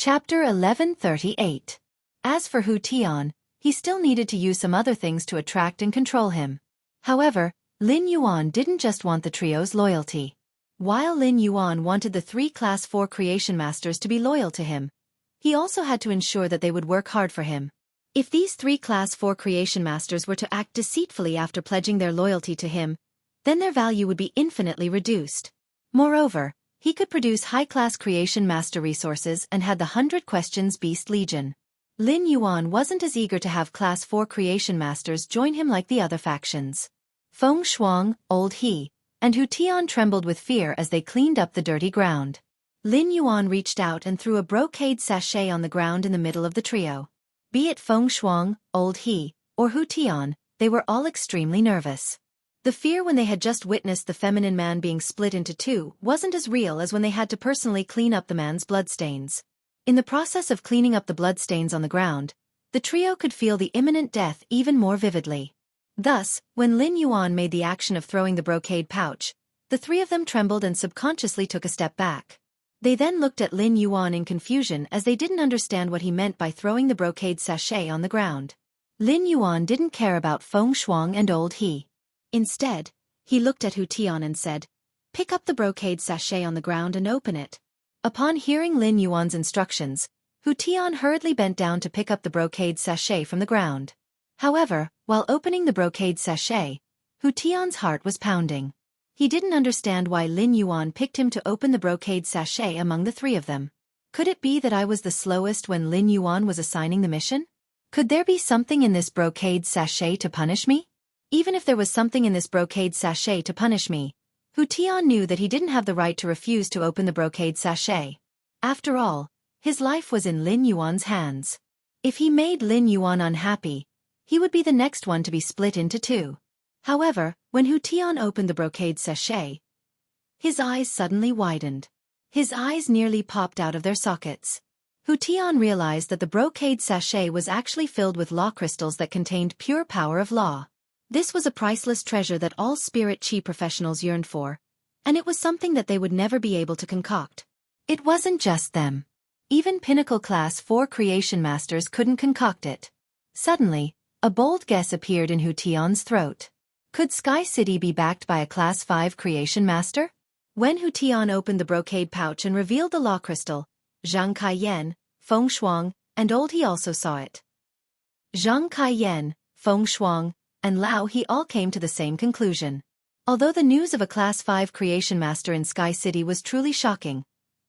Chapter 1138. As for Hu Tian, he still needed to use some other things to attract and control him. However, Lin Yuan didn't just want the trio's loyalty. While Lin Yuan wanted the 3 Class 4 Creation Masters to be loyal to him, he also had to ensure that they would work hard for him. If these 3 Class 4 Creation Masters were to act deceitfully after pledging their loyalty to him, then their value would be infinitely reduced. Moreover, he could produce high-class Creation Master resources and had the 100 Questions Beast Legion. Lin Yuan wasn't as eager to have Class 4 Creation Masters join him like the other factions. Feng Shuang, Old He, and Hu Tian trembled with fear as they cleaned up the dirty ground. Lin Yuan reached out and threw a brocade sachet on the ground in the middle of the trio. Be it Feng Shuang, Old He, or Hu Tian, they were all extremely nervous. The fear when they had just witnessed the feminine man being split into 2 wasn't as real as when they had to personally clean up the man's bloodstains. In the process of cleaning up the bloodstains on the ground, the trio could feel the imminent death even more vividly. Thus, when Lin Yuan made the action of throwing the brocade pouch, the 3 of them trembled and subconsciously took a step back. They then looked at Lin Yuan in confusion as they didn't understand what he meant by throwing the brocade sachet on the ground. Lin Yuan didn't care about Feng Shuang and Old He. Instead, he looked at Hu Tian and said, "Pick up the brocade sachet on the ground and open it." Upon hearing Lin Yuan's instructions, Hu Tian hurriedly bent down to pick up the brocade sachet from the ground. However, while opening the brocade sachet, Hu Tian's heart was pounding. He didn't understand why Lin Yuan picked him to open the brocade sachet among the 3 of them. Could it be that I was the slowest when Lin Yuan was assigning the mission? Could there be something in this brocade sachet to punish me? Even if there was something in this brocade sachet to punish me, Hu Tian knew that he didn't have the right to refuse to open the brocade sachet. After all, his life was in Lin Yuan's hands. If he made Lin Yuan unhappy, he would be the next one to be split into 2. However, when Hu Tian opened the brocade sachet, his eyes suddenly widened. His eyes nearly popped out of their sockets. Hu Tian realized that the brocade sachet was actually filled with law crystals that contained pure power of law. This was a priceless treasure that all spirit chi professionals yearned for, and it was something that they would never be able to concoct. It wasn't just them. Even Pinnacle Class 4 Creation Masters couldn't concoct it. Suddenly, a bold guess appeared in Hu Tian's throat. Could Sky City be backed by a Class 5 Creation Master? When Hu Tian opened the brocade pouch and revealed the law crystal, Zhang Kaiyan, Feng Shuang, and Old He also saw it. Zhang Kaiyan, Feng Shuang, and Lao He all came to the same conclusion. Although the news of a Class 5 Creation Master in Sky City was truly shocking,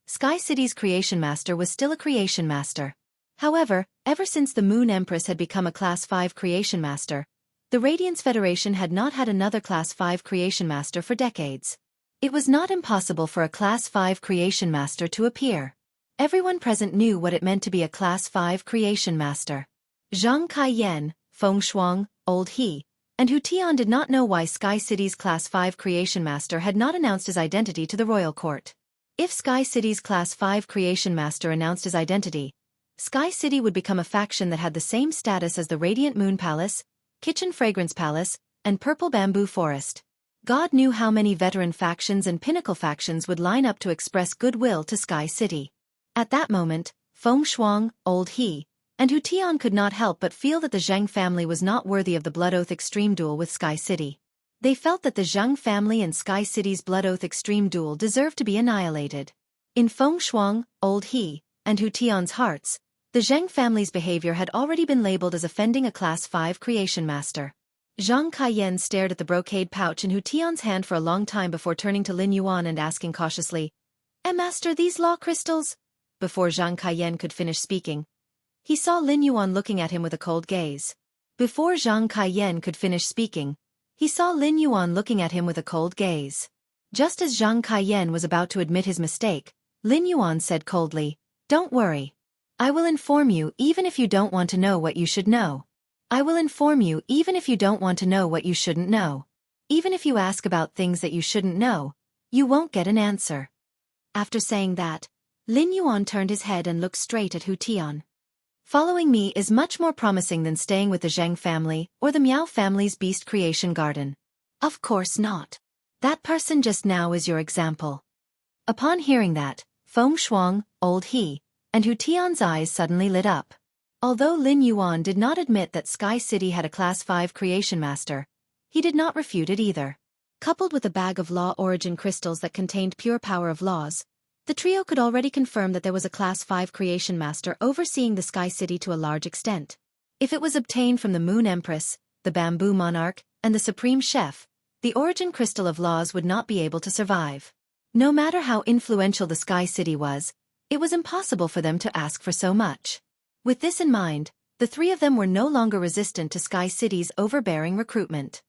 Sky City's Creation Master was still a Creation Master. However, ever since the Moon Empress had become a Class 5 Creation Master, the Radiance Federation had not had another Class 5 Creation Master for decades. It was not impossible for a Class 5 Creation Master to appear. Everyone present knew what it meant to be a Class 5 Creation Master. Zhang Kaiyan, Feng Shuang, Old He, and Hu Tian did not know why Sky City's Class 5 Creation Master had not announced his identity to the royal court. If Sky City's Class 5 Creation Master announced his identity, Sky City would become a faction that had the same status as the Radiant Moon Palace, Kitchen Fragrance Palace, and Purple Bamboo Forest. God knew how many veteran factions and pinnacle factions would line up to express goodwill to Sky City. At that moment, Feng Shuang, Old He, and Hu Tian could not help but feel that the Zhang family was not worthy of the Blood Oath Extreme Duel with Sky City. They felt that the Zhang family and Sky City's Blood Oath Extreme Duel deserved to be annihilated. In Feng Shuang, Old He, and Hu Tian's hearts, the Zhang family's behavior had already been labeled as offending a Class 5 Creation Master. Zhang Kaiyan stared at the brocade pouch in Hu Tian's hand for a long time before turning to Lin Yuan and asking cautiously, Master, these law crystals?" Before Zhang Kaiyan could finish speaking, he saw Lin Yuan looking at him with a cold gaze. Before Zhang Kaiyan could finish speaking, he saw Lin Yuan looking at him with a cold gaze. Just as Zhang Kaiyan was about to admit his mistake, Lin Yuan said coldly, "Don't worry. I will inform you even if you don't want to know what you should know. I will inform you even if you don't want to know what you shouldn't know. Even if you ask about things that you shouldn't know, you won't get an answer." After saying that, Lin Yuan turned his head and looked straight at Hu Tian. "Following me is much more promising than staying with the Zhang family or the Miao family's beast creation garden." "Of course not. That person just now is your example." Upon hearing that, Feng Shuang, Old He, and Hu Tian's eyes suddenly lit up. Although Lin Yuan did not admit that Sky City had a Class 5 Creation Master, he did not refute it either. Coupled with a bag of law origin crystals that contained pure power of laws, the trio could already confirm that there was a Class 5 Creation Master overseeing the Sky City to a large extent. If it was obtained from the Moon Empress, the Bamboo Monarch, and the Supreme Chef, the origin crystal of laws would not be able to survive. No matter how influential the Sky City was, it was impossible for them to ask for so much. With this in mind, the three of them were no longer resistant to Sky City's overbearing recruitment.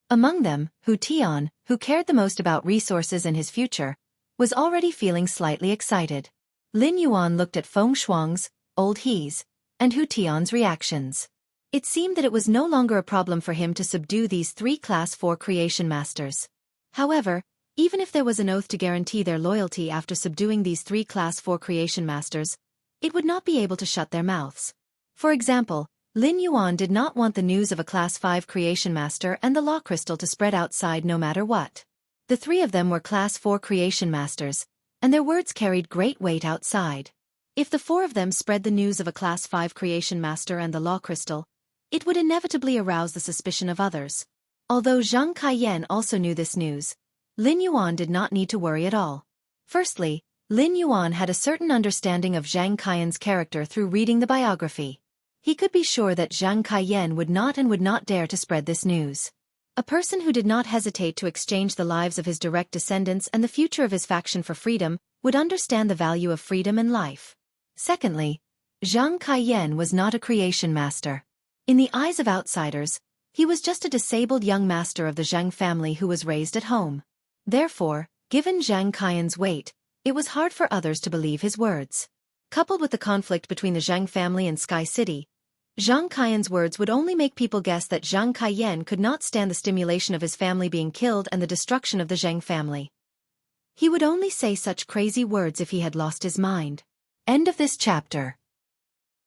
Among them, Hu Tian, who cared the most about resources and his future, was already feeling slightly excited. Lin Yuan looked at Feng Shuang's, Old He's, and Hu Tian's reactions. It seemed that it was no longer a problem for him to subdue these three Class 4 Creation Masters. However, even if there was an oath to guarantee their loyalty after subduing these three Class 4 Creation Masters, it would not be able to shut their mouths. For example, Lin Yuan did not want the news of a Class 5 Creation Master and the Law Crystal to spread outside no matter what. The three of them were Class 4 Creation Masters, and their words carried great weight outside. If the four of them spread the news of a Class 5 Creation Master and the Law Crystal, it would inevitably arouse the suspicion of others. Although Zhang Kaiyan also knew this news, Lin Yuan did not need to worry at all. Firstly, Lin Yuan had a certain understanding of Zhang Kaiyan's character through reading the biography. He could be sure that Zhang Kaiyan would not dare to spread this news. A person who did not hesitate to exchange the lives of his direct descendants and the future of his faction for freedom would understand the value of freedom and life. Secondly, Zhang Kaiyan was not a creation master. In the eyes of outsiders, he was just a disabled young master of the Zhang family who was raised at home. Therefore, given Zhang Kaiyan's weight, it was hard for others to believe his words. Coupled with the conflict between the Zhang family and Sky City, Zhang Kaiyan's words would only make people guess that Zhang Kaiyan could not stand the stimulation of his family being killed and the destruction of the Zhang family. He would only say such crazy words if he had lost his mind. End of this chapter.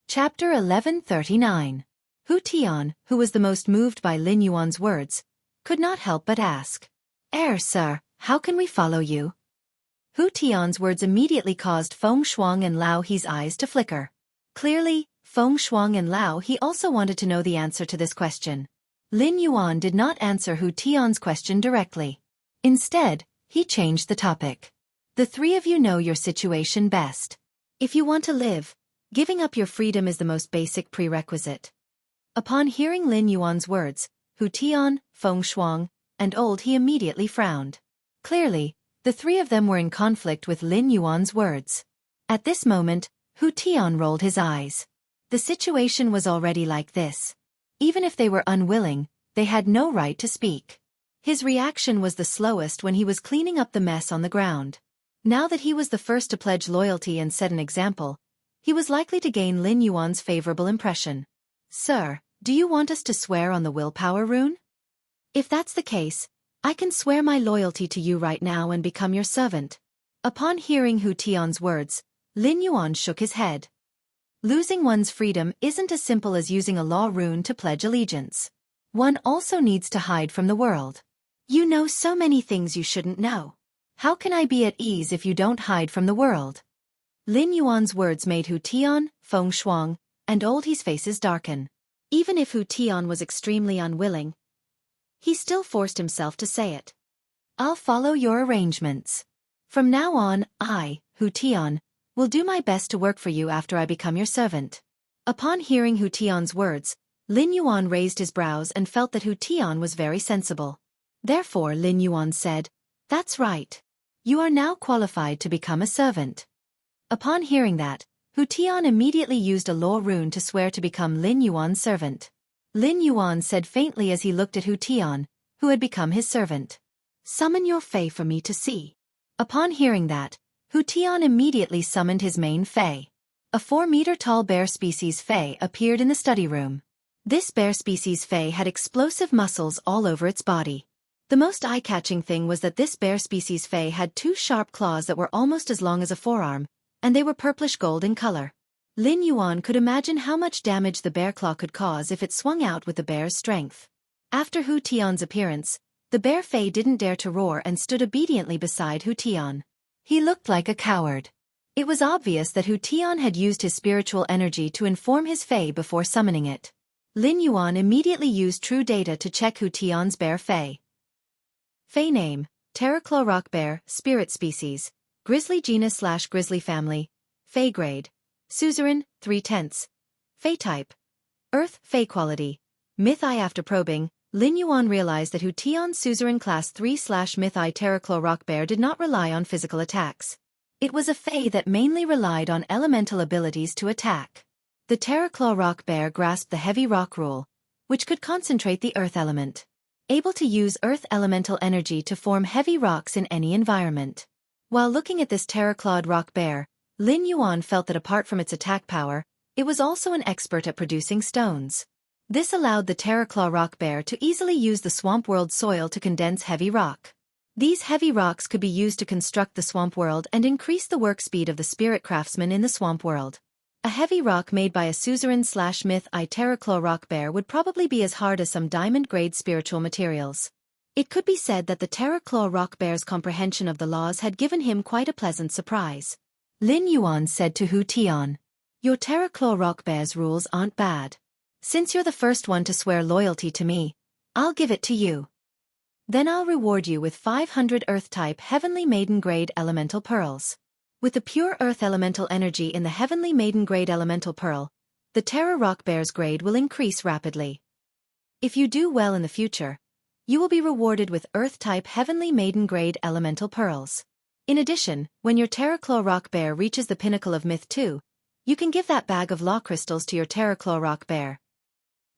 Chapter 1139. Hu Tian, who was the most moved by Lin Yuan's words, could not help but ask, Sir, how can we follow you?" Hu Tian's words immediately caused Feng Shuang and Lao He's eyes to flicker. Clearly, Feng Shuang and Lao He also wanted to know the answer to this question. Lin Yuan did not answer Hu Tian's question directly. Instead, he changed the topic. The three of you know your situation best. If you want to live, giving up your freedom is the most basic prerequisite. Upon hearing Lin Yuan's words, Hu Tian, Feng Shuang, and Old He immediately frowned. Clearly, the three of them were in conflict with Lin Yuan's words. At this moment, Hu Tian rolled his eyes. The situation was already like this. Even if they were unwilling, they had no right to speak. His reaction was the slowest when he was cleaning up the mess on the ground. Now that he was the first to pledge loyalty and set an example, he was likely to gain Lin Yuan's favorable impression. "Sir, do you want us to swear on the willpower rune? If that's the case, I can swear my loyalty to you right now and become your servant." Upon hearing Hu Tian's words, Lin Yuan shook his head. Losing one's freedom isn't as simple as using a law rune to pledge allegiance. One also needs to hide from the world. You know so many things you shouldn't know. How can I be at ease if you don't hide from the world? Lin Yuan's words made Hu Tian, Feng Shuang, and Old He's faces darken. Even if Hu Tian was extremely unwilling, he still forced himself to say it. "I'll follow your arrangements. From now on, I, Hu Tian, will do my best to work for you after I become your servant." Upon hearing Hu Tian's words, Lin Yuan raised his brows and felt that Hu Tian was very sensible. Therefore Lin Yuan said, "That's right. You are now qualified to become a servant." Upon hearing that, Hu Tian immediately used a law rune to swear to become Lin Yuan's servant. Lin Yuan said faintly as he looked at Hu Tian, who had become his servant, "Summon your Fae for me to see." Upon hearing that, Hu Tian immediately summoned his main Fae. A 4-meter-tall bear species Fae appeared in the study room. This bear species Fae had explosive muscles all over its body. The most eye-catching thing was that this bear species Fae had 2 sharp claws that were almost as long as a forearm, and they were purplish gold in color. Lin Yuan could imagine how much damage the bear claw could cause if it swung out with the bear's strength. After Hu Tian's appearance, the bear Fae didn't dare to roar and stood obediently beside Hu Tian. He looked like a coward. It was obvious that Hu Tian had used his spiritual energy to inform his Fae before summoning it. Lin Yuan immediately used true data to check Hu Tian's bear Fae. Fae name, Terraclaw Rock Bear, Spirit Species, Grizzly Genus/Grizzly Family, Fae Grade, Suzerain, 3/10. Fae Type, Earth, Fae Quality, Myth I. After probing, Lin Yuan realized that Hu Tian's Suzerain Class 3/Myth I Terraclaw Rock Bear did not rely on physical attacks. It was a Fae that mainly relied on elemental abilities to attack. The Terraclaw Rock Bear grasped the heavy rock rule, which could concentrate the earth element. Able to use earth elemental energy to form heavy rocks in any environment. While looking at this Terraclawed Rock Bear, Lin Yuan felt that apart from its attack power, it was also an expert at producing stones. This allowed the Terraclaw Rock Bear to easily use the swamp world soil to condense heavy rock. These heavy rocks could be used to construct the swamp world and increase the work speed of the spirit craftsman in the swamp world. A heavy rock made by a Suzerain/Myth I Terraclaw Rock Bear would probably be as hard as some diamond-grade spiritual materials. It could be said that the Terraclaw Rock Bear's comprehension of the laws had given him quite a pleasant surprise. Lin Yuan said to Hu Tian, "Your Terraclaw Rock Bear's rules aren't bad. Since you're the first one to swear loyalty to me, I'll give it to you. Then I'll reward you with 500 Earth-type Heavenly Maiden-grade Elemental Pearls." With the pure Earth elemental energy in the Heavenly Maiden-grade Elemental Pearl, the Terra Rock Bear's grade will increase rapidly. If you do well in the future, you will be rewarded with Earth-type Heavenly Maiden-grade Elemental Pearls. In addition, when your Terraclaw Rock Bear reaches the pinnacle of Myth 2, you can give that bag of law crystals to your Terraclaw Rock Bear.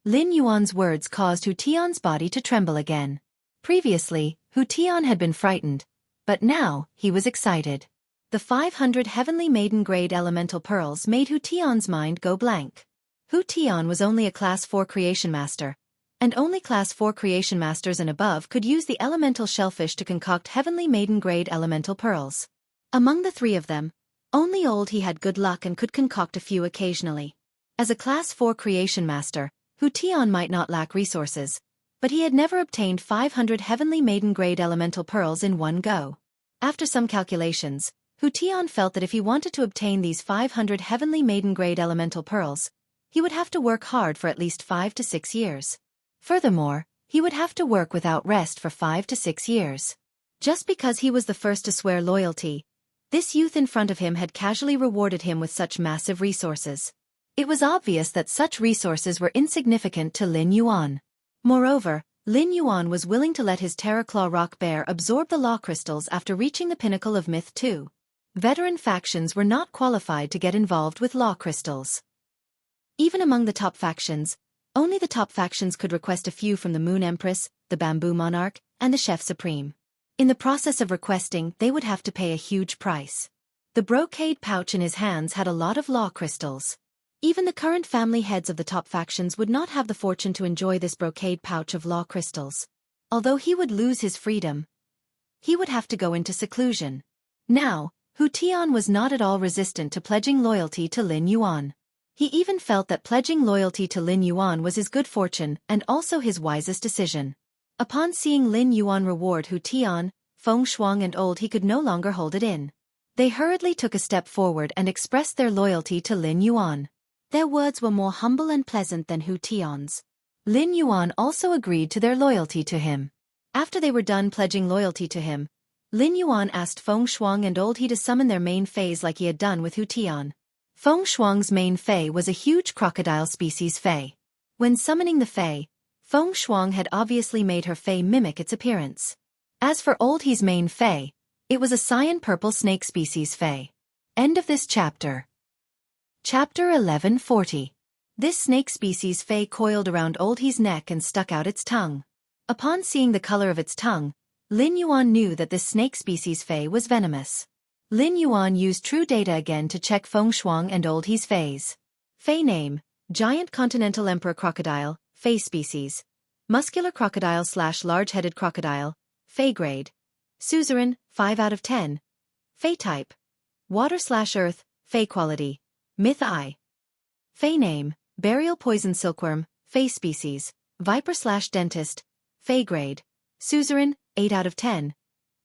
Lin Yuan's words caused Hu Tian's body to tremble again. Previously, Hu Tian had been frightened, but now, he was excited. The 500 Heavenly Maiden-grade Elemental Pearls made Hu Tian's mind go blank. Hu Tian was only a Class 4 Creation Master, and only Class 4 Creation Masters and above could use the Elemental Shellfish to concoct Heavenly Maiden-grade Elemental Pearls. Among the three of them, only Old He had good luck and could concoct a few occasionally. As a Class 4 Creation Master, Hu Tian might not lack resources, but he had never obtained 500 Heavenly Maiden-grade Elemental Pearls in one go. After some calculations, Hu Tian felt that if he wanted to obtain these 500 Heavenly Maiden-grade Elemental Pearls, he would have to work hard for at least 5 to 6 years. Furthermore, he would have to work without rest for 5 to 6 years. Just because he was the first to swear loyalty, this youth in front of him had casually rewarded him with such massive resources. It was obvious that such resources were insignificant to Lin Yuan. Moreover, Lin Yuan was willing to let his Terraclaw Rock Bear absorb the law crystals after reaching the pinnacle of Myth 2. Veteran factions were not qualified to get involved with law crystals. Even among the top factions, only the top factions could request a few from the Moon Empress, the Bamboo Monarch, and the Chef Supreme. In the process of requesting, they would have to pay a huge price. The brocade pouch in his hands had a lot of law crystals. Even the current family heads of the top factions would not have the fortune to enjoy this brocade pouch of law crystals. Although he would lose his freedom, he would have to go into seclusion. Now, Hu Tian was not at all resistant to pledging loyalty to Lin Yuan. He even felt that pledging loyalty to Lin Yuan was his good fortune and also his wisest decision. Upon seeing Lin Yuan reward Hu Tian, Feng Shuang and Old He could no longer hold it in. They hurriedly took a step forward and expressed their loyalty to Lin Yuan. Their words were more humble and pleasant than Hu Tian's. Lin Yuan also agreed to their loyalty to him. After they were done pledging loyalty to him, Lin Yuan asked Feng Shuang and Old He to summon their main Faes like he had done with Hu Tian. Feng Shuang's main Fae was a huge crocodile species Fae. When summoning the Fae, Feng Shuang had obviously made her Fae mimic its appearance. As for Old He's main Fae, it was a cyan-purple snake species Fae. End of this chapter. Chapter 1140. This snake species Fae coiled around Old He's neck and stuck out its tongue. Upon seeing the color of its tongue, Lin Yuan knew that this snake species Fae was venomous. Lin Yuan used true data again to check Feng Shuang and Old He's Faes. Fae name, Giant Continental Emperor Crocodile, Fae species, Muscular Crocodile/Large-Headed Crocodile, Fae grade, Suzerain, 5 out of 10. Fae type, Water/Earth, Fae quality, Myth I. Fae name, Burial Poison Silkworm, Fae species, Viper/Dentist, Fae grade, Suzerain, 8 out of 10.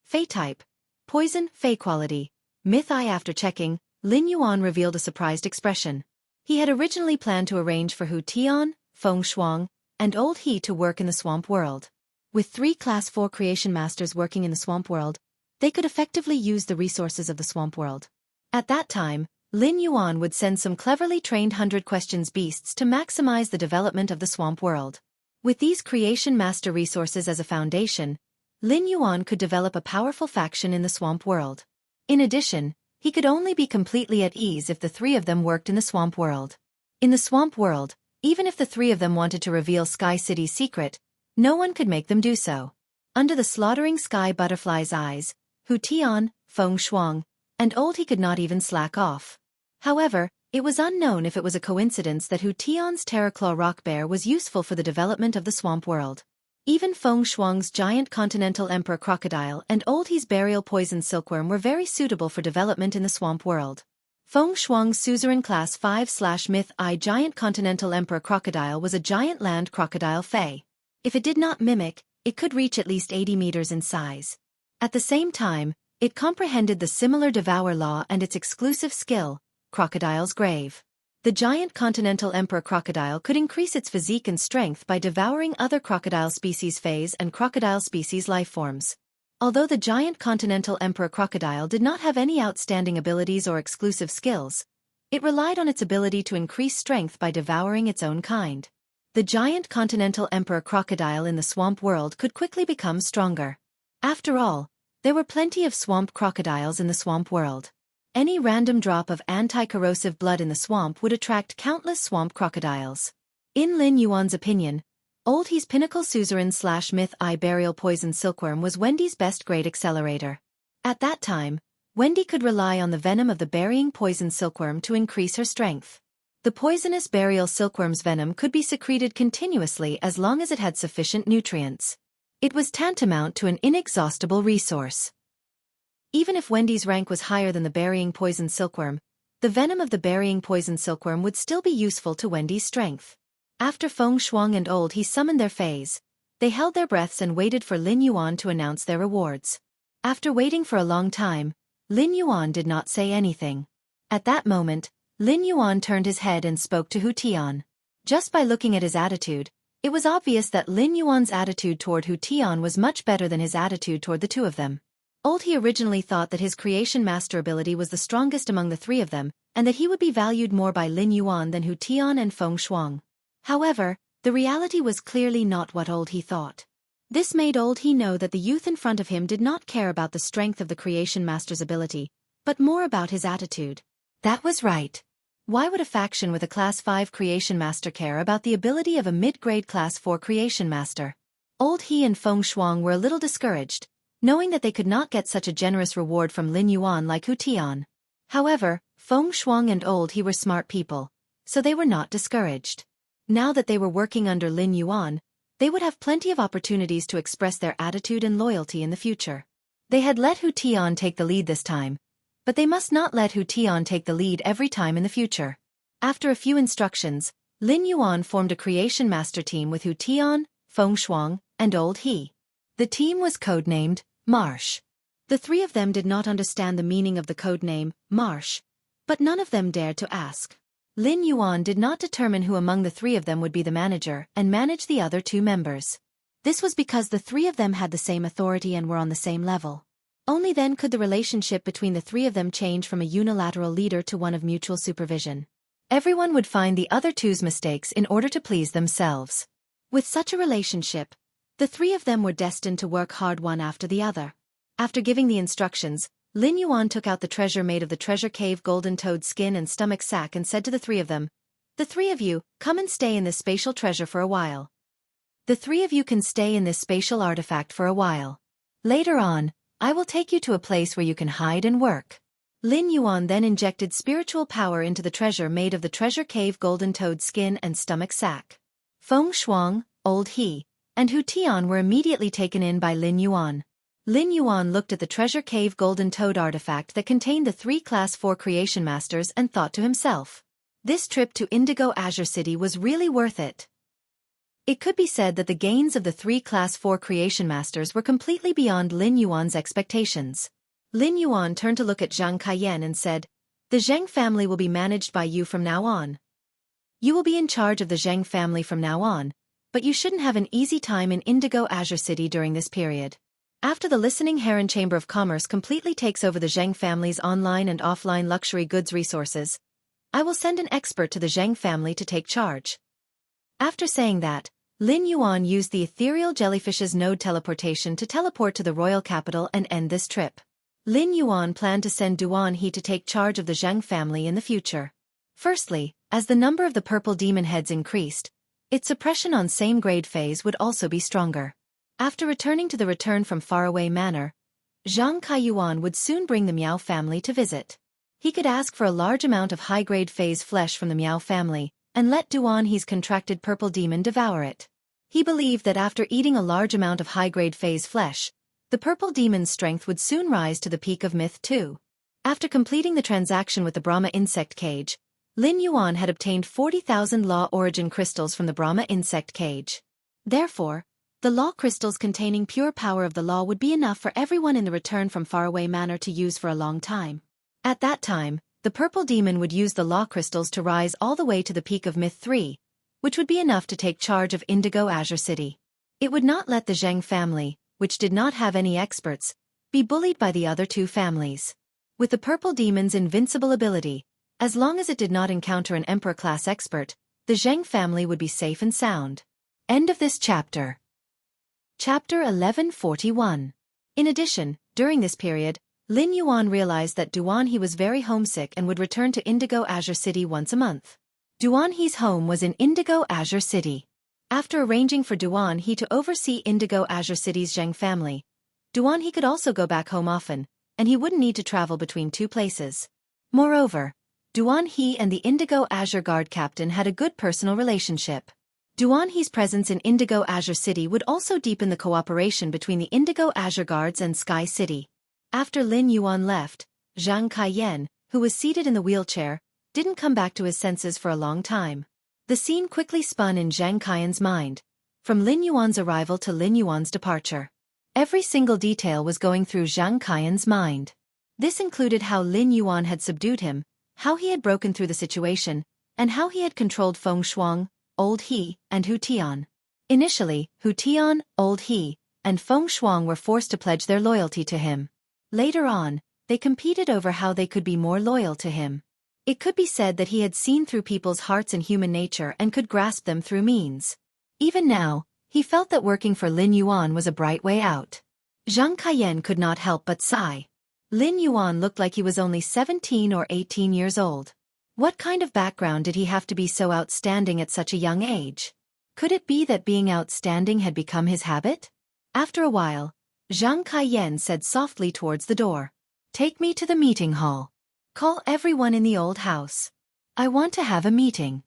Fae type, Poison, Fae quality, Myth I. After checking, Lin Yuan revealed a surprised expression. He had originally planned to arrange for Hu Tian, Feng Shuang, and Old He to work in the swamp world. With 3 Class 4 creation masters working in the swamp world, they could effectively use the resources of the swamp world. At that time, Lin Yuan would send some cleverly trained 100 questions beasts to maximize the development of the swamp world. With these creation master resources as a foundation, Lin Yuan could develop a powerful faction in the swamp world. In addition, he could only be completely at ease if the 3 of them worked in the swamp world. In the swamp world, even if the 3 of them wanted to reveal Sky City's secret, no one could make them do so. Under the slaughtering sky butterfly's eyes, Hu Tian, Feng Shuang, and Old He could not even slack off. However, it was unknown if it was a coincidence that Hu Tian's Terraclaw rock bear was useful for the development of the swamp world. Even Feng Shuang's giant continental emperor crocodile and Old He's burial poison silkworm were very suitable for development in the swamp world. Feng Shuang's suzerain class 5/myth I giant continental emperor crocodile was a giant land crocodile fey. If it did not mimic, it could reach at least 80 meters in size. At the same time, it comprehended the similar devour law and its exclusive skill, Crocodile's Grave. The giant continental emperor crocodile could increase its physique and strength by devouring other crocodile species phase and crocodile species lifeforms. Although the giant continental emperor crocodile did not have any outstanding abilities or exclusive skills, it relied on its ability to increase strength by devouring its own kind. The giant continental emperor crocodile in the swamp world could quickly become stronger. After all, there were plenty of swamp crocodiles in the swamp world. Any random drop of anti-corrosive blood in the swamp would attract countless swamp crocodiles. In Lin Yuan's opinion, Old He's pinnacle suzerain/myth I burial poison silkworm was Wendy's best grade accelerator. At that time, Wendy could rely on the venom of the burying poison silkworm to increase her strength. The poisonous burial silkworm's venom could be secreted continuously as long as it had sufficient nutrients. It was tantamount to an inexhaustible resource. Even if Wendy's rank was higher than the burying poison silkworm, the venom of the burying poison silkworm would still be useful to Wendy's strength. After Feng Shuang and Old He summoned their fays, they held their breaths and waited for Lin Yuan to announce their rewards. After waiting for a long time, Lin Yuan did not say anything. At that moment, Lin Yuan turned his head and spoke to Hu Tian. Just by looking at his attitude, it was obvious that Lin Yuan's attitude toward Hu Tian was much better than his attitude toward the 2 of them. Old He originally thought that his creation master ability was the strongest among the 3 of them, and that he would be valued more by Lin Yuan than Hu Tian and Feng Shuang. However, the reality was clearly not what Old He thought. This made Old He know that the youth in front of him did not care about the strength of the creation master's ability, but more about his attitude. That was right. Why would a faction with a Class 5 creation master care about the ability of a mid-grade Class 4 creation master? Old He and Feng Shuang were a little discouraged, knowing that they could not get such a generous reward from Lin Yuan like Hu Tian. However, Feng Shuang and Old He were smart people, so they were not discouraged. Now that they were working under Lin Yuan, they would have plenty of opportunities to express their attitude and loyalty in the future. They had let Hu Tian take the lead this time, but they must not let Hu Tian take the lead every time in the future. After a few instructions, Lin Yuan formed a creation master team with Hu Tian, Feng Shuang, and Old He. The team was codenamed Marsh. The 3 of them did not understand the meaning of the codename Marsh, but none of them dared to ask. Lin Yuan did not determine who among the 3 of them would be the manager and manage the other 2 members. This was because the 3 of them had the same authority and were on the same level. Only then could the relationship between the 3 of them change from a unilateral leader to one of mutual supervision. Everyone would find the other 2's mistakes in order to please themselves. With such a relationship, the 3 of them were destined to work hard one after the other. After giving the instructions, Lin Yuan took out the treasure made of the treasure cave golden toad skin and stomach sack and said to the 3 of them, "The 3 of you, come and stay in this spatial treasure for a while. The 3 of you can stay in this spatial artifact for a while. Later on, I will take you to a place where you can hide and work." Lin Yuan then injected spiritual power into the treasure made of the treasure cave golden toad skin and stomach sack. Feng Shuang, Old He, and Hu Tian were immediately taken in by Lin Yuan. Lin Yuan looked at the treasure cave golden toad artifact that contained the 3 Class 4 creation masters and thought to himself, this trip to Indigo Azure City was really worth it. It could be said that the gains of the 3 Class 4 creation masters were completely beyond Lin Yuan's expectations. Lin Yuan turned to look at Zhang Kaiyan and said, The Zheng family will be managed by you from now on. You will be in charge of the Zheng family from now on, but you shouldn't have an easy time in Indigo Azure City during this period. After the Listening Heron Chamber of Commerce completely takes over the Zheng family's online and offline luxury goods resources, I will send an expert to the Zheng family to take charge. After saying that, Lin Yuan used the ethereal jellyfish's node teleportation to teleport to the royal capital and end this trip. Lin Yuan planned to send Duan He to take charge of the Zheng family in the future. Firstly, as the number of the purple demon heads increased, its suppression on same grade phase would also be stronger. After returning to the Return from Faraway Manor, Zhang Kaiyuan would soon bring the Miao family to visit. He could ask for a large amount of high-grade phase flesh from the Miao family, and let Duan He's contracted purple demon devour it. He believed that after eating a large amount of high-grade phase flesh, the purple demon's strength would soon rise to the peak of myth 2. After completing the transaction with the Brahma insect cage, Lin Yuan had obtained 40,000 law origin crystals from the Brahma insect cage. Therefore, the law crystals containing pure power of the law would be enough for everyone in the Return from Faraway Manor to use for a long time. At that time, the purple demon would use the law crystals to rise all the way to the peak of myth 3, which would be enough to take charge of Indigo Azure City. It would not let the Zheng family, which did not have any experts, be bullied by the other two families. With the purple demon's invincible ability, as long as it did not encounter an Emperor-class expert, the Zheng family would be safe and sound. End of this chapter. Chapter 1141. In addition, during this period, Lin Yuan realized that Duan He was very homesick and would return to Indigo Azure City once a month. Duan He's home was in Indigo Azure City. After arranging for Duan He to oversee Indigo Azure City's Zheng family, Duan He could also go back home often, and he wouldn't need to travel between two places. Moreover, Duan He and the Indigo Azure Guard captain had a good personal relationship. Duan He's presence in Indigo Azure City would also deepen the cooperation between the Indigo Azure Guards and Sky City. After Lin Yuan left, Zhang Kaiyan, who was seated in the wheelchair, didn't come back to his senses for a long time. The scene quickly spun in Zhang Kaiyan's mind, from Lin Yuan's arrival to Lin Yuan's departure. Every single detail was going through Zhang Kaiyan's mind. This included how Lin Yuan had subdued him, how he had broken through the situation, and how he had controlled Feng Shuang, Old He, and Hu Tian. Initially, Hu Tian, Old He, and Feng Shuang were forced to pledge their loyalty to him. Later on, they competed over how they could be more loyal to him. It could be said that he had seen through people's hearts and human nature and could grasp them through means. Even now, he felt that working for Lin Yuan was a bright way out. Zhang Kaiyan could not help but sigh. Lin Yuan looked like he was only 17 or 18 years old. What kind of background did he have to be so outstanding at such a young age? Could it be that being outstanding had become his habit? After a while, Zhang Kaiyan said softly towards the door. "Take me to the meeting hall. Call everyone in the old house. I want to have a meeting."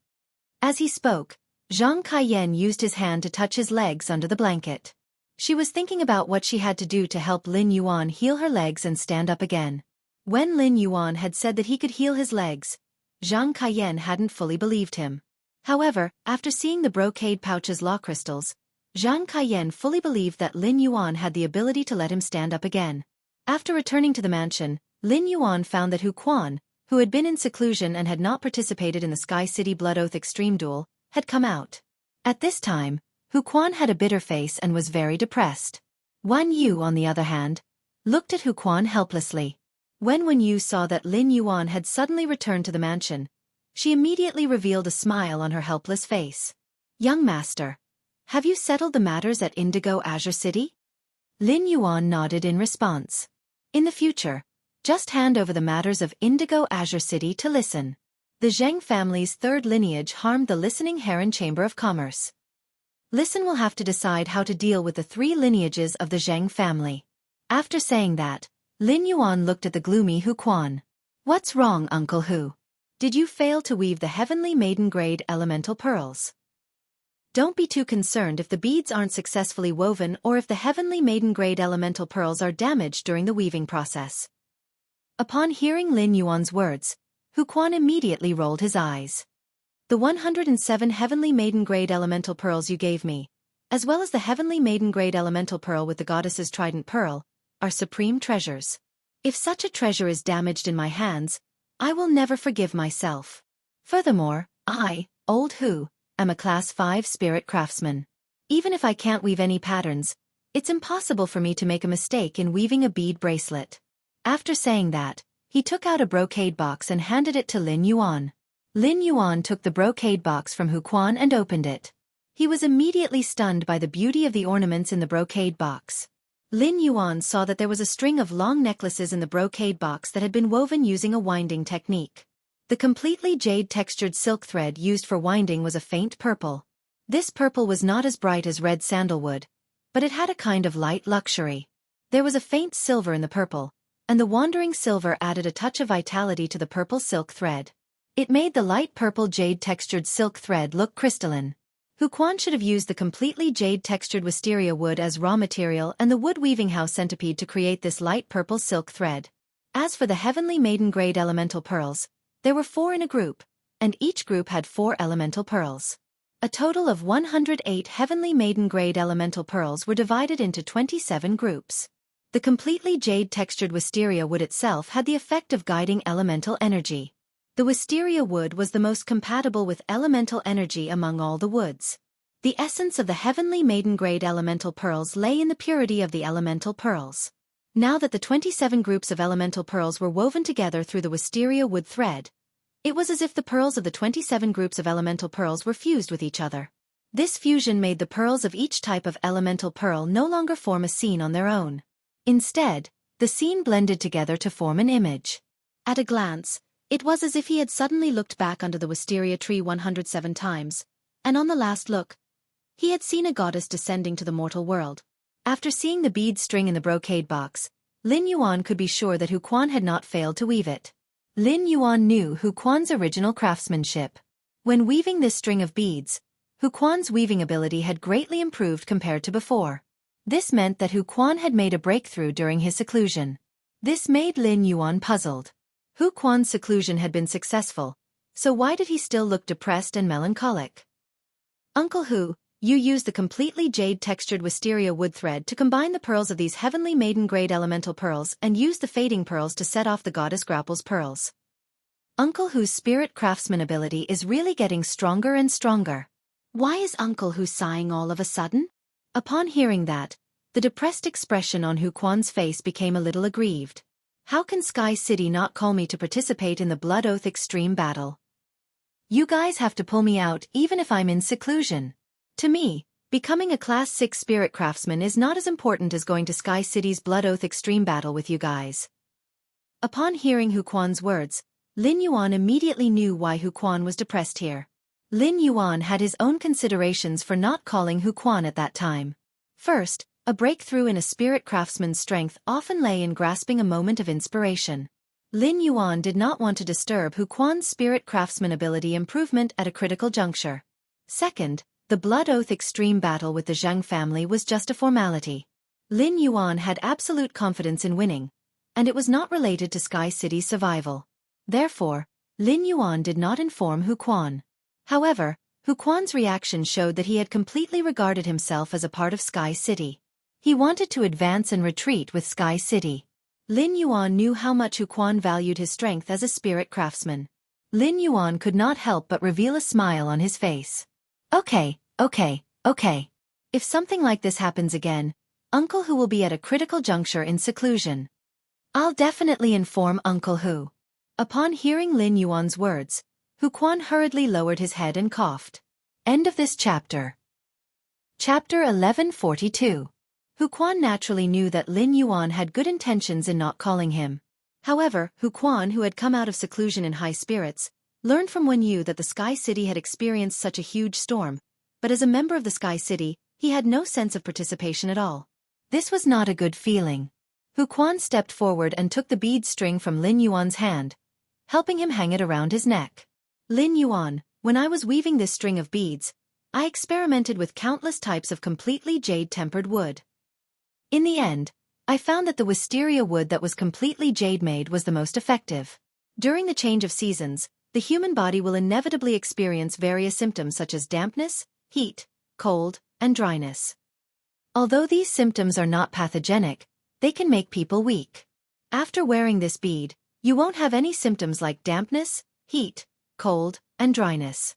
As he spoke, Zhang Kaiyan used his hand to touch his legs under the blanket. She was thinking about what she had to do to help Lin Yuan heal her legs and stand up again. When Lin Yuan had said that he could heal his legs, Zhang Kaiyan hadn't fully believed him. However, after seeing the brocade pouch's law crystals, Zhang Kaiyan fully believed that Lin Yuan had the ability to let him stand up again. After returning to the mansion, Lin Yuan found that Hu Quan, who had been in seclusion and had not participated in the Sky City Blood Oath Extreme Duel, had come out. At this time, Hu Quan had a bitter face and was very depressed. Wan Yu, on the other hand, looked at Hu Quan helplessly. When Wan Yu saw that Lin Yuan had suddenly returned to the mansion, she immediately revealed a smile on her helpless face. "Young master, have you settled the matters at Indigo Azure City?" Lin Yuan nodded in response. "In the future, just hand over the matters of Indigo Azure City to Listen. The Zheng family's third lineage harmed the Listening Heron Chamber of Commerce. Listen will have to decide how to deal with the three lineages of the Zheng family." After saying that, Lin Yuan looked at the gloomy Hu Quan. "What's wrong, Uncle Hu? Did you fail to weave the Heavenly Maiden Grade elemental pearls? Don't be too concerned if the beads aren't successfully woven or if the Heavenly Maiden Grade elemental pearls are damaged during the weaving process." Upon hearing Lin Yuan's words, Hu Quan immediately rolled his eyes. "The 107 Heavenly Maiden Grade elemental pearls you gave me, as well as the Heavenly Maiden Grade elemental pearl with the goddess's trident pearl, are supreme treasures. If such a treasure is damaged in my hands, I will never forgive myself. Furthermore, Old Hu, am a Class 5 spirit craftsman. Even if I can't weave any patterns, it's impossible for me to make a mistake in weaving a bead bracelet. After saying that, he took out a brocade box and handed it to Lin Yuan. Lin Yuan took the brocade box from Hu Quan and opened it. He was immediately stunned by the beauty of the ornaments in the brocade box. Lin Yuan saw that there was a string of long necklaces in the brocade box that had been woven using a winding technique. The completely jade-textured silk thread used for winding was a faint purple. This purple was not as bright as red sandalwood, but it had a kind of light luxury. There was a faint silver in the purple, and the wandering silver added a touch of vitality to the purple silk thread. It made the light purple jade-textured silk thread look crystalline. Hu Quan should have used the completely jade-textured wisteria wood as raw material and the wood weaving house centipede to create this light purple silk thread. As for the heavenly maiden-grade elemental pearls, there were 4 in a group, and each group had 4 elemental pearls. A total of 108 heavenly maiden-grade elemental pearls were divided into 27 groups. The completely jade-textured wisteria wood itself had the effect of guiding elemental energy. The wisteria wood was the most compatible with elemental energy among all the woods. The essence of the heavenly maiden-grade elemental pearls lay in the purity of the elemental pearls. Now that the 27 groups of elemental pearls were woven together through the wisteria wood thread, it was as if the pearls of the 27 groups of elemental pearls were fused with each other. This fusion made the pearls of each type of elemental pearl no longer form a scene on their own. Instead, the scene blended together to form an image. At a glance, it was as if he had suddenly looked back under the wisteria tree 107 times, and on the last look, he had seen a goddess descending to the mortal world. After seeing the bead string in the brocade box, Lin Yuan could be sure that Hu Quan had not failed to weave it. Lin Yuan knew Hu Quan's original craftsmanship. When weaving this string of beads, Hu Quan's weaving ability had greatly improved compared to before. This meant that Hu Quan had made a breakthrough during his seclusion. This made Lin Yuan puzzled. Hu Quan's seclusion had been successful, so why did he still look depressed and melancholic? Uncle Hu, you used the completely jade-textured wisteria wood thread to combine the pearls of these heavenly maiden-grade elemental pearls and used the fading pearls to set off the goddess Grapple's pearls. Uncle Hu's spirit craftsman ability is really getting stronger and stronger. Why is Uncle Hu sighing all of a sudden? Upon hearing that, the depressed expression on Hu Quan's face became a little aggrieved. How can Sky City not call me to participate in the Blood Oath Extreme Battle? You guys have to pull me out even if I'm in seclusion. To me, becoming a Class 6 spirit craftsman is not as important as going to Sky City's Blood Oath Extreme Battle with you guys. Upon hearing Hu Quan's words, Lin Yuan immediately knew why Hu Quan was depressed here. Lin Yuan had his own considerations for not calling Hu Quan at that time. First, a breakthrough in a spirit craftsman's strength often lay in grasping a moment of inspiration. Lin Yuan did not want to disturb Hu Quan's spirit craftsman ability improvement at a critical juncture. Second, the Blood Oath Extreme Battle with the Zhang family was just a formality. Lin Yuan had absolute confidence in winning, and it was not related to Sky City's survival. Therefore, Lin Yuan did not inform Hu Quan. However, Hu Quan's reaction showed that he had completely regarded himself as a part of Sky City. He wanted to advance and retreat with Sky City. Lin Yuan knew how much Hu Quan valued his strength as a spirit craftsman. Lin Yuan could not help but reveal a smile on his face. Okay. If something like this happens again, Uncle Hu will be at a critical juncture in seclusion. I'll definitely inform Uncle Hu. Upon hearing Lin Yuan's words, Hu Quan hurriedly lowered his head and coughed. End of this chapter. Chapter 1142. Hu Quan naturally knew that Lin Yuan had good intentions in not calling him. However, Hu Quan, who had come out of seclusion in high spirits, learned from Wen Yu that the Sky City had experienced such a huge storm, but as a member of the Sky City, he had no sense of participation at all. This was not a good feeling. Hu Quan stepped forward and took the bead string from Lin Yuan's hand, helping him hang it around his neck. Lin Yuan, when I was weaving this string of beads, I experimented with countless types of completely jade-tempered wood. In the end, I found that the wisteria wood that was completely jade-made was the most effective. During the change of seasons, the human body will inevitably experience various symptoms such as dampness, heat, cold, and dryness. Although these symptoms are not pathogenic, they can make people weak. After wearing this bead, You won't have any symptoms like dampness, heat, cold, and dryness.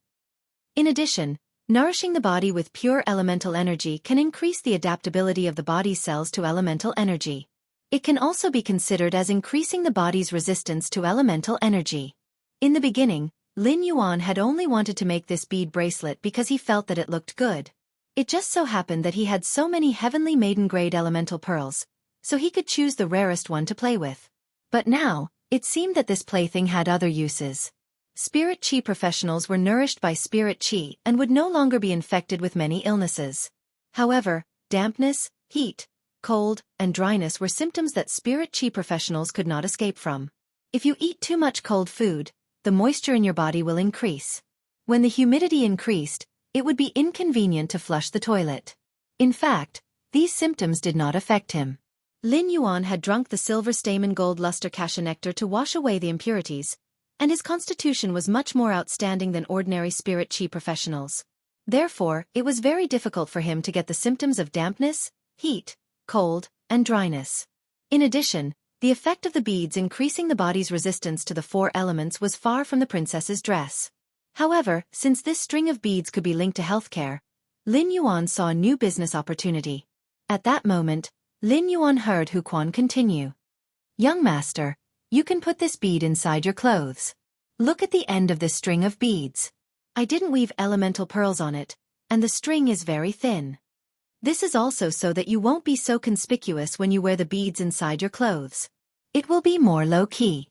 In addition, nourishing the body with pure elemental energy can increase the adaptability of the body's cells to elemental energy. It can also be considered as increasing the body's resistance to elemental energy. In the beginning, Lin Yuan had only wanted to make this bead bracelet because he felt that it looked good. It just so happened that he had so many heavenly maiden-grade elemental pearls, so he could choose the rarest one to play with. But now, it seemed that this plaything had other uses. Spirit Qi professionals were nourished by Spirit Qi and would no longer be infected with many illnesses. However, dampness, heat, cold, and dryness were symptoms that Spirit Qi professionals could not escape from. If you eat too much cold food, the moisture in your body will increase. When the humidity increased, it would be inconvenient to flush the toilet. In fact, these symptoms did not affect him. Lin Yuan had drunk the silver stamen gold luster cassia nectar to wash away the impurities, and his constitution was much more outstanding than ordinary Spirit Qi professionals. Therefore, it was very difficult for him to get the symptoms of dampness, heat, cold, and dryness. In addition, the effect of the beads increasing the body's resistance to the 4 elements was far from the princess's dress. However, since this string of beads could be linked to healthcare, Lin Yuan saw a new business opportunity. At that moment, Lin Yuan heard Xueqi continue. "Young master, you can put this bead inside your clothes. Look at the end of this string of beads. I didn't weave elemental pearls on it, and the string is very thin. This is also so that you won't be so conspicuous when you wear the beads inside your clothes. It will be more low-key."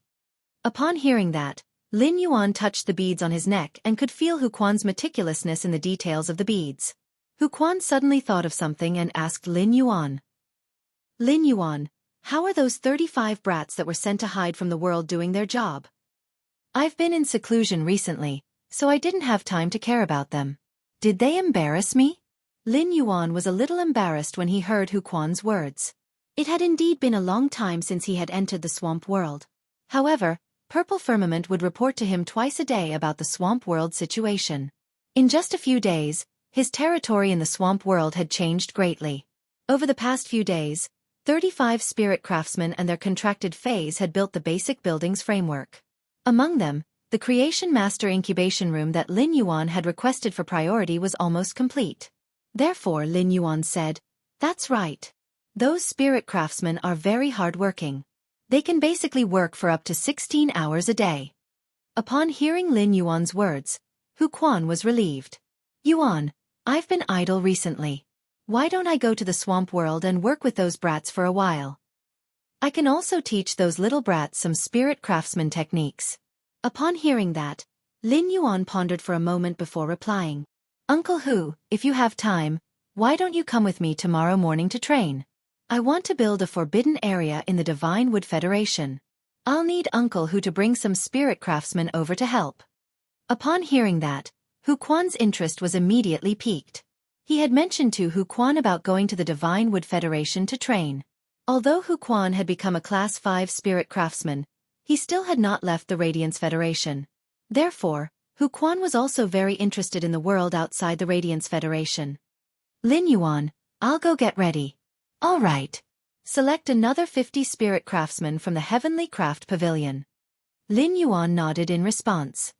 Upon hearing that, Lin Yuan touched the beads on his neck and could feel Xueqi's meticulousness in the details of the beads. Xueqi suddenly thought of something and asked Lin Yuan. "Lin Yuan, how are those 35 brats that were sent to hide from the world doing their job? I've been in seclusion recently, so I didn't have time to care about them. Did they embarrass me?" Lin Yuan was a little embarrassed when he heard Xueqi's words. It had indeed been a long time since he had entered the swamp world. However, Purple Firmament would report to him twice a day about the swamp world situation. In just a few days, his territory in the swamp world had changed greatly. Over the past few days, 35 spirit craftsmen and their contracted phase had built the basic building's framework. Among them, the Creation Master incubation room that Lin Yuan had requested for priority was almost complete. Therefore Lin Yuan said, "That's right. Those spirit craftsmen are very hard-working. They can basically work for up to 16 hours a day." Upon hearing Lin Yuan's words, Xueqi was relieved. "Yuan, I've been idle recently. Why don't I go to the swamp world and work with those brats for a while? I can also teach those little brats some spirit craftsman techniques." Upon hearing that, Lin Yuan pondered for a moment before replying. "Uncle Hu, if you have time, why don't you come with me tomorrow morning to train? I want to build a forbidden area in the Divine Wood Federation. I'll need Uncle Hu to bring some spirit craftsmen over to help." Upon hearing that, Xueqi's interest was immediately piqued. He had mentioned to Xueqi about going to the Divine Wood Federation to train. Although Xueqi had become a Class 5 spirit craftsman, he still had not left the Radiance Federation. Therefore, Xueqi was also very interested in the world outside the Radiance Federation. "Lin Yuan, I'll go get ready." "All right. Select another 50 spirit craftsmen from the Heavenly Craft Pavilion." Lin Yuan nodded in response.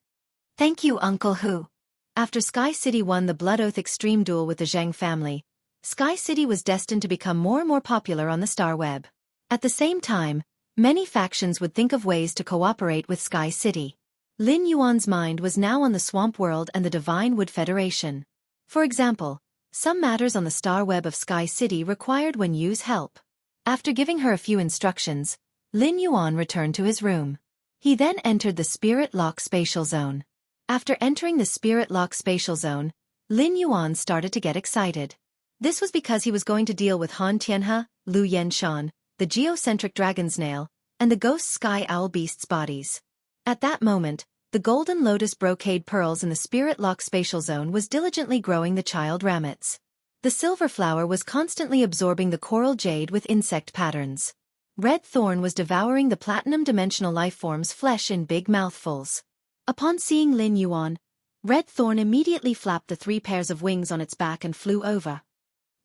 "Thank you, Uncle Hu." After Sky City won the Blood Oath Extreme Duel with the Zheng family, Sky City was destined to become more and more popular on the Star Web. At the same time, many factions would think of ways to cooperate with Sky City. Lin Yuan's mind was now on the Swamp World and the Divine Wood Federation. For example, some matters on the Star Web of Sky City required Wen Yu's help. After giving her a few instructions, Lin Yuan returned to his room. He then entered the Spirit Lock Spatial Zone. After entering the Spirit Lock Spatial Zone, Lin Yuan started to get excited. This was because he was going to deal with Han Tianhe, Lu Yenshan, the geocentric dragon's nail, and the ghost sky owl beast's bodies. At that moment, the golden lotus brocade pearls in the Spirit Lock Spatial Zone was diligently growing the child rabbits. The silver flower was constantly absorbing the coral jade with insect patterns. Red thorn was devouring the platinum dimensional lifeform's flesh in big mouthfuls. Upon seeing Lin Yuan, Red Thorn immediately flapped the 3 pairs of wings on its back and flew over.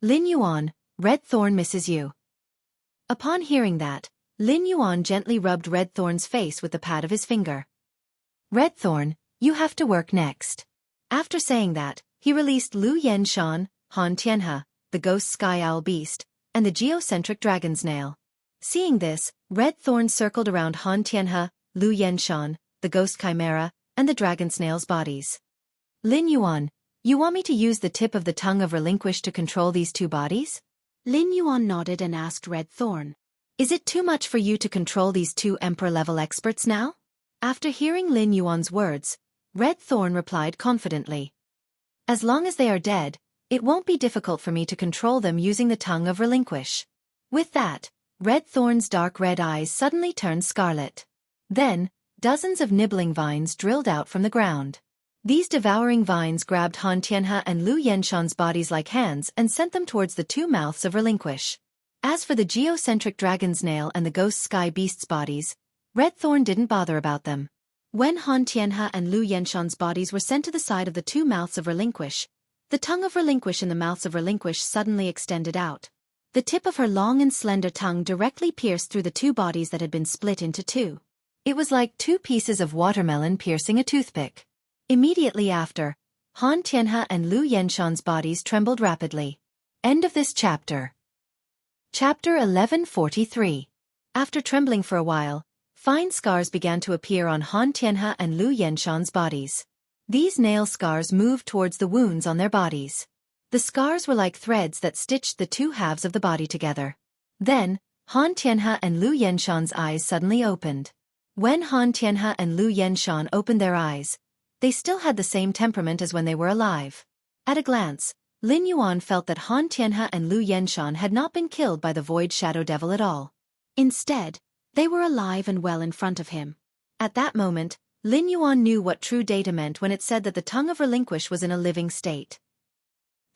"Lin Yuan, Red Thorn misses you." Upon hearing that, Lin Yuan gently rubbed Red Thorn's face with the pad of his finger. Red Thorn, you have to work next. After saying that, he released Lu Yenshan, Han Tianhe, the ghost sky owl beast, and the geocentric dragon's nail. Seeing this, Red Thorn circled around Han Tianhe, Lu Yenshan, the ghost chimera, and the dragon snail's bodies. Lin Yuan, you want me to use the tip of the tongue of relinquish to control these two bodies? Lin Yuan nodded and asked Red Thorn. Is it too much for you to control these two emperor-level experts now? After hearing Lin Yuan's words, Red Thorn replied confidently. As long as they are dead, it won't be difficult for me to control them using the tongue of relinquish. With that, Red Thorn's dark red eyes suddenly turned scarlet. Then, dozens of nibbling vines drilled out from the ground. These devouring vines grabbed Han Tianhe and Lu Yenshan's bodies like hands and sent them towards the two mouths of relinquish. As for the geocentric dragon's nail and the ghost sky beast's bodies, Red Thorn didn't bother about them. When Han Tianhe and Lu Yenshan's bodies were sent to the side of the two mouths of relinquish, the tongue of relinquish in the mouths of relinquish suddenly extended out. The tip of her long and slender tongue directly pierced through the two bodies that had been split into two. It was like two pieces of watermelon piercing a toothpick. Immediately after, Han Tianhe and Lu Yenshan's bodies trembled rapidly. End of this chapter. Chapter 1143. After trembling for a while, fine scars began to appear on Han Tianhe and Lu Yenshan's bodies. These nail scars moved towards the wounds on their bodies. The scars were like threads that stitched the two halves of the body together. Then, Han Tianhe and Lu Yenshan's eyes suddenly opened. When Han Tianhe and Lu Yenshan opened their eyes, they still had the same temperament as when they were alive. At a glance, Lin Yuan felt that Han Tianhe and Lu Yenshan had not been killed by the Void Shadow Devil at all. Instead, they were alive and well in front of him. At that moment, Lin Yuan knew what true data meant when it said that the tongue of relinquish was in a living state.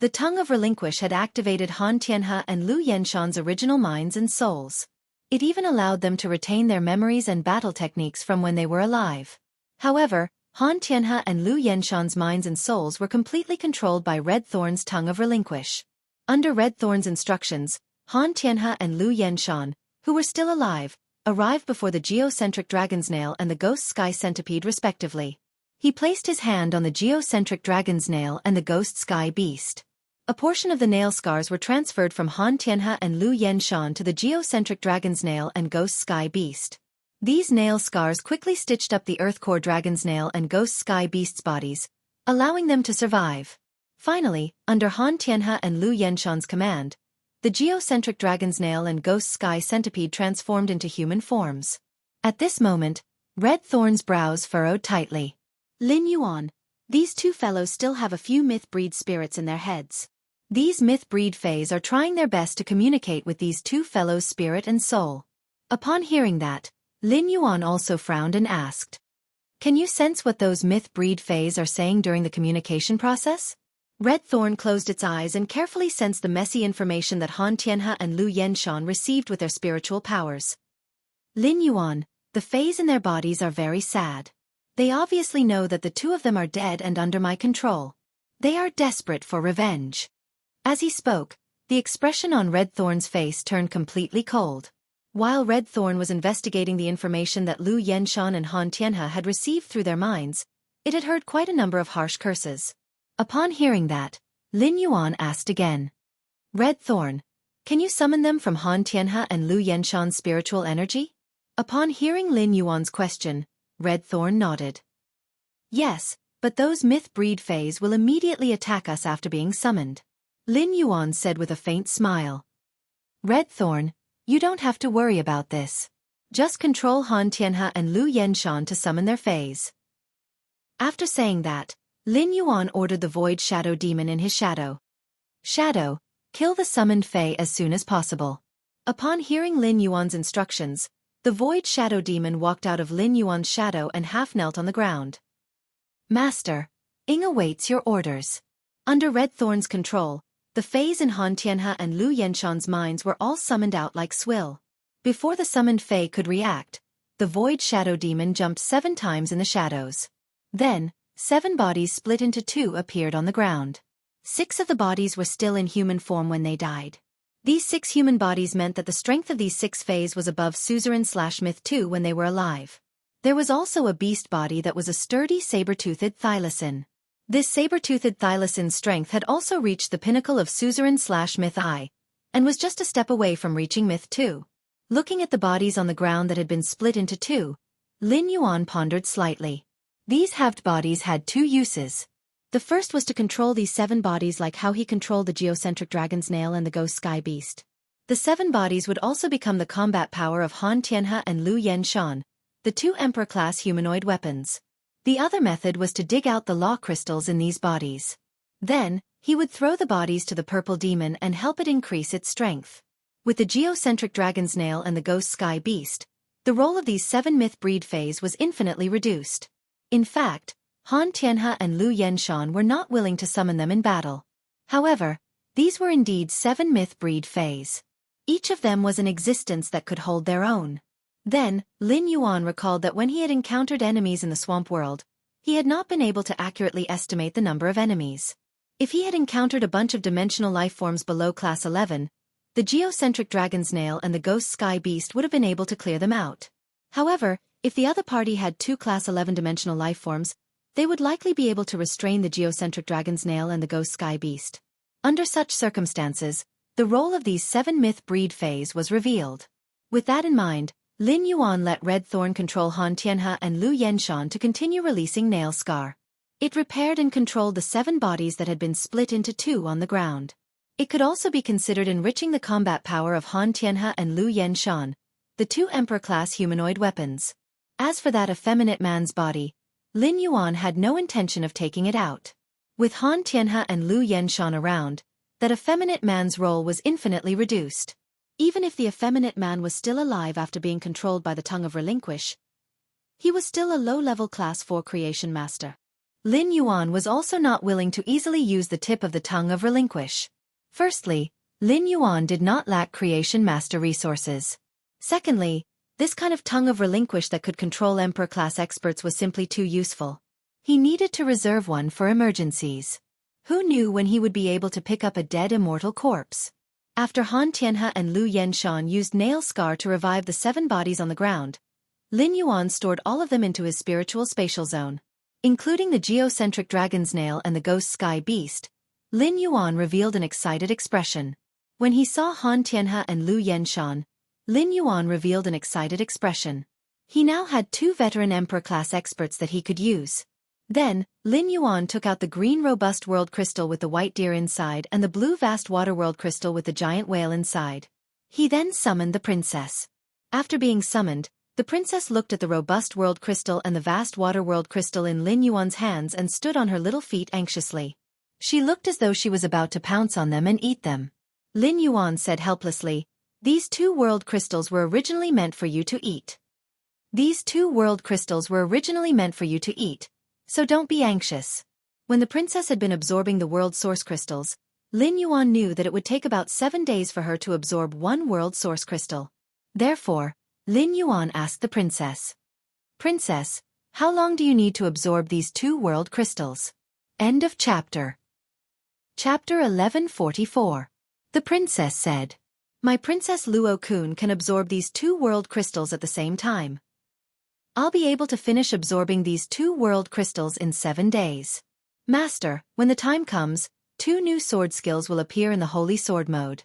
The tongue of relinquish had activated Han Tianhe and Lu Yenshan's original minds and souls. It even allowed them to retain their memories and battle techniques from when they were alive. However, Han Tianhe and Lu Yenshan's minds and souls were completely controlled by Red Thorn's tongue of relinquish. Under Red Thorn's instructions, Han Tianhe and Lu Yenshan, who were still alive, arrived before the geocentric dragon's nail and the ghost sky centipede respectively. He placed his hand on the geocentric dragon's nail and the ghost sky beast. A portion of the nail scars were transferred from Han Tianhe and Lu Yenshan to the geocentric dragon's nail and ghost sky beast. These nail scars quickly stitched up the Earth Core Dragon's Nail and Ghost Sky Beast's bodies, allowing them to survive. Finally, under Han Tianhe and Lu Yenshan's command, the geocentric Dragon's Nail and Ghost Sky Centipede transformed into human forms. At this moment, Red Thorn's brows furrowed tightly. Lin Yuan, these two fellows still have a few myth-breed spirits in their heads. These myth-breed fays are trying their best to communicate with these two fellows' spirit and soul. Upon hearing that, Lin Yuan also frowned and asked, "Can you sense what those myth-breed fays are saying during the communication process?" Red Thorn closed its eyes and carefully sensed the messy information that Han Tianhe and Lu Yenshan received with their spiritual powers. Lin Yuan, the fays in their bodies are very sad. They obviously know that the two of them are dead and under my control. They are desperate for revenge. As he spoke, the expression on Red Thorn's face turned completely cold. While Red Thorn was investigating the information that Lu Yenshan and Han Tianhe had received through their minds, it had heard quite a number of harsh curses. Upon hearing that, Lin Yuan asked again, "Red Thorn, can you summon them from Han Tianhe and Lu Yenshan's spiritual energy?" Upon hearing Lin Yuan's question, Red Thorn nodded. "Yes, but those myth-breed fays will immediately attack us after being summoned," Lin Yuan said with a faint smile. "Red Thorn, you don't have to worry about this. Just control Han Tianhe and Lu Yenshan to summon their fays." After saying that, Lin Yuan ordered the Void Shadow Demon in his shadow. "Shadow, kill the summoned fae as soon as possible." Upon hearing Lin Yuan's instructions, the Void Shadow Demon walked out of Lin Yuan's shadow and half-knelt on the ground. "Master, Ing awaits your orders." Under Red Thorn's control, the fays in Han Tianhe and Lu Yenshan's minds were all summoned out like swill. Before the summoned fae could react, the Void Shadow Demon jumped 7 times in the shadows. Then, 7 bodies split into 2 appeared on the ground. 6 of the bodies were still in human form when they died. These 6 human bodies meant that the strength of these 6 phase was above Suzerain/Myth 2 when they were alive. There was also a beast body that was a sturdy saber-toothed thylacine. This saber-toothed thylacine's strength had also reached the pinnacle of Suzerain/Myth I, and was just a step away from reaching Myth 2. Looking at the bodies on the ground that had been split into 2, Lin Yuan pondered slightly. These halved bodies had 2 uses. The first was to control these 7 bodies like how he controlled the geocentric dragon's nail and the ghost sky beast. The 7 bodies would also become the combat power of Han Tianhe and Lu Yenshan, the 2 Emperor-class humanoid weapons. The other method was to dig out the law crystals in these bodies. Then, he would throw the bodies to the purple demon and help it increase its strength. With the geocentric dragon's nail and the ghost sky beast, the role of these 7 myth breed phase was infinitely reduced. In fact, Han Tianhe and Lu Yenshan were not willing to summon them in battle. However, these were indeed 7 myth breed phase. Each of them was an existence that could hold their own. Then, Lin Yuan recalled that when he had encountered enemies in the swamp world, he had not been able to accurately estimate the number of enemies. If he had encountered a bunch of dimensional lifeforms below class 11, the geocentric dragon's nail and the ghost sky beast would have been able to clear them out. However, if the other party had 2 class 11 dimensional lifeforms, they would likely be able to restrain the geocentric dragon's nail and the ghost sky beast. Under such circumstances, the role of these 7 myth breed phase was revealed. With that in mind, Lin Yuan let Red Thorn control Han Tianhe and Lu Yenshan to continue releasing Nail Scar. It repaired and controlled the 7 bodies that had been split into 2 on the ground. It could also be considered enriching the combat power of Han Tianhe and Lu Yenshan, the 2 Emperor-class humanoid weapons. As for that effeminate man's body, Lin Yuan had no intention of taking it out. With Han Tianhe and Lu Yenshan around, that effeminate man's role was infinitely reduced. Even if the effeminate man was still alive after being controlled by the Tongue of Relinquish, he was still a low-level Class 4 creation master. Lin Yuan was also not willing to easily use the tip of the Tongue of Relinquish. Firstly, Lin Yuan did not lack creation master resources. Secondly, this kind of Tongue of Relinquish that could control Emperor-class experts was simply too useful. He needed to reserve one for emergencies. Who knew when he would be able to pick up a dead immortal corpse? After Han Tianhe and Lu Yenshan used Nail Scar to revive the 7 bodies on the ground, Lin Yuan stored all of them into his spiritual spatial zone. Including the geocentric dragon's nail and the ghost sky beast, Lin Yuan revealed an excited expression. When he saw Han Tianhe and Lu Yenshan, Lin Yuan revealed an excited expression. He now had 2 veteran Emperor-class experts that he could use. Then, Lin Yuan took out the green robust world crystal with the white deer inside and the blue vast water world crystal with the giant whale inside. He then summoned the princess. After being summoned, the princess looked at the robust world crystal and the vast water world crystal in Lin Yuan's hands and stood on her little feet anxiously. She looked as though she was about to pounce on them and eat them. Lin Yuan said helplessly, "These 2 world crystals were originally meant for you to eat. These 2 world crystals were originally meant for you to eat, so don't be anxious." When the princess had been absorbing the world source crystals, Lin Yuan knew that it would take about 7 days for her to absorb 1 world source crystal. Therefore, Lin Yuan asked the princess, "Princess, how long do you need to absorb these 2 world crystals?" End of chapter. Chapter 1144. The princess said, "My Princess Luo-kun can absorb these 2 world crystals at the same time. I'll be able to finish absorbing these 2 world crystals in 7 days. Master, when the time comes, 2 new sword skills will appear in the Holy Sword mode.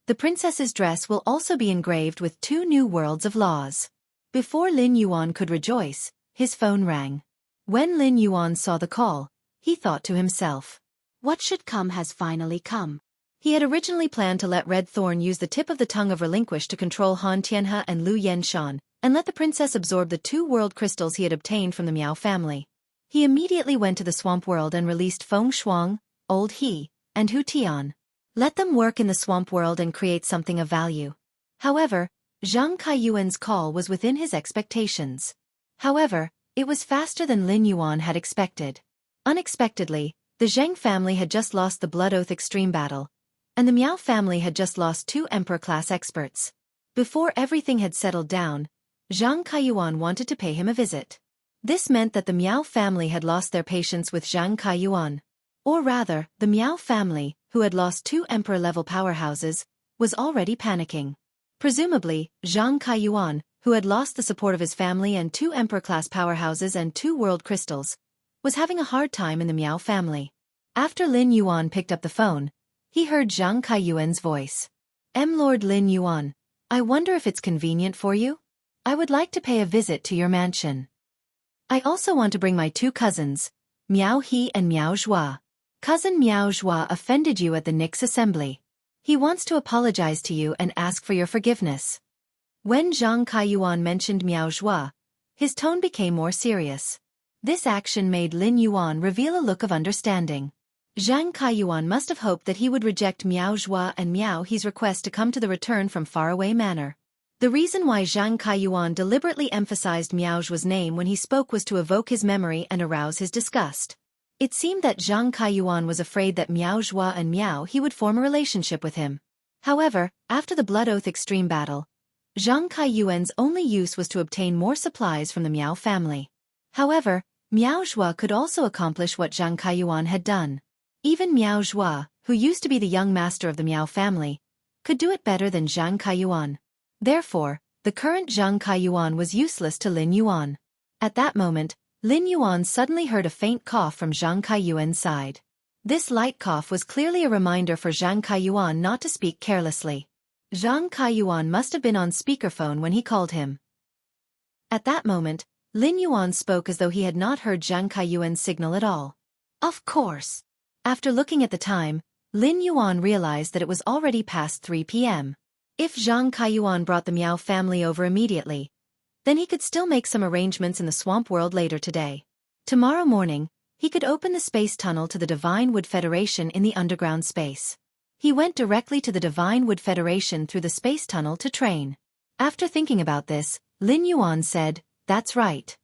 The princess's dress will also be engraved with 2 new worlds of laws." Before Lin Yuan could rejoice, his phone rang. When Lin Yuan saw the call, he thought to himself, "What should come has finally come." He had originally planned to let Red Thorn use the tip of the Tongue of Relinquish to control Han Tianhe and Lu Yenshan, and let the princess absorb the 2 world crystals he had obtained from the Miao family. He immediately went to the swamp world and released Feng Shuang, Old He, and Hu Tian. Let them work in the swamp world and create something of value. However, Zhang Kaiyuan's call was within his expectations. However, it was faster than Lin Yuan had expected. Unexpectedly, the Zheng family had just lost the Blood Oath Extreme battle, and the Miao family had just lost 2 Emperor-class experts. Before everything had settled down, Zhang Kaiyuan wanted to pay him a visit. This meant that the Miao family had lost their patience with Zhang Kaiyuan. Or rather, the Miao family, who had lost 2 Emperor-level powerhouses, was already panicking. Presumably, Zhang Kaiyuan, who had lost the support of his family and 2 Emperor-class powerhouses and 2 world crystals, was having a hard time in the Miao family. After Lin Yuan picked up the phone, he heard Zhang Kaiyuan's voice. Lord Lin Yuan, I wonder if it's convenient for you? I would like to pay a visit to your mansion. I also want to bring my 2 cousins, Miao He and Miao Zhua. Cousin Miao Zhua offended you at the Nix assembly. He wants to apologize to you and ask for your forgiveness. When Zhang Kaiyuan mentioned Miao Zhua, his tone became more serious. This action made Lin Yuan reveal a look of understanding. Zhang Kaiyuan must have hoped that he would reject Miao Zhua and Miao He's request to come to the return from faraway manor. The reason why Zhang Kaiyuan deliberately emphasized Miao Zhua's name when he spoke was to evoke his memory and arouse his disgust. It seemed that Zhang Kaiyuan was afraid that Miao Zhua and Miao He would form a relationship with him. However, after the Blood Oath Extreme battle, Zhang Kaiyuan's only use was to obtain more supplies from the Miao family. However, Miao Zhua could also accomplish what Zhang Kaiyuan had done. Even Miao Zhua, who used to be the young master of the Miao family, could do it better than Zhang Kaiyuan. Therefore, the current Zhang Kaiyuan was useless to Lin Yuan. At that moment, Lin Yuan suddenly heard a faint cough from Zhang Kaiyuan's side. This light cough was clearly a reminder for Zhang Kaiyuan not to speak carelessly. Zhang Kaiyuan must have been on speakerphone when he called him. At that moment, Lin Yuan spoke as though he had not heard Zhang Kaiyuan's signal at all. Of course. After looking at the time, Lin Yuan realized that it was already past 3 p.m. If Zhang Kaiyuan brought the Miao family over immediately, then he could still make some arrangements in the swamp world later today. Tomorrow morning, he could open the space tunnel to the Divine Wood Federation in the underground space. He went directly to the Divine Wood Federation through the space tunnel to train. After thinking about this, Lin Yuan said, "That's right.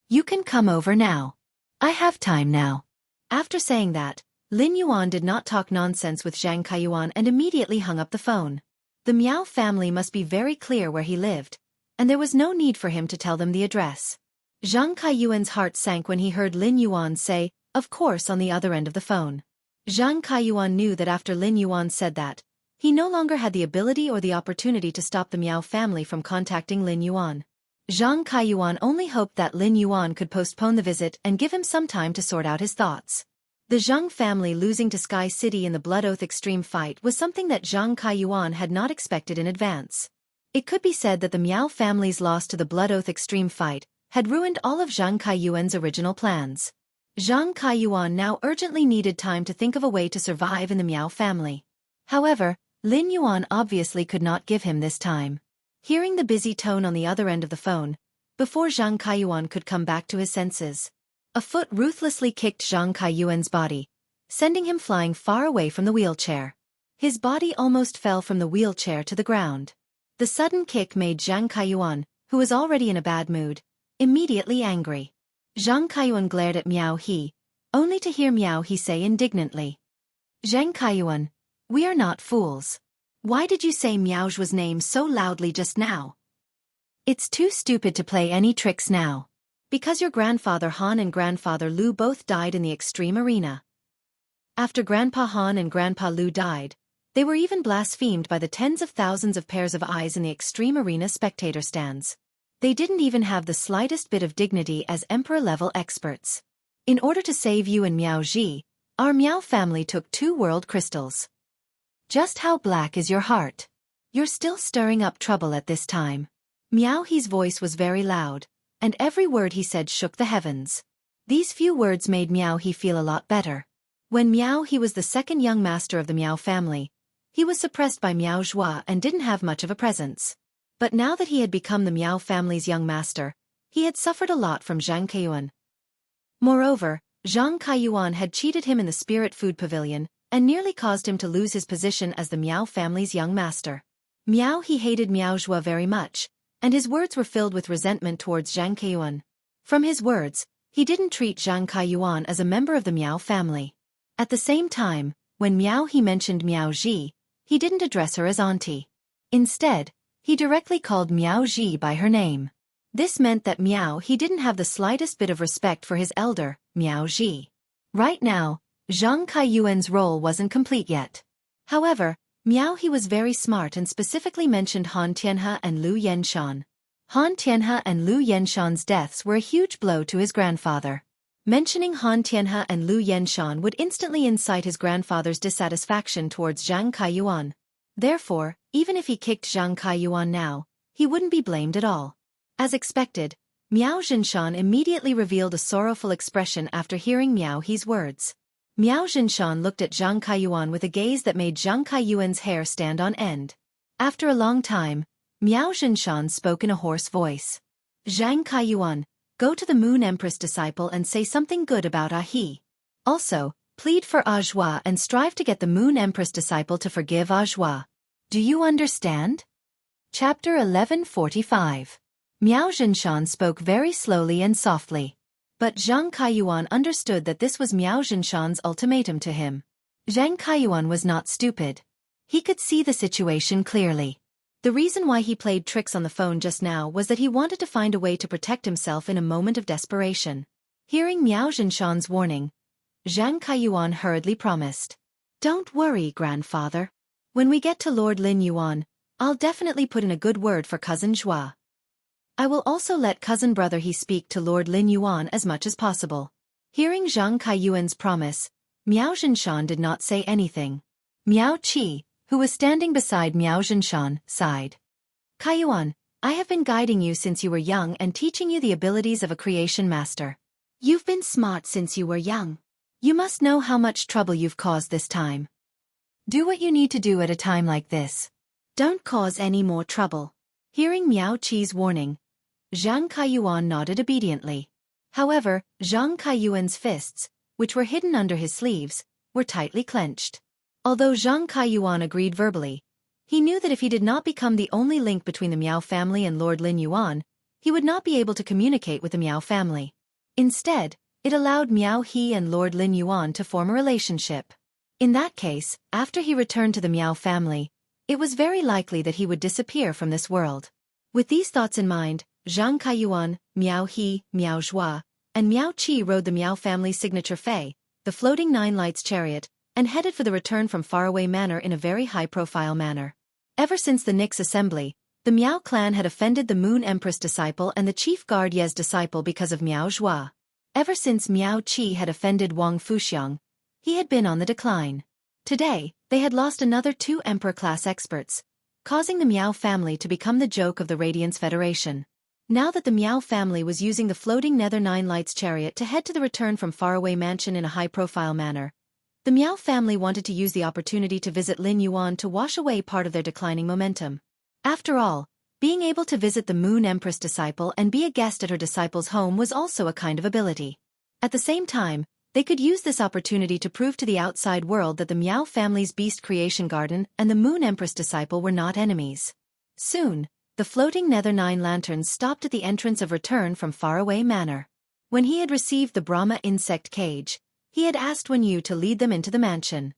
You can come over now. I have time now." After saying that, Lin Yuan did not talk nonsense with Zhang Kaiyuan and immediately hung up the phone. The Miao family must be very clear where he lived, and there was no need for him to tell them the address. Zhang Kaiyuan's heart sank when he heard Lin Yuan say, "Of course," on the other end of the phone. Zhang Kaiyuan knew that after Lin Yuan said that, he no longer had the ability or the opportunity to stop the Miao family from contacting Lin Yuan. Zhang Kaiyuan only hoped that Lin Yuan could postpone the visit and give him some time to sort out his thoughts. The Zhang family losing to Sky City in the Blood Oath Extreme fight was something that Zhang Kaiyuan had not expected in advance. It could be said that the Miao family's loss to the Blood Oath Extreme fight had ruined all of Zhang Kaiyuan's original plans. Zhang Kaiyuan now urgently needed time to think of a way to survive in the Miao family. However, Lin Yuan obviously could not give him this time. Hearing the busy tone on the other end of the phone, before Zhang Kaiyuan could come back to his senses, a foot ruthlessly kicked Zhang Kaiyuan's body, sending him flying far away from the wheelchair. His body almost fell from the wheelchair to the ground. The sudden kick made Zhang Kaiyuan, who was already in a bad mood, immediately angry. Zhang Kaiyuan glared at Miao He, only to hear Miao He say indignantly, "Zhang Kaiyuan, we are not fools. Why did you say Miao Zhua's name so loudly just now? It's too stupid to play any tricks now. Because your grandfather Han and grandfather Lu both died in the extreme arena. After Grandpa Han and Grandpa Lu died, they were even blasphemed by the tens of thousands of pairs of eyes in the extreme arena spectator stands. They didn't even have the slightest bit of dignity as emperor-level experts. In order to save you and Miao Ji, our Miao family took 2 world crystals. Just how black is your heart? You're still stirring up trouble at this time." Miao He's voice was very loud, and every word he said shook the heavens. These few words made Miao He feel a lot better. When Miao He was the second young master of the Miao family, he was suppressed by Miao Zhua and didn't have much of a presence. But now that he had become the Miao family's young master, he had suffered a lot from Zhang Kaiyuan. Moreover, Zhang Kaiyuan had cheated him in the Spirit Food Pavilion and nearly caused him to lose his position as the Miao family's young master. Miao He hated Miao Zhua very much, and his words were filled with resentment towards Zhang Kaiyuan. From his words, he didn't treat Zhang Kaiyuan as a member of the Miao family. At the same time, when Miao He mentioned Miao Ji, he didn't address her as auntie. Instead, he directly called Miao Ji by her name. This meant that Miao He didn't have the slightest bit of respect for his elder, Miao Ji. Right now, Zhang Kaiyuan's role wasn't complete yet. However, Miao He was very smart and specifically mentioned Han Tianhe and Lu Yenshan. Han Tianhe and Lu Yenshan's deaths were a huge blow to his grandfather. Mentioning Han Tianhe and Lu Yenshan would instantly incite his grandfather's dissatisfaction towards Zhang Kaiyuan. Therefore, even if he kicked Zhang Kaiyuan now, he wouldn't be blamed at all. As expected, Miao Zhinshan immediately revealed a sorrowful expression after hearing Miao He's words. Miao Zhinshan looked at Zhang Kaiyuan with a gaze that made Zhang Kaiyuan's hair stand on end. After a long time, Miao Zhinshan spoke in a hoarse voice. Zhang Kaiyuan, go to the Moon Empress disciple and say something good about He. Also, plead for Zhua and strive to get the Moon Empress disciple to forgive Zhua. Do you understand? Chapter 1145. Miao Zhinshan spoke very slowly and softly. But Zhang Kaiyuan understood that this was Miao Zhinshan's ultimatum to him. Zhang Kaiyuan was not stupid. He could see the situation clearly. The reason why he played tricks on the phone just now was that he wanted to find a way to protect himself in a moment of desperation. Hearing Miao Zhinshan's warning, Zhang Kaiyuan hurriedly promised. Don't worry, grandfather. When we get to Lord Lin Yuan, I'll definitely put in a good word for cousin Zhua. I will also let cousin brother He speak to Lord Lin Yuan as much as possible. Hearing Zhang Kaiyuan's promise, Miao Zhinshan did not say anything. Miao Qi, who was standing beside Miao Zhinshan, sighed. Kaiyuan, I have been guiding you since you were young and teaching you the abilities of a creation master. You've been smart since you were young. You must know how much trouble you've caused this time. Do what you need to do at a time like this. Don't cause any more trouble. Hearing Miao Qi's warning, Zhang Kaiyuan nodded obediently. However, Zhang Kaiyuan's fists, which were hidden under his sleeves, were tightly clenched. Although Zhang Kaiyuan agreed verbally, he knew that if he did not become the only link between the Miao family and Lord Lin Yuan, he would not be able to communicate with the Miao family. Instead, it allowed Miao He and Lord Lin Yuan to form a relationship. In that case, after he returned to the Miao family, it was very likely that he would disappear from this world. With these thoughts in mind, Zhang Kaiyuan, Miao He, Miao Zhua, and Miao Qi rode the Miao family's signature Fei, the floating nine lights chariot, and headed for the return from faraway manor in a very high-profile manner. Ever since the Nix assembly, the Miao clan had offended the Moon Empress disciple and the chief guard Ye's disciple because of Miao Zhua. Ever since Miao Qi had offended Wang Fuxiang, he had been on the decline. Today, they had lost another 2 Emperor-class experts, causing the Miao family to become the joke of the Radiance Federation. Now that the Miao family was using the floating Nether Nine Lights chariot to head to the return from faraway mansion in a high-profile manner, the Miao family wanted to use the opportunity to visit Lin Yuan to wash away part of their declining momentum. After all, being able to visit the Moon Empress disciple and be a guest at her disciple's home was also a kind of ability. At the same time, they could use this opportunity to prove to the outside world that the Miao family's beast creation garden and the Moon Empress disciple were not enemies. Soon, the floating Nether Nine lanterns stopped at the entrance of Return from Faraway Manor. When he had received the Brahma insect cage, he had asked Wen Yu to lead them into the mansion.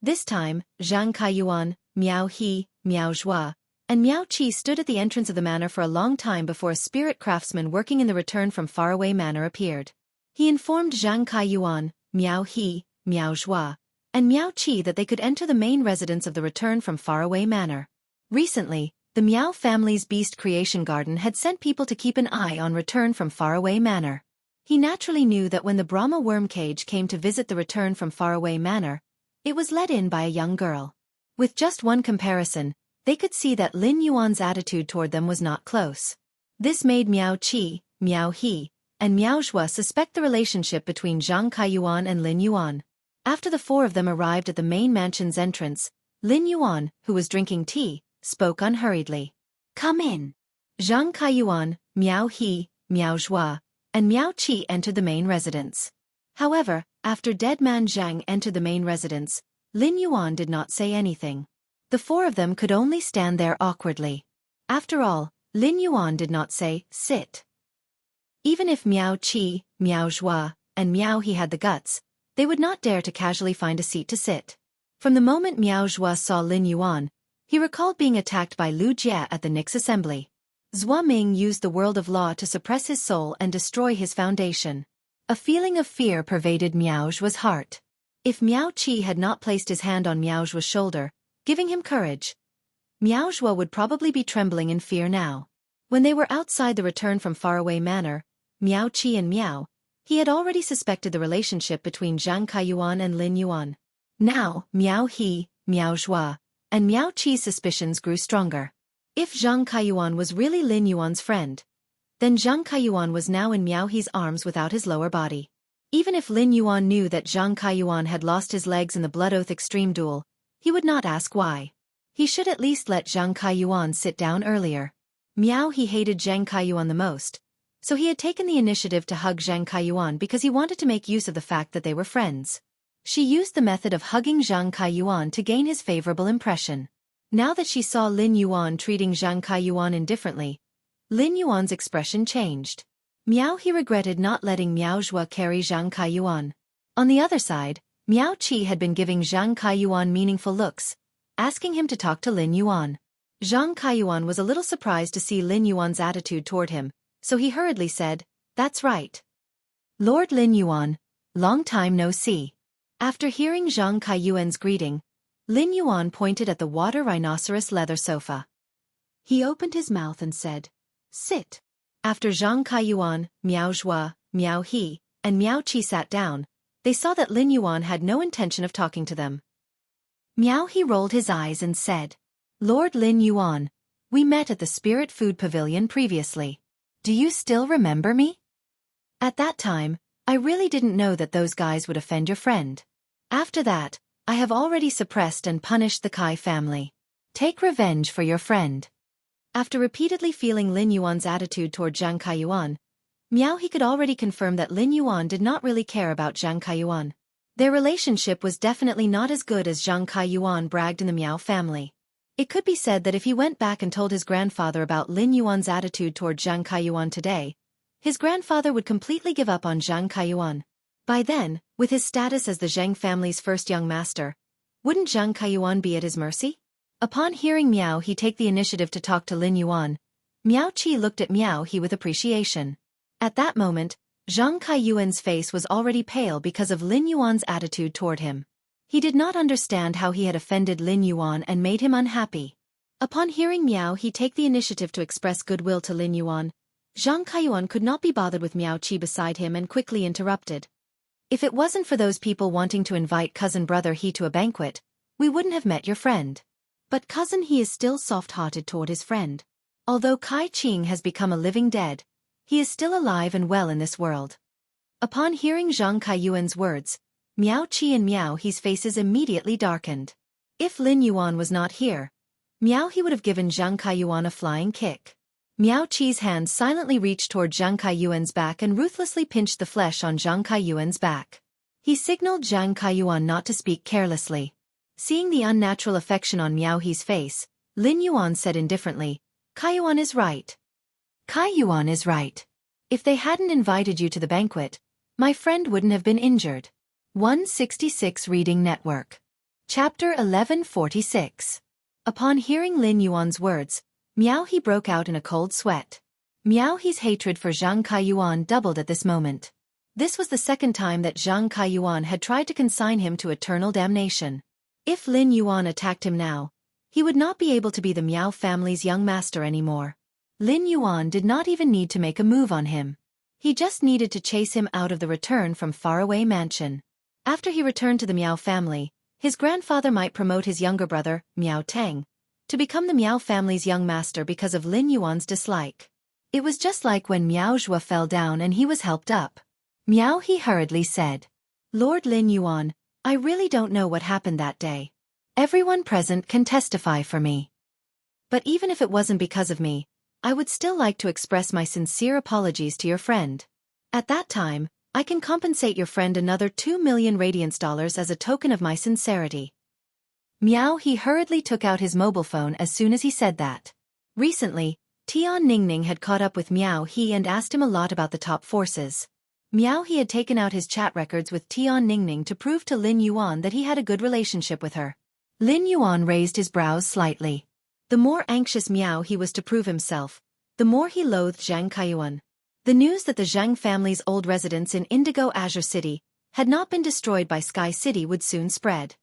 This time, Zhang Kaiyuan, Miao He, Miao Zhua, and Miao Qi stood at the entrance of the manor for a long time before a spirit craftsman working in the Return from Faraway Manor appeared. He informed Zhang Kaiyuan, Miao He, Miao Zhua, and Miao Qi that they could enter the main residence of the Return from Faraway Manor. Recently, the Miao family's beast creation garden had sent people to keep an eye on Return from Faraway Manor. He naturally knew that when the Brahma worm cage came to visit the Return from Faraway Manor, it was led in by a young girl. With just one comparison, they could see that Lin Yuan's attitude toward them was not close. This made Miao Qi, Miao He, and Miao Zhua suspect the relationship between Zhang Kaiyuan and Lin Yuan. After the 4 of them arrived at the main mansion's entrance, Lin Yuan, who was drinking tea, spoke unhurriedly. Come in. Zhang Kaiyuan, Miao He, Miao Zhua, and Miao Qi entered the main residence. However, after Dead Man Zhang entered the main residence, Lin Yuan did not say anything. The 4 of them could only stand there awkwardly. After all, Lin Yuan did not say, sit. Even if Miao Qi, Miao Zhua, and Miao He had the guts, they would not dare to casually find a seat to sit. From the moment Miao Zhua saw Lin Yuan, he recalled being attacked by Lu Jie at the Nix assembly. Zhua Ming used the world of law to suppress his soul and destroy his foundation. A feeling of fear pervaded Miao Zhua's heart. If Miao Qi had not placed his hand on Miao Zhua's shoulder, giving him courage. Miao Zhuo would probably be trembling in fear now. When they were outside the return from faraway manor, Miao Qi and Miao, he had already suspected the relationship between Zhang Kaiyuan and Lin Yuan. Now, Miao He, Miao Zhuo, and Miao Qi's suspicions grew stronger. If Zhang Kaiyuan was really Lin Yuan's friend, then Zhang Kaiyuan was now in Miao He's arms without his lower body. Even if Lin Yuan knew that Zhang Kaiyuan had lost his legs in the Blood Oath Extreme Duel, he would not ask why. He should at least let Zhang Kaiyuan sit down earlier. Miao He hated Zhang Kaiyuan the most, so he had taken the initiative to hug Zhang Kaiyuan because he wanted to make use of the fact that they were friends. She used the method of hugging Zhang Kaiyuan to gain his favorable impression. Now that she saw Lin Yuan treating Zhang Kaiyuan indifferently, Lin Yuan's expression changed. Miao He regretted not letting Miao Zhuo carry Zhang Kaiyuan. On the other side, Miao Qi had been giving Zhang Kaiyuan meaningful looks, asking him to talk to Lin Yuan. Zhang Kaiyuan was a little surprised to see Lin Yuan's attitude toward him, so he hurriedly said, "That's right. Lord Lin Yuan, long time no see." After hearing Zhang Kaiyuan's greeting, Lin Yuan pointed at the water rhinoceros leather sofa. He opened his mouth and said, "Sit." After Zhang Kaiyuan, Miao Zhuo, Miao He, and Miao Qi sat down, they saw that Lin Yuan had no intention of talking to them. Miao He rolled his eyes and said, "Lord Lin Yuan, we met at the Spirit Food Pavilion previously. Do you still remember me? At that time, I really didn't know that those guys would offend your friend. After that, I have already suppressed and punished the Kai family. Take revenge for your friend." After repeatedly feeling Lin Yuan's attitude toward Zhang Kaiyuan, Miao He could already confirm that Lin Yuan did not really care about Zhang Kaiyuan. Their relationship was definitely not as good as Zhang Kaiyuan bragged in the Miao family. It could be said that if he went back and told his grandfather about Lin Yuan's attitude toward Zhang Kaiyuan today, his grandfather would completely give up on Zhang Kaiyuan. By then, with his status as the Zhang family's first young master, wouldn't Zhang Kaiyuan be at his mercy? Upon hearing Miao He take the initiative to talk to Lin Yuan, Miao Qi looked at Miao He with appreciation. At that moment, Zhang Kaiyuan's face was already pale because of Lin Yuan's attitude toward him. He did not understand how he had offended Lin Yuan and made him unhappy. Upon hearing Miao He take the initiative to express goodwill to Lin Yuan, Zhang Kaiyuan could not be bothered with Miao Qi beside him and quickly interrupted. "If it wasn't for those people wanting to invite cousin brother He to a banquet, we wouldn't have met your friend." But cousin He is still soft-hearted toward his friend. Although Kai Qing has become a living dead, he is still alive and well in this world. Upon hearing Zhang Kaiyuan's words, Miao Qi and Miao He's faces immediately darkened. If Lin Yuan was not here, Miao He would have given Zhang Kaiyuan a flying kick. Miao Qi's hand silently reached toward Zhang Kaiyuan's back and ruthlessly pinched the flesh on Zhang Kaiyuan's back. He signaled Zhang Kaiyuan not to speak carelessly. Seeing the unnatural affection on Miao He's face, Lin Yuan said indifferently, "Kaiyuan is right. Kaiyuan is right. If they hadn't invited you to the banquet, my friend wouldn't have been injured." 166 Reading Network. Chapter 1146. Upon hearing Lin Yuan's words, Miao He broke out in a cold sweat. Miao He's hatred for Zhang Kaiyuan doubled at this moment. This was the second time that Zhang Kaiyuan had tried to consign him to eternal damnation. If Lin Yuan attacked him now, he would not be able to be the Miao family's young master anymore. Lin Yuan did not even need to make a move on him. He just needed to chase him out of the return from faraway mansion. After he returned to the Miao family, his grandfather might promote his younger brother, Miao Tang, to become the Miao family's young master because of Lin Yuan's dislike. It was just like when Miao Zhuo fell down and he was helped up. Miao He hurriedly said, "Lord Lin Yuan, I really don't know what happened that day. Everyone present can testify for me. But even if it wasn't because of me, I would still like to express my sincere apologies to your friend. At that time, I can compensate your friend another 2 million radiance dollars as a token of my sincerity." Miao He hurriedly took out his mobile phone as soon as he said that. Recently, Tian Ningning had caught up with Miao He and asked him a lot about the top forces. Miao He had taken out his chat records with Tian Ningning to prove to Lin Yuan that he had a good relationship with her. Lin Yuan raised his brows slightly. The more anxious Miao He was to prove himself, the more he loathed Zhang Kaiyuan. The news that the Zhang family's old residence in Indigo Azure City had not been destroyed by Sky City would soon spread.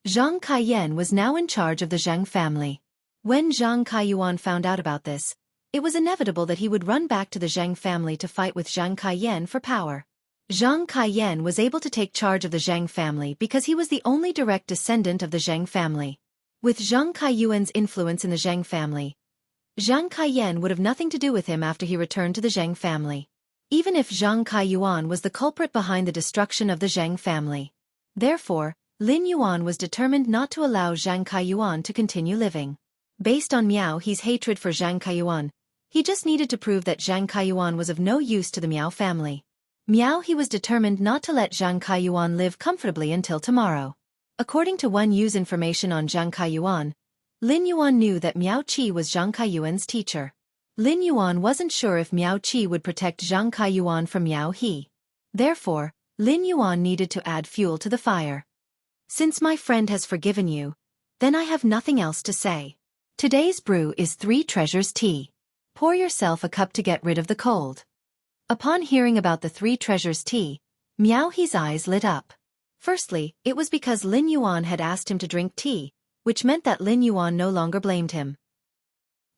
Zhang Kaiyan was now in charge of the Zheng family. When Zhang Kaiyuan found out about this, it was inevitable that he would run back to the Zheng family to fight with Zhang Kaiyan for power. Zhang Kaiyan was able to take charge of the Zheng family because he was the only direct descendant of the Zheng family. With Zhang Kaiyuan's influence in the Zheng family, Zhang Kaiyan would have nothing to do with him after he returned to the Zheng family. Even if Zhang Kaiyuan was the culprit behind the destruction of the Zheng family. Therefore, Lin Yuan was determined not to allow Zhang Kaiyuan to continue living. Based on Miao He's hatred for Zhang Kaiyuan, he just needed to prove that Zhang Kaiyuan was of no use to the Miao family. Miao He was determined not to let Zhang Kaiyuan live comfortably until tomorrow. According to Wen Yu's information on Zhang Kaiyuan, Lin Yuan knew that Miao Qi was Zhang Kaiyuan's teacher. Lin Yuan wasn't sure if Miao Qi would protect Zhang Kaiyuan from Miao He. Therefore, Lin Yuan needed to add fuel to the fire. Since my friend has forgiven you, then I have nothing else to say. Today's brew is 3 treasures tea. Pour yourself a cup to get rid of the cold. Upon hearing about the 3 treasures tea, Miao He's eyes lit up. Firstly, it was because Lin Yuan had asked him to drink tea, which meant that Lin Yuan no longer blamed him.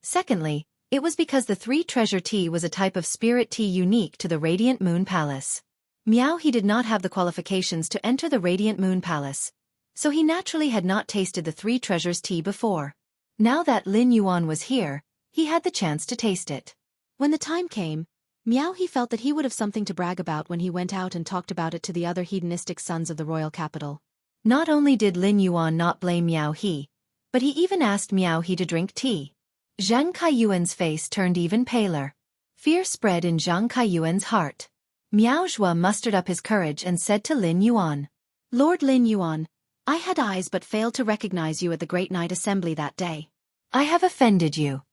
Secondly, it was because the 3 treasure tea was a type of spirit tea unique to the Radiant Moon Palace. Miao He did not have the qualifications to enter the Radiant Moon Palace, so he naturally had not tasted the 3 treasures tea before. Now that Lin Yuan was here, he had the chance to taste it. When the time came, Miao He felt that he would have something to brag about when he went out and talked about it to the other hedonistic sons of the royal capital. Not only did Lin Yuan not blame Miao He, but he even asked Miao He to drink tea. Zhang Kaiyuan's face turned even paler. Fear spread in Zhang Kaiyuan's heart. Miao Zhua mustered up his courage and said to Lin Yuan, "Lord Lin Yuan, I had eyes but failed to recognize you at the Great Night Assembly that day. I have offended you.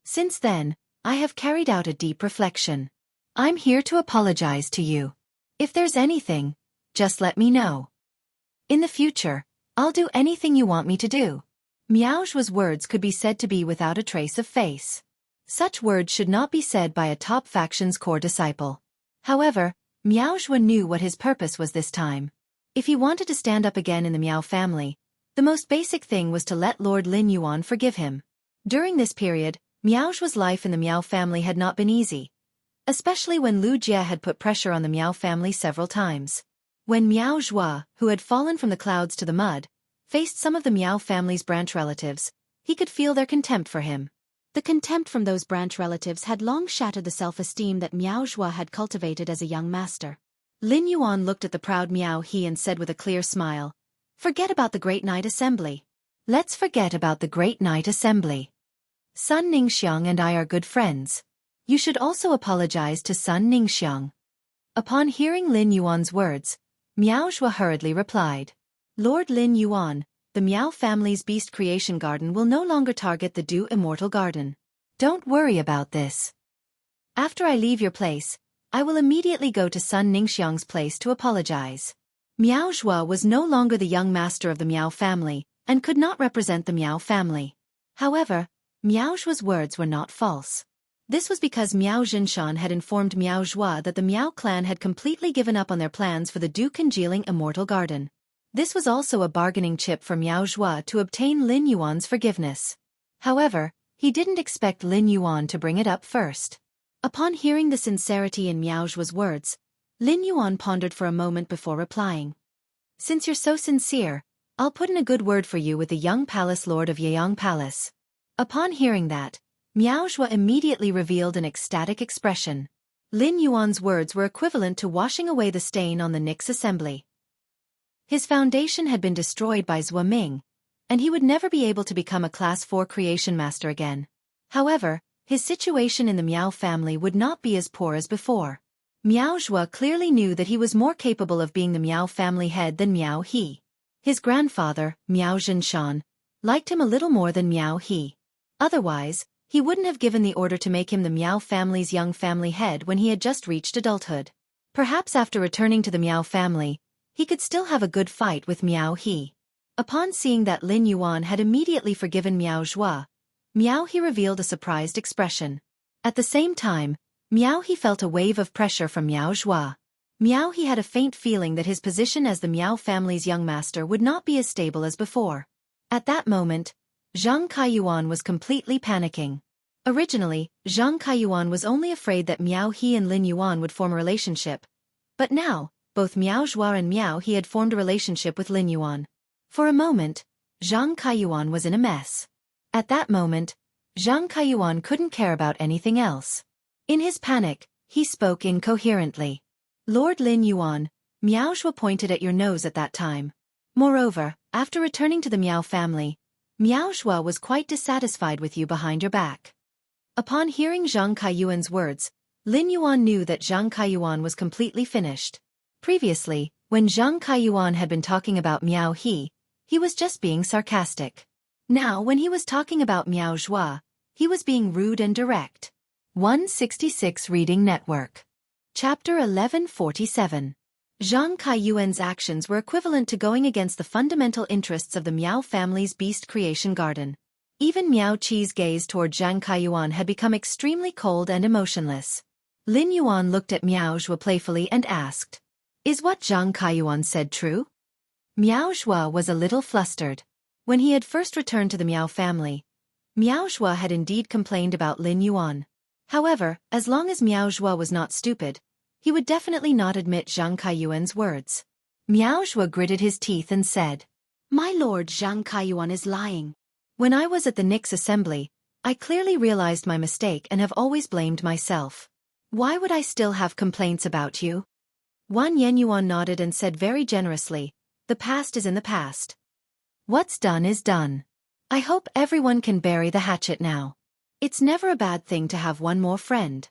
Since then, I have carried out a deep reflection. I'm here to apologize to you. If there's anything, just let me know. In the future, I'll do anything you want me to do." Miao Zhua's words could be said to be without a trace of face. Such words should not be said by a top faction's core disciple. However, Miao Zhua knew what his purpose was this time. If he wanted to stand up again in the Miao family, the most basic thing was to let Lord Lin Yuan forgive him. During this period, Miao Zhua's life in the Miao family had not been easy, especially when Lu Jie had put pressure on the Miao family several times. When Miao Zhua, who had fallen from the clouds to the mud, faced some of the Miao family's branch relatives, he could feel their contempt for him. The contempt from those branch relatives had long shattered the self-esteem that Miao Zhua had cultivated as a young master. Lin Yuan looked at the proud Miao He and said with a clear smile, "Forget about the Great Night Assembly. Let's forget about the Great Night Assembly. Sun Ningxiang and I are good friends. You should also apologize to Sun Ningxiang." Upon hearing Lin Yuan's words, Miao Zhua hurriedly replied, "Lord Lin Yuan, the Miao family's beast creation garden will no longer target the Du Immortal Garden. Don't worry about this. After I leave your place, I will immediately go to Sun Ningxiang's place to apologize." Miao Zhua was no longer the young master of the Miao family and could not represent the Miao family. However, Miao Zhua's words were not false. This was because Miao Jinshan had informed Miao Zhua that the Miao clan had completely given up on their plans for the Du Congealing Immortal Garden. This was also a bargaining chip for Miao Zhua to obtain Lin Yuan's forgiveness. However, he didn't expect Lin Yuan to bring it up first. Upon hearing the sincerity in Miao Zhua's words, Lin Yuan pondered for a moment before replying. "Since you're so sincere, I'll put in a good word for you with the young palace lord of Yeyang Palace." Upon hearing that, Miao Zhua immediately revealed an ecstatic expression. Lin Yuan's words were equivalent to washing away the stain on the Nix assembly. His foundation had been destroyed by Zhua Ming, and he would never be able to become a Class 4 creation master again. However, his situation in the Miao family would not be as poor as before. Miao Zhua clearly knew that he was more capable of being the Miao family head than Miao He. His grandfather, Miao Jinshan, liked him a little more than Miao He. Otherwise, he wouldn't have given the order to make him the Miao family's young family head when he had just reached adulthood. Perhaps after returning to the Miao family, he could still have a good fight with Miao He. Upon seeing that Lin Yuan had immediately forgiven Miao Zhua, Miao He revealed a surprised expression. At the same time, Miao He felt a wave of pressure from Miao Zhua. Miao He had a faint feeling that his position as the Miao family's young master would not be as stable as before. At that moment, Zhang Kaiyuan was completely panicking. Originally, Zhang Kaiyuan was only afraid that Miao He and Lin Yuan would form a relationship. But now, both Miao Zhua and Miao He had formed a relationship with Lin Yuan. For a moment, Zhang Kaiyuan was in a mess. At that moment, Zhang Kaiyuan couldn't care about anything else. In his panic, he spoke incoherently. Lord Lin Yuan, Miao Zhua pointed at your nose at that time. Moreover, after returning to the Miao family, Miao Zhua was quite dissatisfied with you behind your back. Upon hearing Zhang Kaiyuan's words, Lin Yuan knew that Zhang Kaiyuan was completely finished. Previously, when Zhang Kaiyuan had been talking about Miao He was just being sarcastic. Now when he was talking about Miao Zhua, he was being rude and direct. 166 Reading Network. Chapter 1147. Zhang Kaiyuan's actions were equivalent to going against the fundamental interests of the Miao family's beast creation garden. Even Miao Qi's gaze toward Zhang Kaiyuan had become extremely cold and emotionless. Lin Yuan looked at Miao Zhua playfully and asked, "Is what Zhang Kaiyuan said true?" Miao Zhua was a little flustered. When he had first returned to the Miao family, Miao Zhua had indeed complained about Lin Yuan. However, as long as Miao Zhua was not stupid, he would definitely not admit Zhang Kaiyuan's words. Miao Zhua gritted his teeth and said, "My lord, Zhang Kaiyuan is lying. When I was at the Nix assembly, I clearly realized my mistake and have always blamed myself. Why would I still have complaints about you?" Wan Yenyuan nodded and said very generously, "The past is in the past. What's done is done. I hope everyone can bury the hatchet now. It's never a bad thing to have one more friend."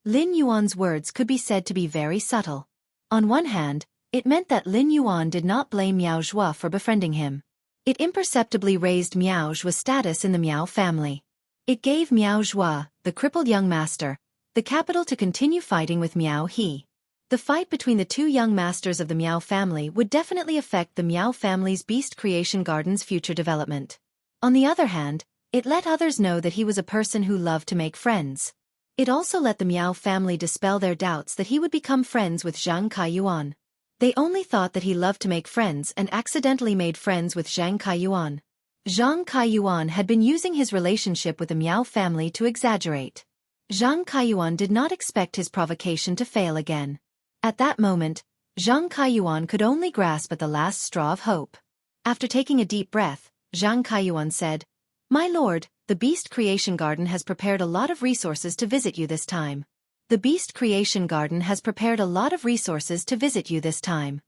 Lin Yuan's words could be said to be very subtle. On one hand, it meant that Lin Yuan did not blame Miao Zhua for befriending him. It imperceptibly raised Miao Zhua's status in the Miao family. It gave Miao Zhua, the crippled young master, the capital to continue fighting with Miao He. The fight between the two young masters of the Miao family would definitely affect the Miao family's beast creation garden's future development. On the other hand, it let others know that he was a person who loved to make friends. It also let the Miao family dispel their doubts that he would become friends with Zhang Kaiyuan. They only thought that he loved to make friends and accidentally made friends with Zhang Kaiyuan. Zhang Kaiyuan had been using his relationship with the Miao family to exaggerate. Zhang Kaiyuan did not expect his provocation to fail again. At that moment, Zhang Kaiyuan could only grasp at the last straw of hope. After taking a deep breath, Zhang Kaiyuan said, "My lord, the Beast Creation Garden has prepared a lot of resources to visit you this time. The Beast Creation Garden has prepared a lot of resources to visit you this time."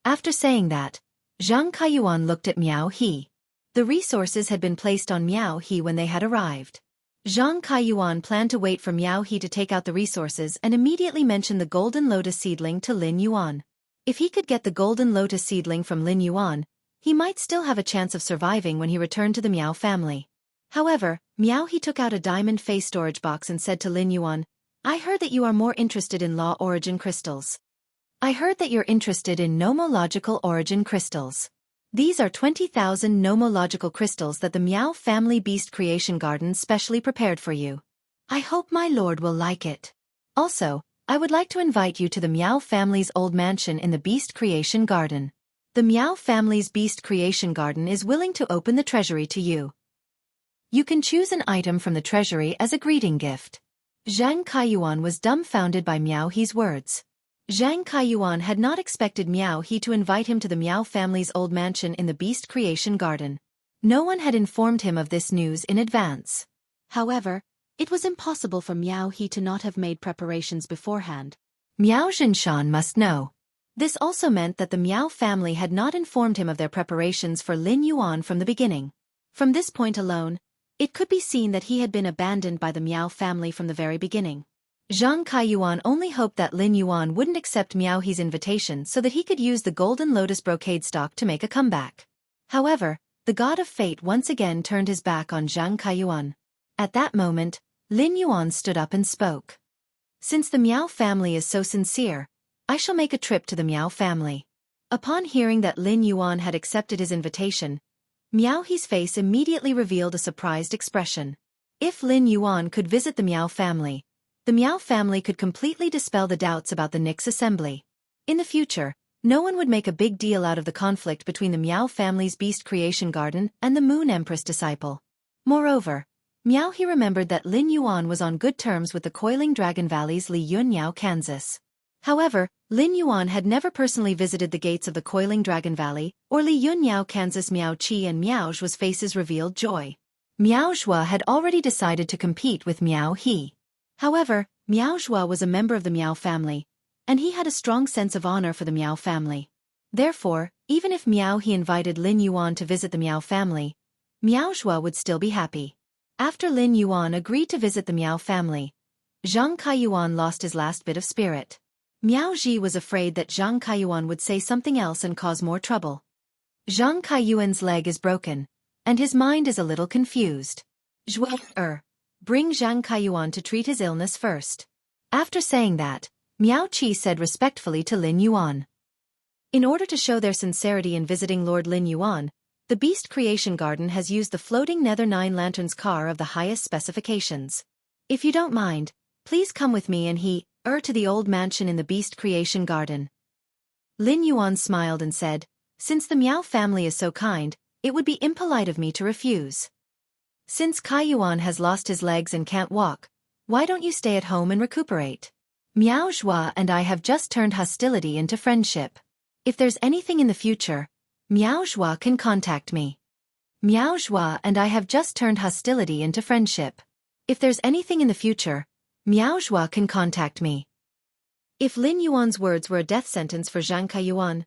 After saying that, Zhang Kaiyuan looked at Miao He. The resources had been placed on Miao He when they had arrived. Zhang Kaiyuan planned to wait for Miao He to take out the resources and immediately mention the Golden Lotus seedling to Lin Yuan. If he could get the Golden Lotus seedling from Lin Yuan, he might still have a chance of surviving when he returned to the Miao family. However, Miao He took out a diamond face storage box and said to Lin Yuan, "I heard that you are more interested in law origin crystals. I heard that you're interested in nomological origin crystals. These are 20,000 nomological crystals that the Miao family beast creation garden specially prepared for you. I hope my lord will like it. Also, I would like to invite you to the Miao family's old mansion in the beast creation garden. The Miao family's beast creation garden is willing to open the treasury to you. You can choose an item from the treasury as a greeting gift." Zhang Kaiyuan was dumbfounded by Miao He's words. Zhang Kaiyuan had not expected Miao He to invite him to the Miao family's old mansion in the beast creation garden. No one had informed him of this news in advance. However, it was impossible for Miao He to not have made preparations beforehand. Miao Zhinshan must know. This also meant that the Miao family had not informed him of their preparations for Lin Yuan from the beginning. From this point alone, it could be seen that he had been abandoned by the Miao family from the very beginning. Zhang Kaiyuan only hoped that Lin Yuan wouldn't accept Miao He's invitation so that he could use the Golden Lotus brocade stock to make a comeback. However, the god of fate once again turned his back on Zhang Kaiyuan. At that moment, Lin Yuan stood up and spoke. "Since the Miao family is so sincere, I shall make a trip to the Miao family." Upon hearing that Lin Yuan had accepted his invitation, Miao He's face immediately revealed a surprised expression. If Lin Yuan could visit the Miao family, the Miao family could completely dispel the doubts about the Nyx assembly. In the future, no one would make a big deal out of the conflict between the Miao family's beast creation garden and the Moon Empress disciple. Moreover, Miao he remembered that Lin Yuan was on good terms with the Coiling Dragon Valley's Li Yunyao, Kansas. However, Lin Yuan had never personally visited the gates of the Coiling Dragon Valley, or Li Yunyao, Kansas. Miao Qi and Miao Zhua's faces revealed joy. Miao Zhua had already decided to compete with Miao He. However, Miao Zhua was a member of the Miao family, and he had a strong sense of honor for the Miao family. Therefore, even if Miao He invited Lin Yuan to visit the Miao family, Miao Zhua would still be happy. After Lin Yuan agreed to visit the Miao family, Zhang Kaiyuan lost his last bit of spirit. Miao Ji was afraid that Zhang Kaiyuan would say something else and cause more trouble. Zhang Kaiyuan's leg is broken, and his mind is a little confused. Xueqi, bring Zhang Kaiyuan to treat his illness first. After saying that, Miao Qi said respectfully to Lin Yuan. In order to show their sincerity in visiting Lord Lin Yuan, the Beast Creation Garden has used the floating Nether 9 Lanterns car of the highest specifications. If you don't mind, please come with me and to the old mansion in the Beast Creation Garden. Lin Yuan smiled and said, since the Miao family is so kind, it would be impolite of me to refuse. Since Kaiyuan has lost his legs and can't walk, why don't you stay at home and recuperate? Miao Zhua and I have just turned hostility into friendship. If there's anything in the future, Miao Zhua can contact me. Miao Zhua and I have just turned hostility into friendship. If there's anything in the future, Miao Zhua can contact me. If Lin Yuan's words were a death sentence for Zhang Kaiyuan,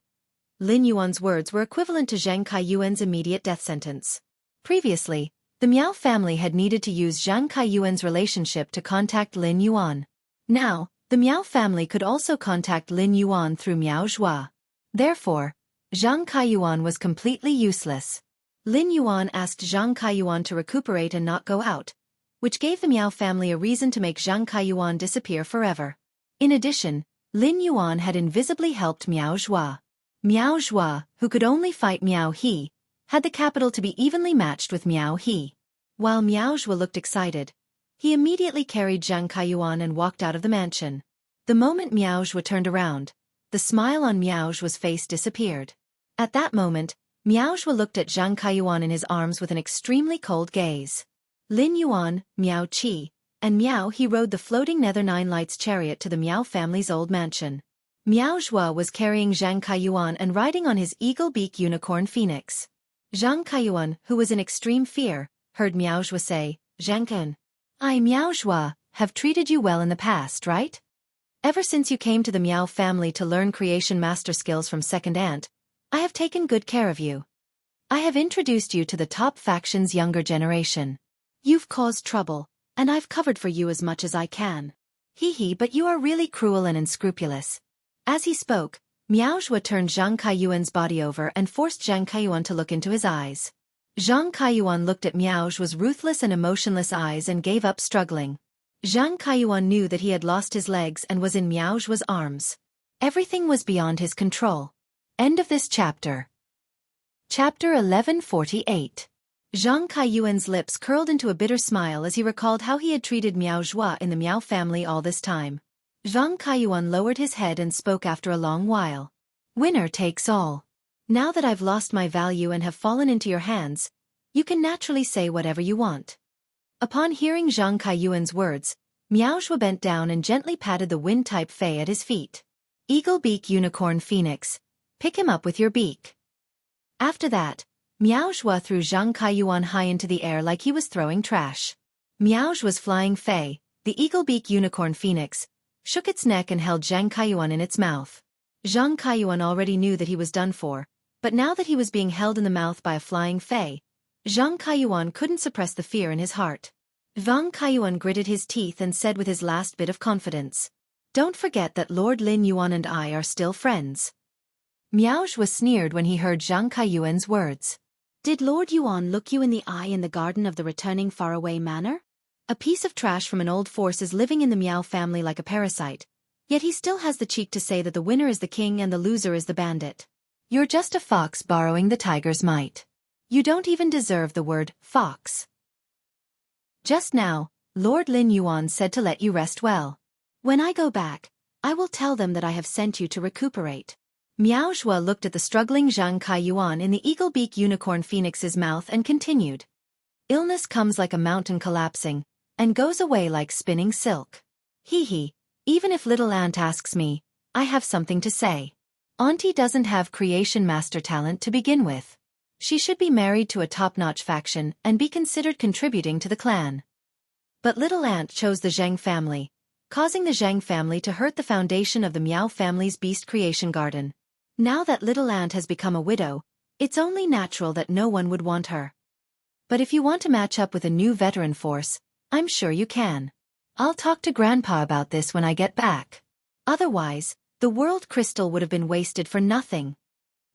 Lin Yuan's words were equivalent to Zhang Kaiyuan's immediate death sentence. Previously, the Miao family had needed to use Zhang Kaiyuan's relationship to contact Lin Yuan. Now, the Miao family could also contact Lin Yuan through Miao Zhua. Therefore, Zhang Kaiyuan was completely useless. Lin Yuan asked Zhang Kaiyuan to recuperate and not go out, which gave the Miao family a reason to make Zhang Kaiyuan disappear forever. In addition, Lin Yuan had invisibly helped Miao Zhua. Miao Zhua, who could only fight Miao He, had the capital to be evenly matched with Miao He. While Miao Zhua looked excited, he immediately carried Zhang Kaiyuan and walked out of the mansion. The moment Miao Zhua turned around, the smile on Miao Zhua's face disappeared. At that moment, Miao Zhua looked at Zhang Kaiyuan in his arms with an extremely cold gaze. Lin Yuan, Miao Qi, and Miao He rode the floating Nether 9 Lights chariot to the Miao family's old mansion. Miao Zhua was carrying Zhang Kaiyuan and riding on his eagle-beak unicorn phoenix. Zhang Kaiyuan, who was in extreme fear, heard Miao Zhua say, Zhangkan, I, Miao Zhua, have treated you well in the past, right? Ever since you came to the Miao family to learn creation master skills from Second Aunt, I have taken good care of you. I have introduced you to the top faction's younger generation. You've caused trouble, and I've covered for you as much as I can. But you are really cruel and unscrupulous. As he spoke, Miao Zhua turned Zhang Kaiyuan's body over and forced Zhang Kaiyuan to look into his eyes. Zhang Kaiyuan looked at Miao Zhua's ruthless and emotionless eyes and gave up struggling. Zhang Kaiyuan knew that he had lost his legs and was in Miao Zhua's arms. Everything was beyond his control. End of this chapter. Chapter 1148. Zhang Kaiyuan's lips curled into a bitter smile as he recalled how he had treated Miao Zhua in the Miao family all this time. Zhang Kaiyuan lowered his head and spoke after a long while. Winner takes all. Now that I've lost my value and have fallen into your hands, you can naturally say whatever you want. Upon hearing Zhang Kaiyuan's words, Miao Zhua bent down and gently patted the wind-type Fei at his feet. Eagle beak unicorn phoenix, pick him up with your beak. After that, Miao Zhua threw Zhang Kaiyuan high into the air like he was throwing trash. Miao Zhua's flying Fei, the eagle beak unicorn phoenix, shook its neck and held Zhang Kaiyuan in its mouth. Zhang Kaiyuan already knew that he was done for, but now that he was being held in the mouth by a flying Fei, Zhang Kaiyuan couldn't suppress the fear in his heart. Zhang Kaiyuan gritted his teeth and said with his last bit of confidence, Don't forget that Lord Lin Yuan and I are still friends. Miao Zhua sneered when he heard Zhang Kaiyuan's words. Did Lord Yuan look you in the eye in the garden of the returning faraway manor? A piece of trash from an old force is living in the Miao family like a parasite, yet he still has the cheek to say that the winner is the king and the loser is the bandit. You're just a fox borrowing the tiger's might. You don't even deserve the word fox. Just now, Lord Lin Yuan said to let you rest well. When I go back, I will tell them that I have sent you to recuperate. Miao Zhua looked at the struggling Zhang Kaiyuan in the eagle-beak unicorn phoenix's mouth and continued. Illness comes like a mountain collapsing, and goes away like spinning silk. Hee, even if little aunt asks me, I have something to say. Auntie doesn't have creation master talent to begin with. She should be married to a top-notch faction and be considered contributing to the clan. But little aunt chose the Zheng family, causing the Zheng family to hurt the foundation of the Miao family's beast creation garden. Now that little aunt has become a widow, it's only natural that no one would want her. But if you want to match up with a new veteran force, I'm sure you can. I'll talk to Grandpa about this when I get back. Otherwise, the world crystal would have been wasted for nothing.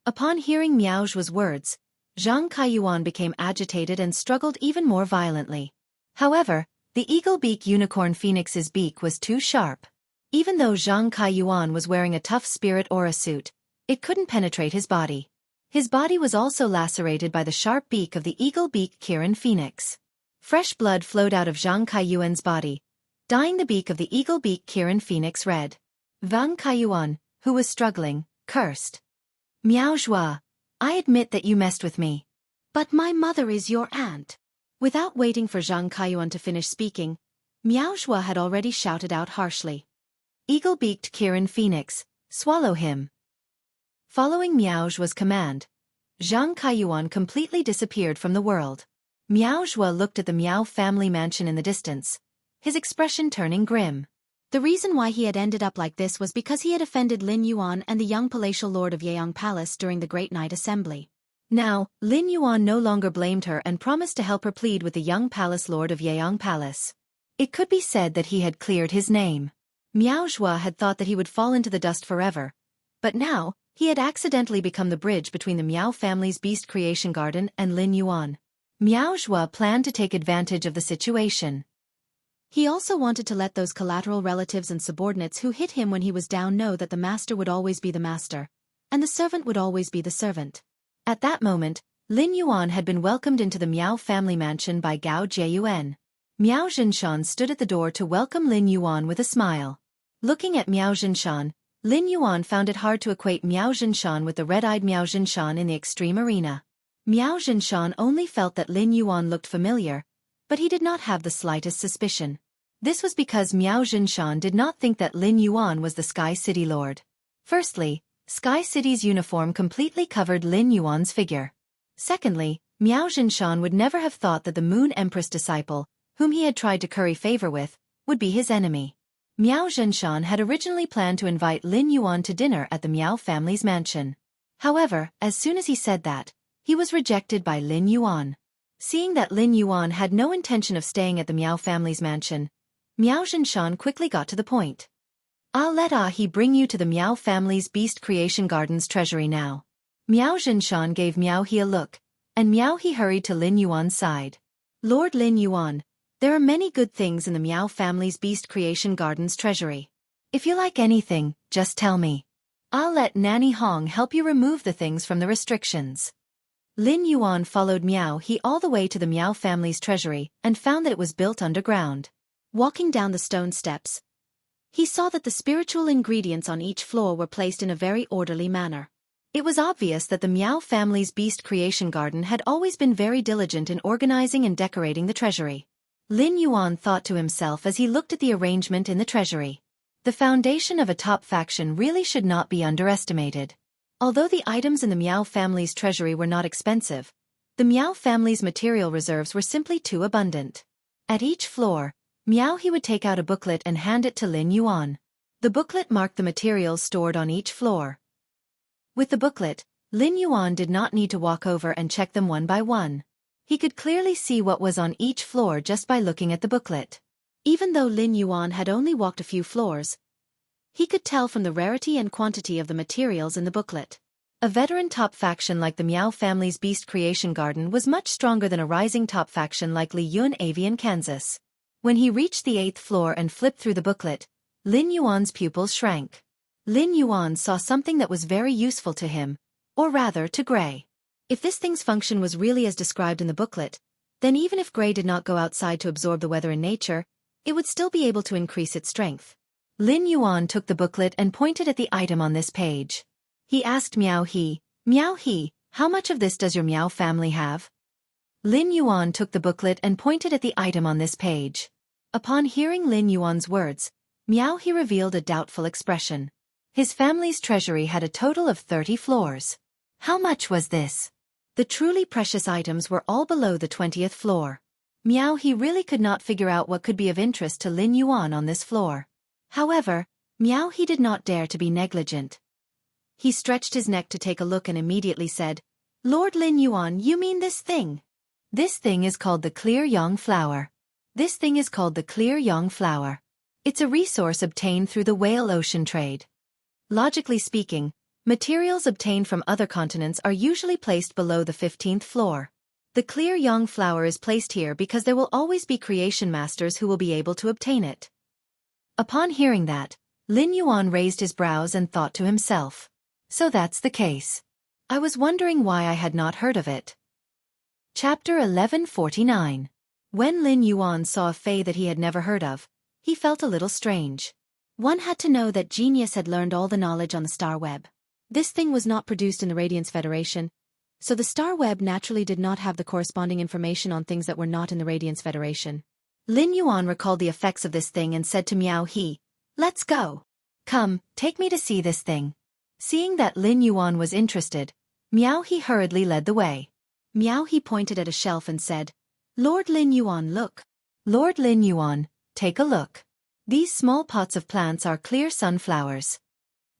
Upon hearing Miao Zhua's words, Zhang Kaiyuan became agitated and struggled even more violently. However, the eagle-beak unicorn phoenix's beak was too sharp. Even though Zhang Kaiyuan was wearing a tough spirit aura suit, it couldn't penetrate his body. His body was also lacerated by the sharp beak of the eagle-beak Kirin phoenix. Fresh blood flowed out of Zhang Kaiyuan's body, dyeing the beak of the eagle-beak Kirin phoenix red. Zhang Kaiyuan, who was struggling, cursed. Miao Zhua, I admit that you messed with me. But my mother is your aunt. Without waiting for Zhang Kaiyuan to finish speaking, Miao Zhua had already shouted out harshly. Eagle-beaked Kirin phoenix, swallow him. Following Miao Zhua's command, Zhang Kaiyuan completely disappeared from the world. Miao Zhua looked at the Miao family mansion in the distance, his expression turning grim. The reason why he had ended up like this was because he had offended Lin Yuan and the young palatial lord of Yeyang Palace during the Great Night Assembly. Now, Lin Yuan no longer blamed her and promised to help her plead with the young palace lord of Yeyang Palace. It could be said that he had cleared his name. Miao Zhua had thought that he would fall into the dust forever, but now, he had accidentally become the bridge between the Miao family's beast creation garden and Lin Yuan. Miao Zhua planned to take advantage of the situation. He also wanted to let those collateral relatives and subordinates who hit him when he was down know that the master would always be the master, and the servant would always be the servant. At that moment, Lin Yuan had been welcomed into the Miao family mansion by Gao Jiayuan. Miao Zhinshan stood at the door to welcome Lin Yuan with a smile. Looking at Miao Zhinshan, Lin Yuan found it hard to equate Miao Zhinshan with the red-eyed Miao Zhinshan in the extreme arena. Miao Zhinshan only felt that Lin Yuan looked familiar, but he did not have the slightest suspicion. This was because Miao Zhinshan did not think that Lin Yuan was the Sky City Lord. Firstly, Sky City's uniform completely covered Lin Yuan's figure. Secondly, Miao Zhinshan would never have thought that the Moon Empress disciple, whom he had tried to curry favor with, would be his enemy. Miao Zhinshan had originally planned to invite Lin Yuan to dinner at the Miao family's mansion. However, as soon as he said that, he was rejected by Lin Yuan. Seeing that Lin Yuan had no intention of staying at the Miao family's mansion, Miao Zhinshan quickly got to the point. I'll let he bring you to the Miao family's Beast Creation Garden's treasury now. Miao Zhinshan gave Miao He a look, and Miao He hurried to Lin Yuan's side. Lord Lin Yuan, there are many good things in the Miao family's Beast Creation Garden's treasury. If you like anything, just tell me. I'll let Nanny Hong help you remove the things from the restrictions. Lin Yuan followed Miao He all the way to the Miao family's treasury and found that it was built underground. Walking down the stone steps, he saw that the spiritual ingredients on each floor were placed in a very orderly manner. It was obvious that the Miao family's Beast Creation Garden had always been very diligent in organizing and decorating the treasury. Lin Yuan thought to himself as he looked at the arrangement in the treasury. The foundation of a top faction really should not be underestimated. Although the items in the Miao family's treasury were not expensive, the Miao family's material reserves were simply too abundant. At each floor, Miao He would take out a booklet and hand it to Lin Yuan. The booklet marked the materials stored on each floor. With the booklet, Lin Yuan did not need to walk over and check them one by one. He could clearly see what was on each floor just by looking at the booklet. Even though Lin Yuan had only walked a few floors, he could tell from the rarity and quantity of the materials in the booklet. A veteran top faction like the Miao family's Beast Creation Garden was much stronger than a rising top faction like Li Yun Avian Kansas. When he reached the 8th floor and flipped through the booklet, Lin Yuan's pupils shrank. Lin Yuan saw something that was very useful to him, or rather to Gray. If this thing's function was really as described in the booklet, Then even if Gray did not go outside to absorb the weather in nature, it would still be able to increase its strength. Lin Yuan took the booklet and pointed at the item on this page. He asked Miao He, how much of this does your Miao family have? Lin Yuan took the booklet and pointed at the item on this page. Upon hearing Lin Yuan's words, Miao He revealed a doubtful expression. His family's treasury had a total of 30 floors. How much was this? The truly precious items were all below the 20th floor. Miao He really could not figure out what could be of interest to Lin Yuan on this floor. However, Miao He did not dare to be negligent. He stretched his neck to take a look and immediately said, Lord Lin Yuan, you mean this thing? This thing is called the clear yang flower. This thing is called the clear yang flower. It's a resource obtained through the whale ocean trade. Logically speaking, materials obtained from other continents are usually placed below the 15th floor. The clear yang flower is placed here because there will always be creation masters who will be able to obtain it. Upon hearing that, Lin Yuan raised his brows and thought to himself. So that's the case. I was wondering why I had not heard of it. Chapter 1149. When Lin Yuan saw a fae that he had never heard of, he felt a little strange. One had to know that genius had learned all the knowledge on the star web. This thing was not produced in the Radiance Federation, so the star web naturally did not have the corresponding information on things that were not in the Radiance Federation. Lin Yuan recalled the effects of this thing and said to Miao He, Let's go. Come, take me to see this thing. Seeing that Lin Yuan was interested, Miao He hurriedly led the way. Miao He pointed at a shelf and said, Lord Lin Yuan, look. Lord Lin Yuan, take a look. These small pots of plants are clear sunflowers.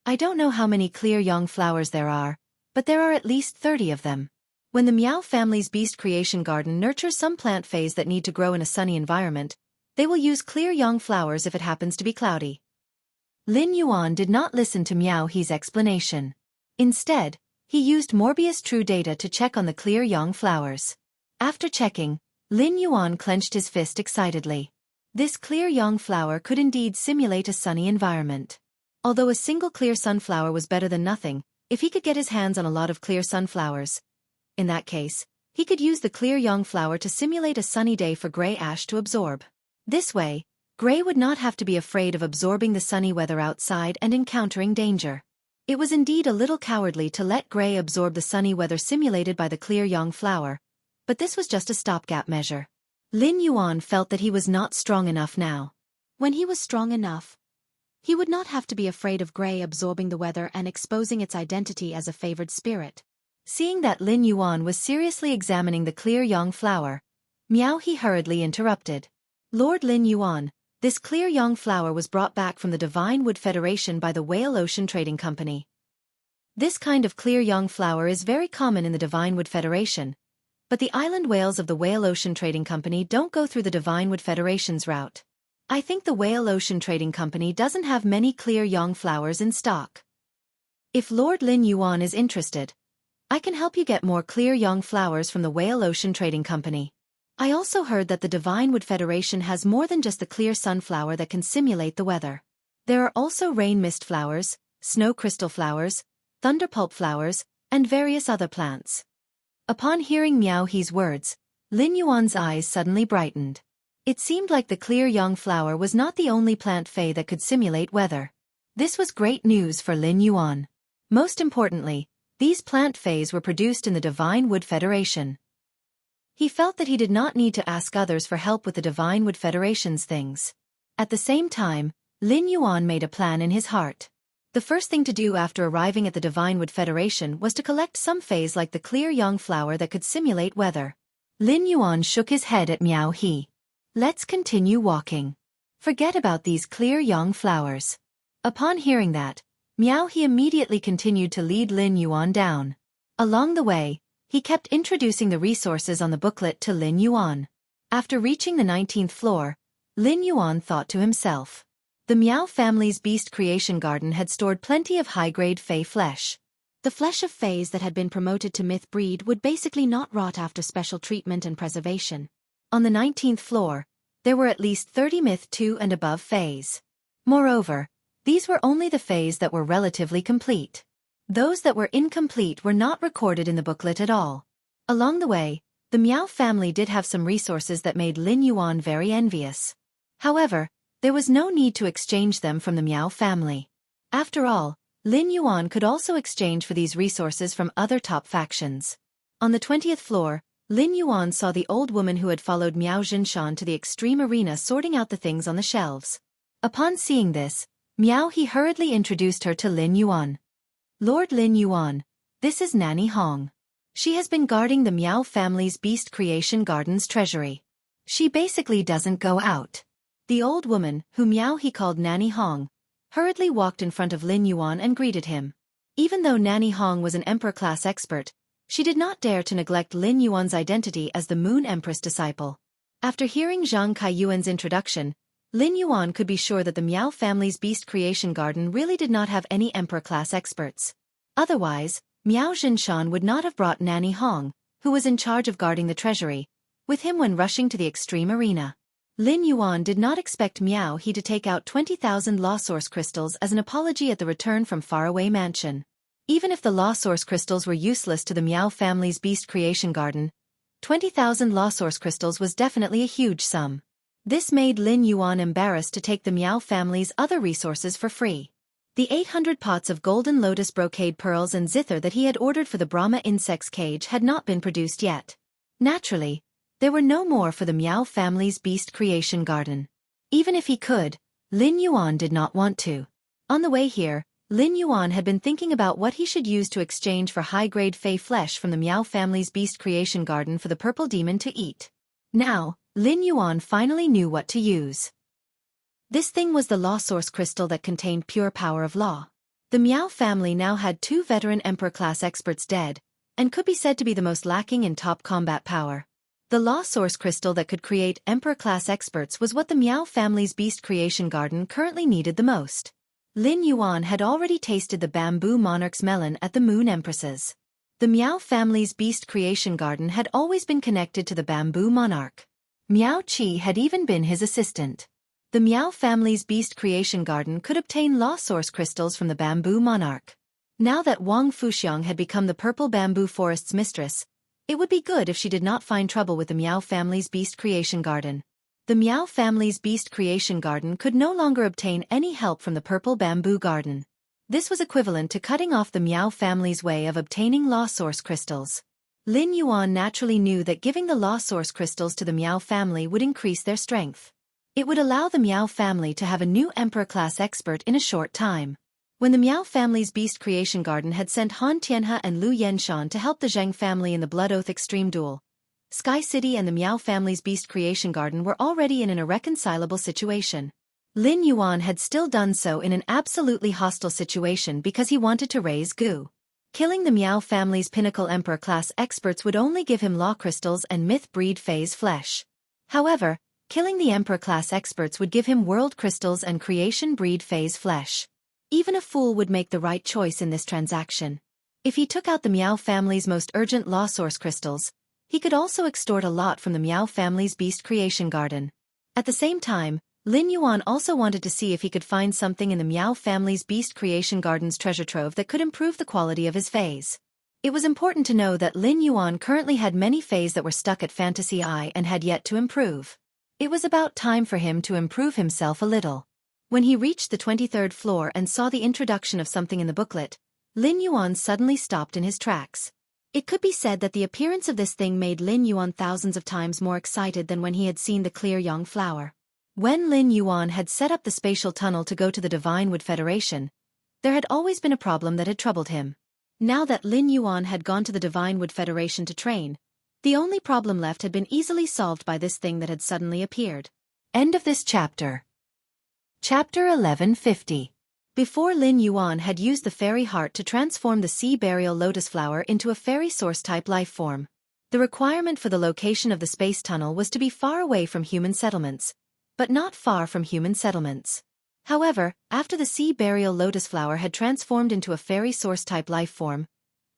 I don't know how many clear yang flowers there are, but there are at least 30 of them. When the Miao family's beast creation garden nurtures some plant phase that need to grow in a sunny environment, they will use clear yang flowers if it happens to be cloudy. Lin Yuan did not listen to Miao He's explanation. Instead, he used Morbius True Data to check on the clear yang flowers. After checking, Lin Yuan clenched his fist excitedly. This clear yang flower could indeed simulate a sunny environment. Although a single clear sunflower was better than nothing, if he could get his hands on a lot of clear sunflowers, in that case, he could use the clear yang flower to simulate a sunny day for Gray Ash to absorb. This way, Gray would not have to be afraid of absorbing the sunny weather outside and encountering danger. It was indeed a little cowardly to let Gray absorb the sunny weather simulated by the clear yang flower, but this was just a stopgap measure. Lin Yuan felt that he was not strong enough now. When he was strong enough, he would not have to be afraid of Gray absorbing the weather and exposing its identity as a favored spirit. Seeing that Lin Yuan was seriously examining the clear yang flower, Miao He hurriedly interrupted. Lord Lin Yuan, this clear yang flower was brought back from the Divine Wood Federation by the Whale Ocean Trading Company. This kind of clear yang flower is very common in the Divine Wood Federation, but the island whales of the Whale Ocean Trading Company don't go through the Divine Wood Federation's route. I think the Whale Ocean Trading Company doesn't have many clear yang flowers in stock. If Lord Lin Yuan is interested, I can help you get more clear yang flowers from the Whale Ocean Trading Company. I also heard that the Divine Wood Federation has more than just the clear sunflower that can simulate the weather. There are also rain mist flowers, snow crystal flowers, thunderpulp flowers, and various other plants. Upon hearing Miao He's words, Lin Yuan's eyes suddenly brightened. It seemed like the clear yang flower was not the only plant fae that could simulate weather. This was great news for Lin Yuan. Most importantly, these plant faes were produced in the Divine Wood Federation. He felt that he did not need to ask others for help with the Divine Wood Federation's things. At the same time, Lin Yuan made a plan in his heart. The first thing to do after arriving at the Divine Wood Federation was to collect some faes like the clear yang flower that could simulate weather. Lin Yuan shook his head at Miao He. Let's continue walking. Forget about these clear yang flowers. Upon hearing that, Miao He immediately continued to lead Lin Yuan down. Along the way, he kept introducing the resources on the booklet to Lin Yuan. After reaching the 19th floor, Lin Yuan thought to himself. The Miao family's beast creation garden had stored plenty of high-grade fae flesh. The flesh of faes that had been promoted to myth breed would basically not rot after special treatment and preservation. On the 19th floor, there were at least 30 myth 2 and above faes. Moreover, these were only the faes that were relatively complete. Those that were incomplete were not recorded in the booklet at all. Along the way, The Miao family did have some resources that made Lin Yuan very envious. However, there was no need to exchange them from the Miao family. After all, Lin Yuan could also exchange for these resources from other top factions. On the 20th floor, Lin Yuan saw the old woman who had followed Miao Jinshan to the extreme arena sorting out the things on the shelves. Upon seeing this, Miao He hurriedly introduced her to Lin Yuan. Lord Lin Yuan, this is Nanny Hong. She has been guarding the Miao family's Beast Creation Garden's treasury. She basically doesn't go out. The old woman, who Miao He called Nanny Hong, hurriedly walked in front of Lin Yuan and greeted him. Even though Nanny Hong was an Emperor-class expert, she did not dare to neglect Lin Yuan's identity as the Moon Empress disciple. After hearing Zhang Kaiyuan's introduction, Lin Yuan could be sure that the Miao family's Beast Creation Garden really did not have any Emperor-class experts. Otherwise, Miao Jinshan would not have brought Nanny Hong, who was in charge of guarding the treasury, with him when rushing to the extreme arena. Lin Yuan did not expect Miao He to take out 20,000 Law Source crystals as an apology at the return from faraway mansion. Even if the Law Source crystals were useless to the Miao family's Beast Creation Garden, 20,000 Law Source crystals was definitely a huge sum. This made Lin Yuan embarrassed to take the Miao family's other resources for free. The 800 pots of golden lotus brocade pearls and zither that he had ordered for the Brahma insect's cage had not been produced yet. Naturally, there were no more for the Miao family's Beast Creation Garden. Even if he could, Lin Yuan did not want to. On the way here, Lin Yuan had been thinking about what he should use to exchange for high-grade fey flesh from the Miao family's Beast Creation Garden for the purple demon to eat. Now, Lin Yuan finally knew what to use. This thing was the Law Source crystal that contained pure power of law. The Miao family now had 2 veteran Emperor-class experts dead, and could be said to be the most lacking in top combat power. The Law Source crystal that could create Emperor-class experts was what the Miao family's Beast Creation Garden currently needed the most. Lin Yuan had already tasted the Bamboo Monarch's melon at the Moon Empress's. The Miao family's Beast Creation Garden had always been connected to the Bamboo Monarch. Miao Qi had even been his assistant. The Miao family's Beast Creation Garden could obtain Law Source crystals from the Bamboo Monarch. Now that Wang Fuxiang had become the Purple Bamboo Forest's mistress, it would be good if she did not find trouble with the Miao family's Beast Creation Garden. The Miao family's Beast Creation Garden could no longer obtain any help from the Purple Bamboo Garden. This was equivalent to cutting off the Miao family's way of obtaining Law Source crystals. Lin Yuan naturally knew that giving the Law Source crystals to the Miao family would increase their strength. It would allow the Miao family to have a new Emperor-class expert in a short time. When the Miao family's Beast Creation Garden had sent Han Tianhe and Lu Yenshan to help the Zheng family in the Blood Oath Extreme Duel, Sky City and the Miao family's Beast Creation Garden were already in an irreconcilable situation. Lin Yuan had still done so in an absolutely hostile situation because he wanted to raise Gu. Killing the Miao family's pinnacle Emperor-class experts would only give him Law Crystals and Myth Breed Phase flesh. However, killing the Emperor-class experts would give him World Crystals and Creation Breed Phase flesh. Even a fool would make the right choice in this transaction. If he took out the Miao family's most urgent Law Source crystals, he could also extort a lot from the Miao family's Beast Creation Garden. At the same time, Lin Yuan also wanted to see if he could find something in the Miao family's Beast Creation Garden's treasure trove that could improve the quality of his phase. It was important to know that Lin Yuan currently had many phase that were stuck at Fantasy Eye and had yet to improve. It was about time for him to improve himself a little. When he reached the 23rd floor and saw the introduction of something in the booklet, Lin Yuan suddenly stopped in his tracks. It could be said that the appearance of this thing made Lin Yuan thousands of times more excited than when he had seen the clear young flower. When Lin Yuan had set up the spatial tunnel to go to the Divine Wood Federation, there had always been a problem that had troubled him. Now that Lin Yuan had gone to the Divine Wood Federation to train, the only problem left had been easily solved by this thing that had suddenly appeared. End of this chapter. Chapter 1150. Before Lin Yuan had used the fairy heart to transform the sea burial lotus flower into a fairy source-type life form. The requirement for the location of the space tunnel was to be far away from human settlements, but not far from human settlements. However, after the sea burial lotus flower had transformed into a fairy source-type life form,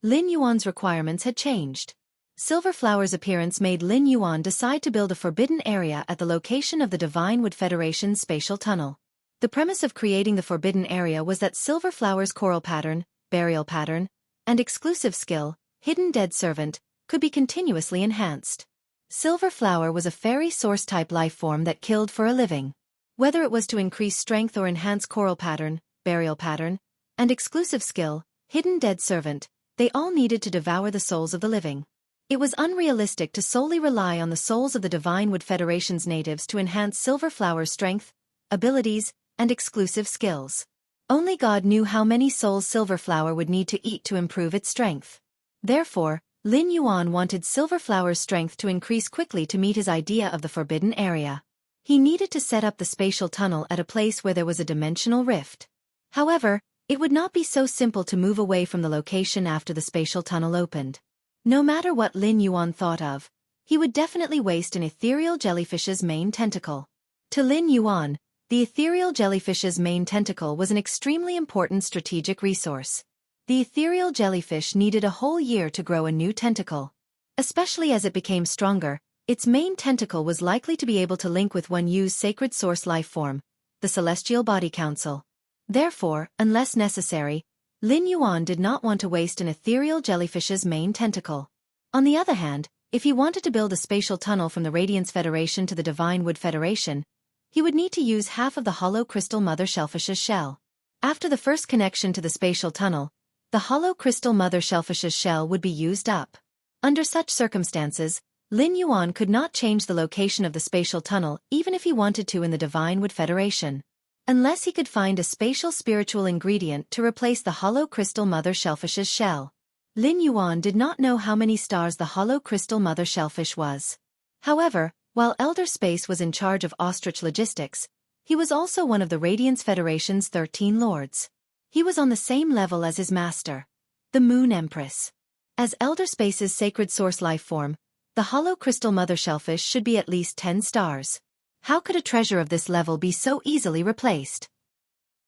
Lin Yuan's requirements had changed. Silver Flower's appearance made Lin Yuan decide to build a forbidden area at the location of the Divine Wood Federation's spatial tunnel. The premise of creating the forbidden area was that Silver Flower's coral pattern, burial pattern, and exclusive skill, Hidden Dead Servant, could be continuously enhanced. Silver Flower was a fairy source-type life form that killed for a living. Whether it was to increase strength or enhance coral pattern, burial pattern, and exclusive skill, hidden dead servant, they all needed to devour the souls of the living. It was unrealistic to solely rely on the souls of the Divine Wood Federation's natives to enhance Silver Flower's strength, abilities, and exclusive skills. Only God knew how many souls Silver Flower would need to eat to improve its strength. Therefore, Lin Yuan wanted Silver Flower's strength to increase quickly to meet his idea of the forbidden area. He needed to set up the spatial tunnel at a place where there was a dimensional rift. However, it would not be so simple to move away from the location after the spatial tunnel opened. No matter what Lin Yuan thought of, he would definitely waste an ethereal jellyfish's main tentacle. To Lin Yuan, the ethereal jellyfish's main tentacle was an extremely important strategic resource. The ethereal jellyfish needed a whole year to grow a new tentacle. Especially as it became stronger, its main tentacle was likely to be able to link with one Yu's sacred source life form, the Celestial Body Council. Therefore, unless necessary, Lin Yuan did not want to waste an ethereal jellyfish's main tentacle. On the other hand, if he wanted to build a spatial tunnel from the Radiance Federation to the Divine Wood Federation, he would need to use half of the hollow crystal mother shellfish's shell. After the first connection to the spatial tunnel, the hollow crystal mother shellfish's shell would be used up. Under such circumstances, Lin Yuan could not change the location of the spatial tunnel even if he wanted to in the Divine Wood Federation. Unless he could find a spatial spiritual ingredient to replace the hollow crystal mother shellfish's shell. Lin Yuan did not know how many stars the hollow crystal mother shellfish was. However, while Elder Space was in charge of ostrich logistics, he was also one of the Radiance Federation's 13 lords. He was on the same level as his master, the Moon Empress. As Elder Space's sacred source life form, the hollow crystal mother shellfish should be at least 10 stars. How could a treasure of this level be so easily replaced?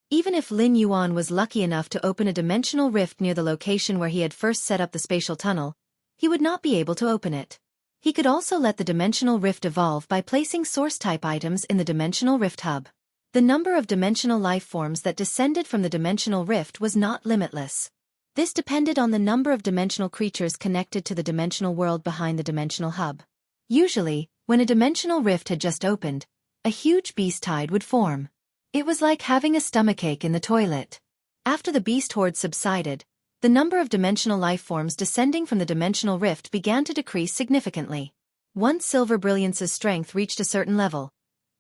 Even if Lin Yuan was lucky enough to open a dimensional rift near the location where he had first set up the spatial tunnel, he would not be able to open it. He could also let the dimensional rift evolve by placing source-type items in the dimensional rift hub. The number of dimensional life forms that descended from the dimensional rift was not limitless. This depended on the number of dimensional creatures connected to the dimensional world behind the dimensional hub. Usually, when a dimensional rift had just opened, a huge beast tide would form. It was like having a stomachache in the toilet. After the beast horde subsided, the number of dimensional life forms descending from the dimensional rift began to decrease significantly. Once Silver Brilliance's strength reached a certain level,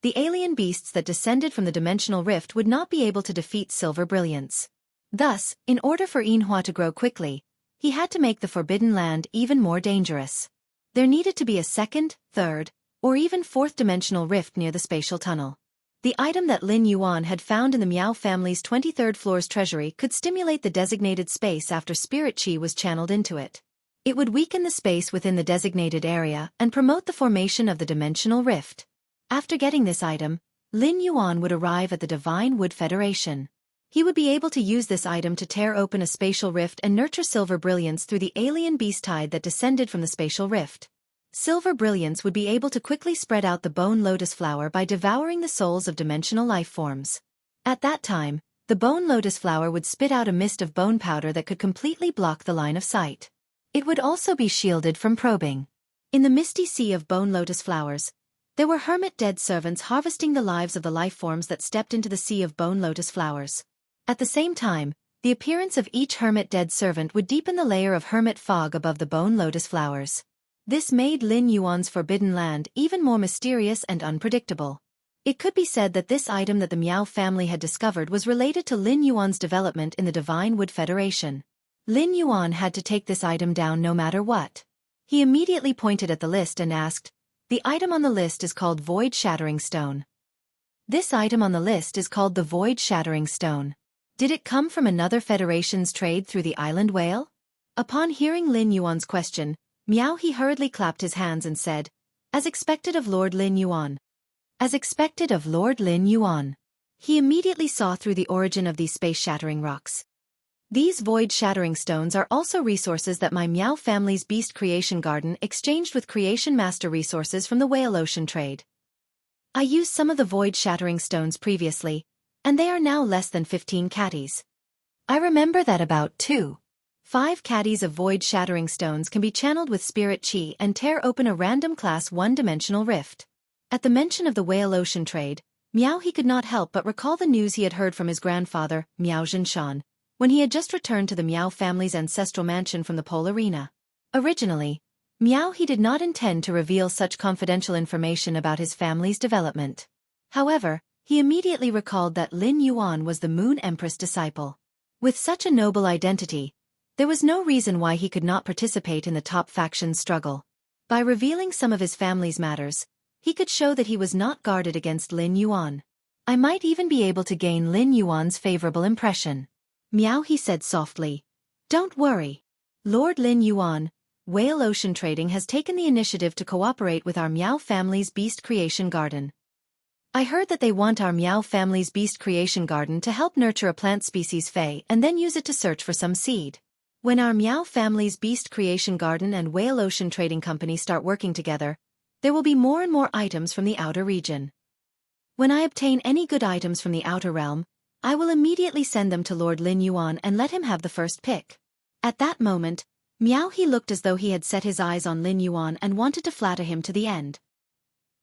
the alien beasts that descended from the dimensional rift would not be able to defeat Silver Brilliance. Thus, in order for Yinhua to grow quickly, he had to make the Forbidden Land even more dangerous. There needed to be a second, third, or even fourth dimensional rift near the spatial tunnel. The item that Lin Yuan had found in the Miao family's 23rd floor's treasury could stimulate the designated space after spirit qi was channeled into it. It would weaken the space within the designated area and promote the formation of the dimensional rift. After getting this item, Lin Yuan would arrive at the Divine Wood Federation. He would be able to use this item to tear open a spatial rift and nurture Silver Brilliance through the alien beast tide that descended from the spatial rift. Silver Brilliance would be able to quickly spread out the Bone Lotus Flower by devouring the souls of dimensional life forms. At that time, the Bone Lotus Flower would spit out a mist of bone powder that could completely block the line of sight. It would also be shielded from probing. In the misty sea of Bone Lotus Flowers, there were hermit dead servants harvesting the lives of the life forms that stepped into the sea of Bone Lotus Flowers. At the same time, the appearance of each hermit dead servant would deepen the layer of hermit fog above the Bone Lotus Flowers. This made Lin Yuan's Forbidden Land even more mysterious and unpredictable. It could be said that this item that the Miao family had discovered was related to Lin Yuan's development in the Divine Wood Federation. Lin Yuan had to take this item down no matter what. He immediately pointed at the list and asked, "The item on the list is called Void Shattering Stone." This item on the list is called the Void Shattering Stone. Did it come from another federation's trade through the island whale? Upon hearing Lin Yuan's question, Miao he hurriedly clapped his hands and said, "As expected of Lord Lin Yuan." As expected of Lord Lin Yuan. He immediately saw through the origin of these space-shattering rocks. These void-shattering stones are also resources that my Miao family's beast creation garden exchanged with creation master resources from the whale ocean trade. I used some of the void-shattering stones previously, and they are now less than 15 catties. I remember that about 2. 5 caddies of void-shattering stones can be channeled with spirit chi and tear open a random class 1-dimensional rift. At the mention of the whale ocean trade, Miao He could not help but recall the news he had heard from his grandfather, Miao Zhinshan, when he had just returned to the Miao family's ancestral mansion from the pole arena. Originally, Miao He did not intend to reveal such confidential information about his family's development. However, he immediately recalled that Lin Yuan was the Moon Empress disciple. With such a noble identity, there was no reason why he could not participate in the top faction's struggle. By revealing some of his family's matters, he could show that he was not guarded against Lin Yuan. I might even be able to gain Lin Yuan's favorable impression. Miao He said softly. Don't worry. Lord Lin Yuan, Whale Ocean Trading has taken the initiative to cooperate with our Miao family's Beast Creation Garden. I heard that they want our Miao family's Beast Creation Garden to help nurture a plant species Fei and then use it to search for some seed. When our Miao family's Beast Creation Garden and Whale Ocean Trading Company start working together, there will be more and more items from the outer region. When I obtain any good items from the outer realm, I will immediately send them to Lord Lin Yuan and let him have the first pick. At that moment, Miao He looked as though he had set his eyes on Lin Yuan and wanted to flatter him to the end.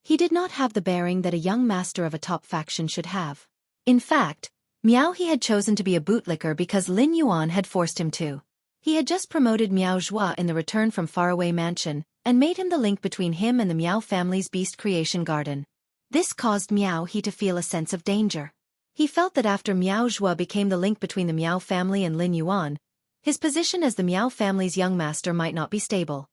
He did not have the bearing that a young master of a top faction should have. In fact, Miao He had chosen to be a bootlicker because Lin Yuan had forced him to. He had just promoted Miao Zhua in the return from faraway mansion, and made him the link between him and the Miao family's Beast Creation Garden. This caused Miao He to feel a sense of danger. He felt that after Miao Zhua became the link between the Miao family and Lin Yuan, his position as the Miao family's young master might not be stable.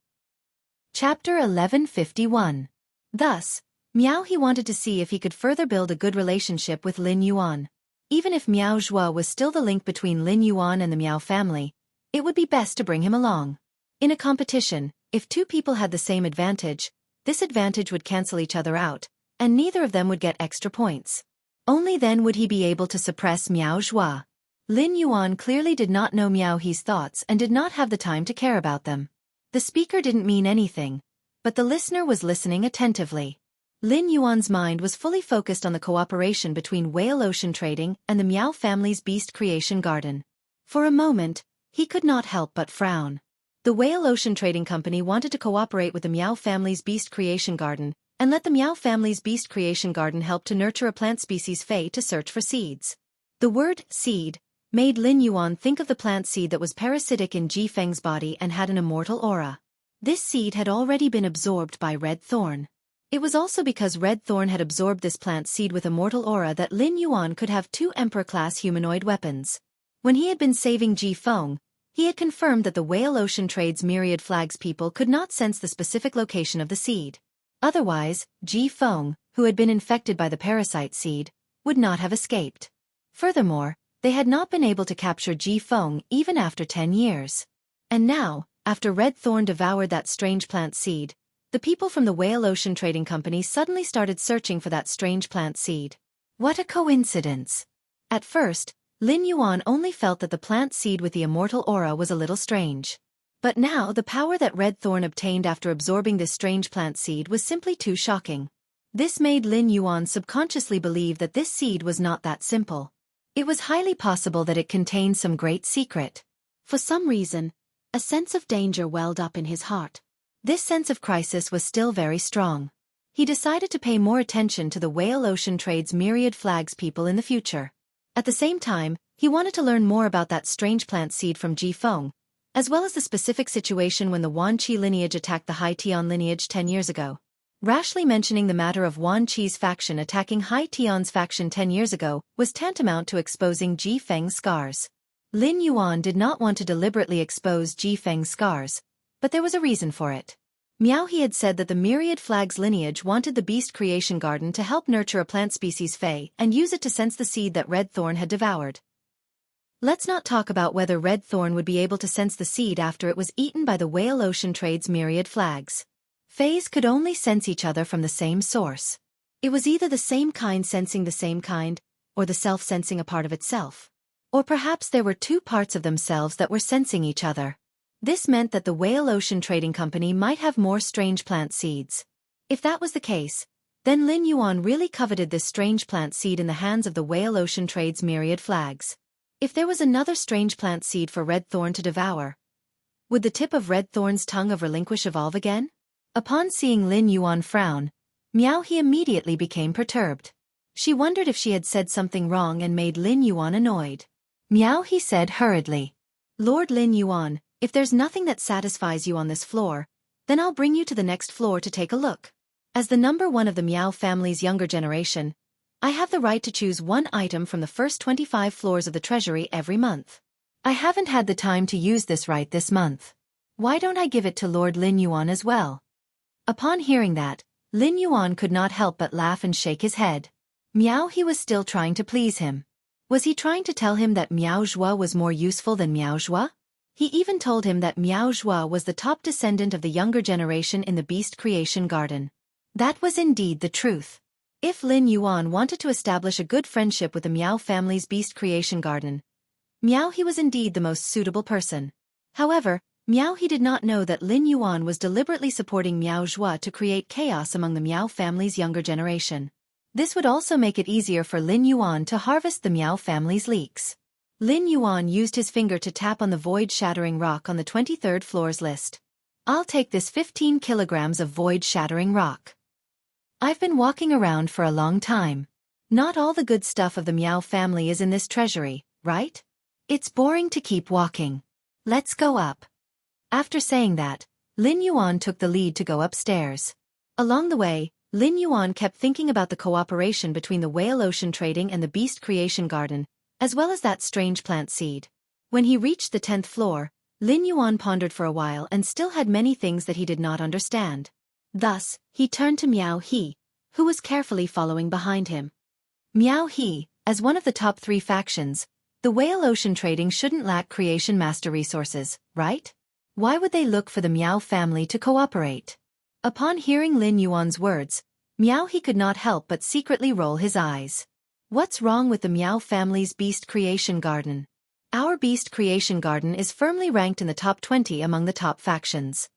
Chapter 1151. Thus, Miao He wanted to see if he could further build a good relationship with Lin Yuan. Even if Miao Zhua was still the link between Lin Yuan and the Miao family, it would be best to bring him along. In a competition, if 2 people had the same advantage, this advantage would cancel each other out, and neither of them would get extra points. Only then would he be able to suppress Miao Zhua. Lin Yuan clearly did not know Miao He's thoughts and did not have the time to care about them. The speaker didn't mean anything, but the listener was listening attentively. Lin Yuan's mind was fully focused on the cooperation between Whale Ocean Trading and the Miao family's Beast Creation Garden. For a moment, he could not help but frown. The Whale Ocean Trading Company wanted to cooperate with the Miao family's Beast Creation Garden, and let the Miao family's Beast Creation Garden help to nurture a plant species Fei to search for seeds. The word seed made Lin Yuan think of the plant seed that was parasitic in Ji Feng's body and had an immortal aura. This seed had already been absorbed by Red Thorn. It was also because Red Thorn had absorbed this plant seed with immortal aura that Lin Yuan could have 2 Emperor-class humanoid weapons. When he had been saving Ji Feng, he had confirmed that the Whale Ocean Trade's myriad flags people could not sense the specific location of the seed. Otherwise, Ji Feng, who had been infected by the parasite seed, would not have escaped. Furthermore, they had not been able to capture Ji Feng even after 10 years. And now, after Red Thorn devoured that strange plant seed, the people from the Whale Ocean Trading Company suddenly started searching for that strange plant seed. What a coincidence! At first, Lin Yuan only felt that the plant seed with the immortal aura was a little strange. But now the power that Red Thorn obtained after absorbing this strange plant seed was simply too shocking. This made Lin Yuan subconsciously believe that this seed was not that simple. It was highly possible that it contained some great secret. For some reason, a sense of danger welled up in his heart. This sense of crisis was still very strong. He decided to pay more attention to the Whale Ocean Trade's myriad flags people in the future. At the same time, he wanted to learn more about that strange plant seed from Ji Feng, as well as the specific situation when the Wan Qi lineage attacked the Hai Tian lineage 10 years ago. Rashly mentioning the matter of Wan Qi's faction attacking Hai Tian's faction 10 years ago was tantamount to exposing Ji Feng's scars. Lin Yuan did not want to deliberately expose Ji Feng's scars, but there was a reason for it. Miao He had said that the myriad flags lineage wanted the Beast Creation Garden to help nurture a plant species Fei and use it to sense the seed that Red Thorn had devoured. Let's not talk about whether Red Thorn would be able to sense the seed after it was eaten by the Whale Ocean Trade's myriad flags. Feis could only sense each other from the same source. It was either the same kind sensing the same kind, or the self sensing a part of itself. Or perhaps there were 2 parts of themselves that were sensing each other. This meant that the Whale Ocean Trading Company might have more strange plant seeds. If that was the case, then Lin Yuan really coveted this strange plant seed in the hands of the Whale Ocean Trade's myriad flags. If there was another strange plant seed for Red Thorn to devour, Would the tip of Red Thorn's tongue of relinquish evolve again? Upon seeing Lin Yuan frown, Miao He immediately became perturbed. She wondered if she had said something wrong and made Lin Yuan annoyed. Miao He said hurriedly, "Lord Lin Yuan, if there's nothing that satisfies you on this floor, then I'll bring you to the next floor to take a look. As the number one of the Miao family's younger generation, I have the right to choose one item from the first 25 floors of the treasury every month. I haven't had the time to use this right this month. Why don't I give it to Lord Lin Yuan as well?" Upon hearing that, Lin Yuan could not help but laugh and shake his head. Miao He was still trying to please him. Was he trying to tell him that Miao Zhua was more useful than Miao Zhua? He even told him that Miao Zhua was the top descendant of the younger generation in the Beast Creation Garden. That was indeed the truth. If Lin Yuan wanted to establish a good friendship with the Miao family's Beast Creation Garden, Miao He was indeed the most suitable person. However, Miao He did not know that Lin Yuan was deliberately supporting Miao Zhua to create chaos among the Miao family's younger generation. This would also make it easier for Lin Yuan to harvest the Miao family's leaks. Lin Yuan used his finger to tap on the void-shattering rock on the 23rd floor's list. "I'll take this 15 kilograms of void-shattering rock. I've been walking around for a long time. Not all the good stuff of the Miao family is in this treasury, right? It's boring to keep walking. Let's go up." After saying that, Lin Yuan took the lead to go upstairs. Along the way, Lin Yuan kept thinking about the cooperation between the Whale Ocean Trading and the Beast Creation Garden, as well as that strange plant seed. When he reached the 10th floor, Lin Yuan pondered for a while and still had many things that he did not understand. Thus, he turned to Miao He, who was carefully following behind him. "Miao He, as one of the top 3 factions, the Whale Ocean Trading shouldn't lack creation master resources, right? Why would they look for the Miao family to cooperate?" Upon hearing Lin Yuan's words, Miao He could not help but secretly roll his eyes. What's wrong with the Miao family's Beast Creation Garden? Our Beast Creation Garden is firmly ranked in the top 20 among the top factions.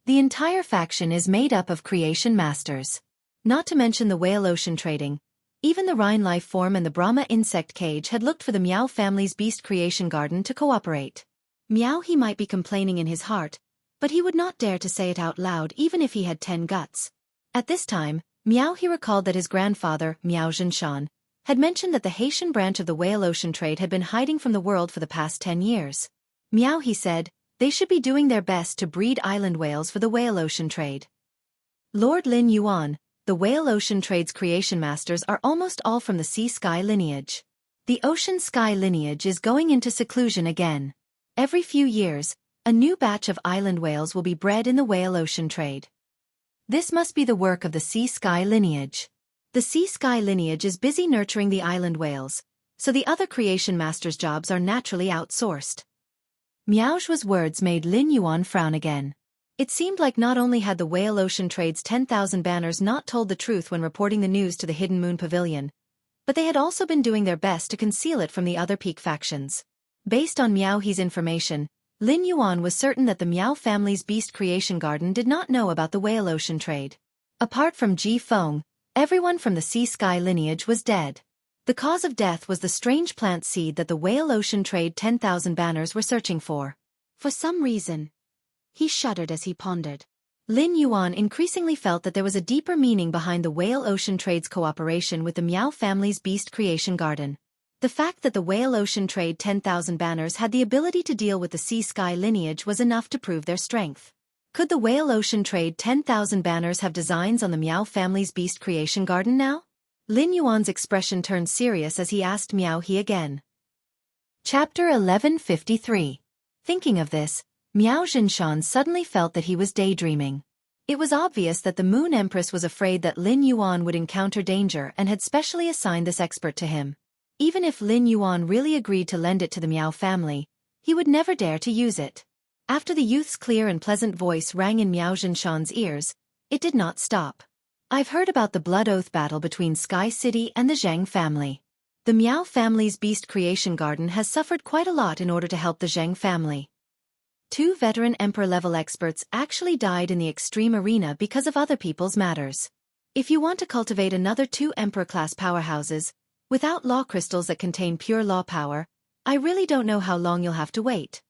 The entire faction is made up of creation masters. Not to mention the Whale Ocean Trading, even the Rhine life form and the Brahma insect cage had looked for the Miao family's Beast Creation Garden to cooperate. Miao He might be complaining in his heart, but he would not dare to say it out loud even if he had 10 guts. At this time, Miao He recalled that his grandfather, Miao Zhinshan, had mentioned that the Haitian branch of the Whale Ocean Trade had been hiding from the world for the past 10 years. Miao He said, they should be doing their best to breed island whales for the Whale Ocean Trade. Lord Lin Yuan, the Whale Ocean Trade's creation masters are almost all from the sea-sky lineage. The ocean sky lineage is going into seclusion again. Every few years, a new batch of island whales will be bred in the Whale Ocean Trade. This must be the work of the sea-sky lineage. The sea-sky lineage is busy nurturing the island whales, so the other creation masters' jobs are naturally outsourced. Miao Zhua's words made Lin Yuan frown again. It seemed like not only had the Whale Ocean Trade's 10,000 banners not told the truth when reporting the news to the Hidden Moon Pavilion, but they had also been doing their best to conceal it from the other peak factions. Based on Miao He's information, Lin Yuan was certain that the Miao family's Beast Creation Garden did not know about the Whale Ocean Trade. Apart from Ji Feng, everyone from the sea-sky lineage was dead. The cause of death was the strange plant seed that the Whale Ocean Trade 10,000 banners were searching for. For some reason, he shuddered as he pondered. Lin Yuan increasingly felt that there was a deeper meaning behind the Whale Ocean Trade's cooperation with the Miao family's Beast Creation Garden. The fact that the Whale Ocean Trade 10,000 banners had the ability to deal with the sea-sky lineage was enough to prove their strength. Could the Whale Ocean Trade 10,000 banners have designs on the Miao family's Beast Creation Garden now? Lin Yuan's expression turned serious as he asked Miao He again. Chapter 1153. Thinking of this, Miao Zhinshan suddenly felt that he was daydreaming. It was obvious that the Moon Empress was afraid that Lin Yuan would encounter danger and had specially assigned this expert to him. Even if Lin Yuan really agreed to lend it to the Miao family, he would never dare to use it. After the youth's clear and pleasant voice rang in Miao Zhinshan's ears, it did not stop. I've heard about the Blood Oath battle between Sky City and the Zhang family. The Miao family's Beast Creation Garden has suffered quite a lot in order to help the Zhang family. 2 veteran Emperor-level experts actually died in the extreme arena because of other people's matters. If you want to cultivate another 2 Emperor-class powerhouses, without law crystals that contain pure law power, I really don't know how long you'll have to wait.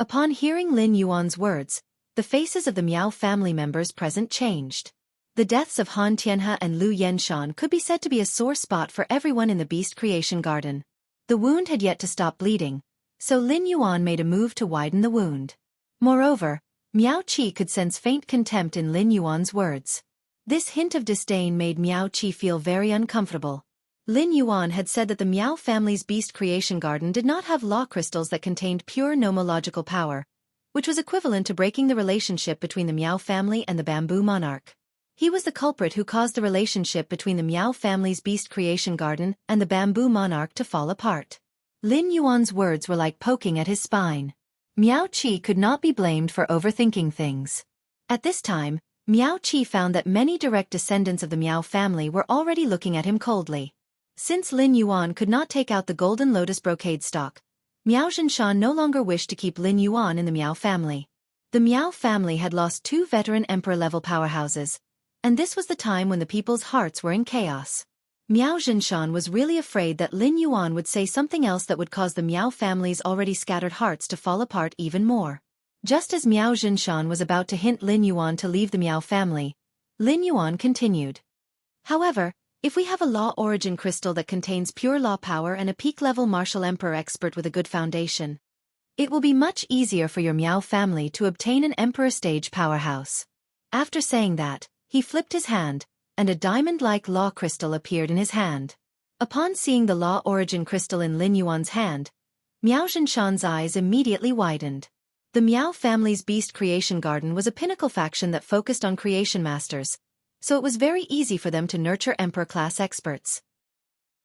Upon hearing Lin Yuan's words, the faces of the Miao family members present changed. The deaths of Han Tianhe and Lu Yenshan could be said to be a sore spot for everyone in the Beast Creation Garden. The wound had yet to stop bleeding, so Lin Yuan made a move to widen the wound. Moreover, Miao Qi could sense faint contempt in Lin Yuan's words. This hint of disdain made Miao Qi feel very uncomfortable. Lin Yuan had said that the Miao family's Beast Creation Garden did not have law crystals that contained pure nomological power, which was equivalent to breaking the relationship between the Miao family and the Bamboo Monarch. He was the culprit who caused the relationship between the Miao family's Beast Creation Garden and the Bamboo Monarch to fall apart. Lin Yuan's words were like poking at his spine. Miao Qi could not be blamed for overthinking things. At this time, Miao Qi found that many direct descendants of the Miao family were already looking at him coldly. Since Lin Yuan could not take out the golden lotus brocade stock, Miao Zhinshan no longer wished to keep Lin Yuan in the Miao family. The Miao family had lost 2 veteran emperor-level powerhouses, and this was the time when the people's hearts were in chaos. Miao Zhinshan was really afraid that Lin Yuan would say something else that would cause the Miao family's already scattered hearts to fall apart even more. Just as Miao Zhinshan was about to hint Lin Yuan to leave the Miao family, Lin Yuan continued. However, if we have a law origin crystal that contains pure law power and a peak-level martial emperor expert with a good foundation, it will be much easier for your Miao family to obtain an emperor stage powerhouse. After saying that, he flipped his hand, and a diamond-like law crystal appeared in his hand. Upon seeing the law origin crystal in Lin Yuan's hand, Miao Zhinshan's eyes immediately widened. The Miao family's Beast Creation Garden was a pinnacle faction that focused on creation masters, so it was very easy for them to nurture emperor-class experts.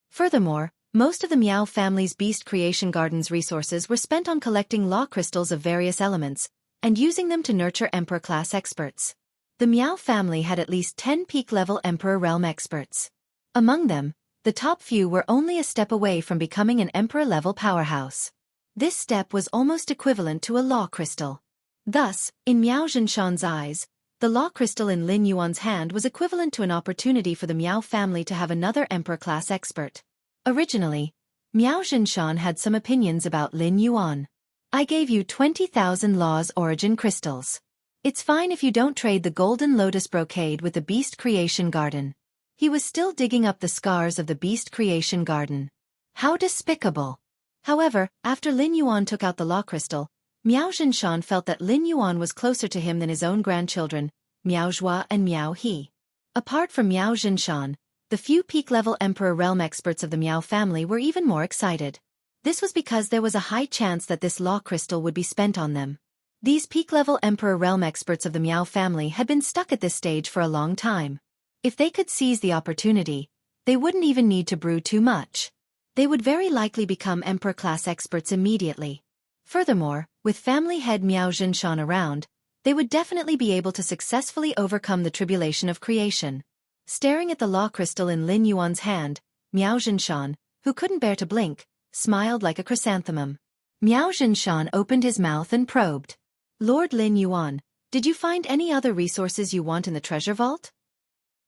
Furthermore, most of the Miao family's Beast Creation Garden's resources were spent on collecting law crystals of various elements, and using them to nurture emperor-class experts. The Miao family had at least 10 peak-level Emperor Realm experts. Among them, the top few were only a step away from becoming an Emperor-level powerhouse. This step was almost equivalent to a law crystal. Thus, in Miao Zhinshan's eyes, the law crystal in Lin Yuan's hand was equivalent to an opportunity for the Miao family to have another Emperor-class expert. Originally, Miao Zhinshan had some opinions about Lin Yuan. I gave you 20,000 Law's origin crystals. It's fine if you don't trade the golden lotus brocade with the Beast Creation Garden. He was still digging up the scars of the Beast Creation Garden. How despicable! However, after Lin Yuan took out the law crystal, Miao Zhinshan felt that Lin Yuan was closer to him than his own grandchildren, Miao Zhua and Miao He. Apart from Miao Zhinshan, the few peak-level Emperor Realm experts of the Miao family were even more excited. This was because there was a high chance that this law crystal would be spent on them. These peak-level Emperor Realm experts of the Miao family had been stuck at this stage for a long time. If they could seize the opportunity, they wouldn't even need to brew too much. They would very likely become Emperor-class experts immediately. Furthermore, with family head Miao Zhinshan around, they would definitely be able to successfully overcome the tribulation of creation. Staring at the law crystal in Lin Yuan's hand, Miao Zhinshan, who couldn't bear to blink, smiled like a chrysanthemum. Miao Zhinshan opened his mouth and probed. Lord Lin Yuan, did you find any other resources you want in the treasure vault?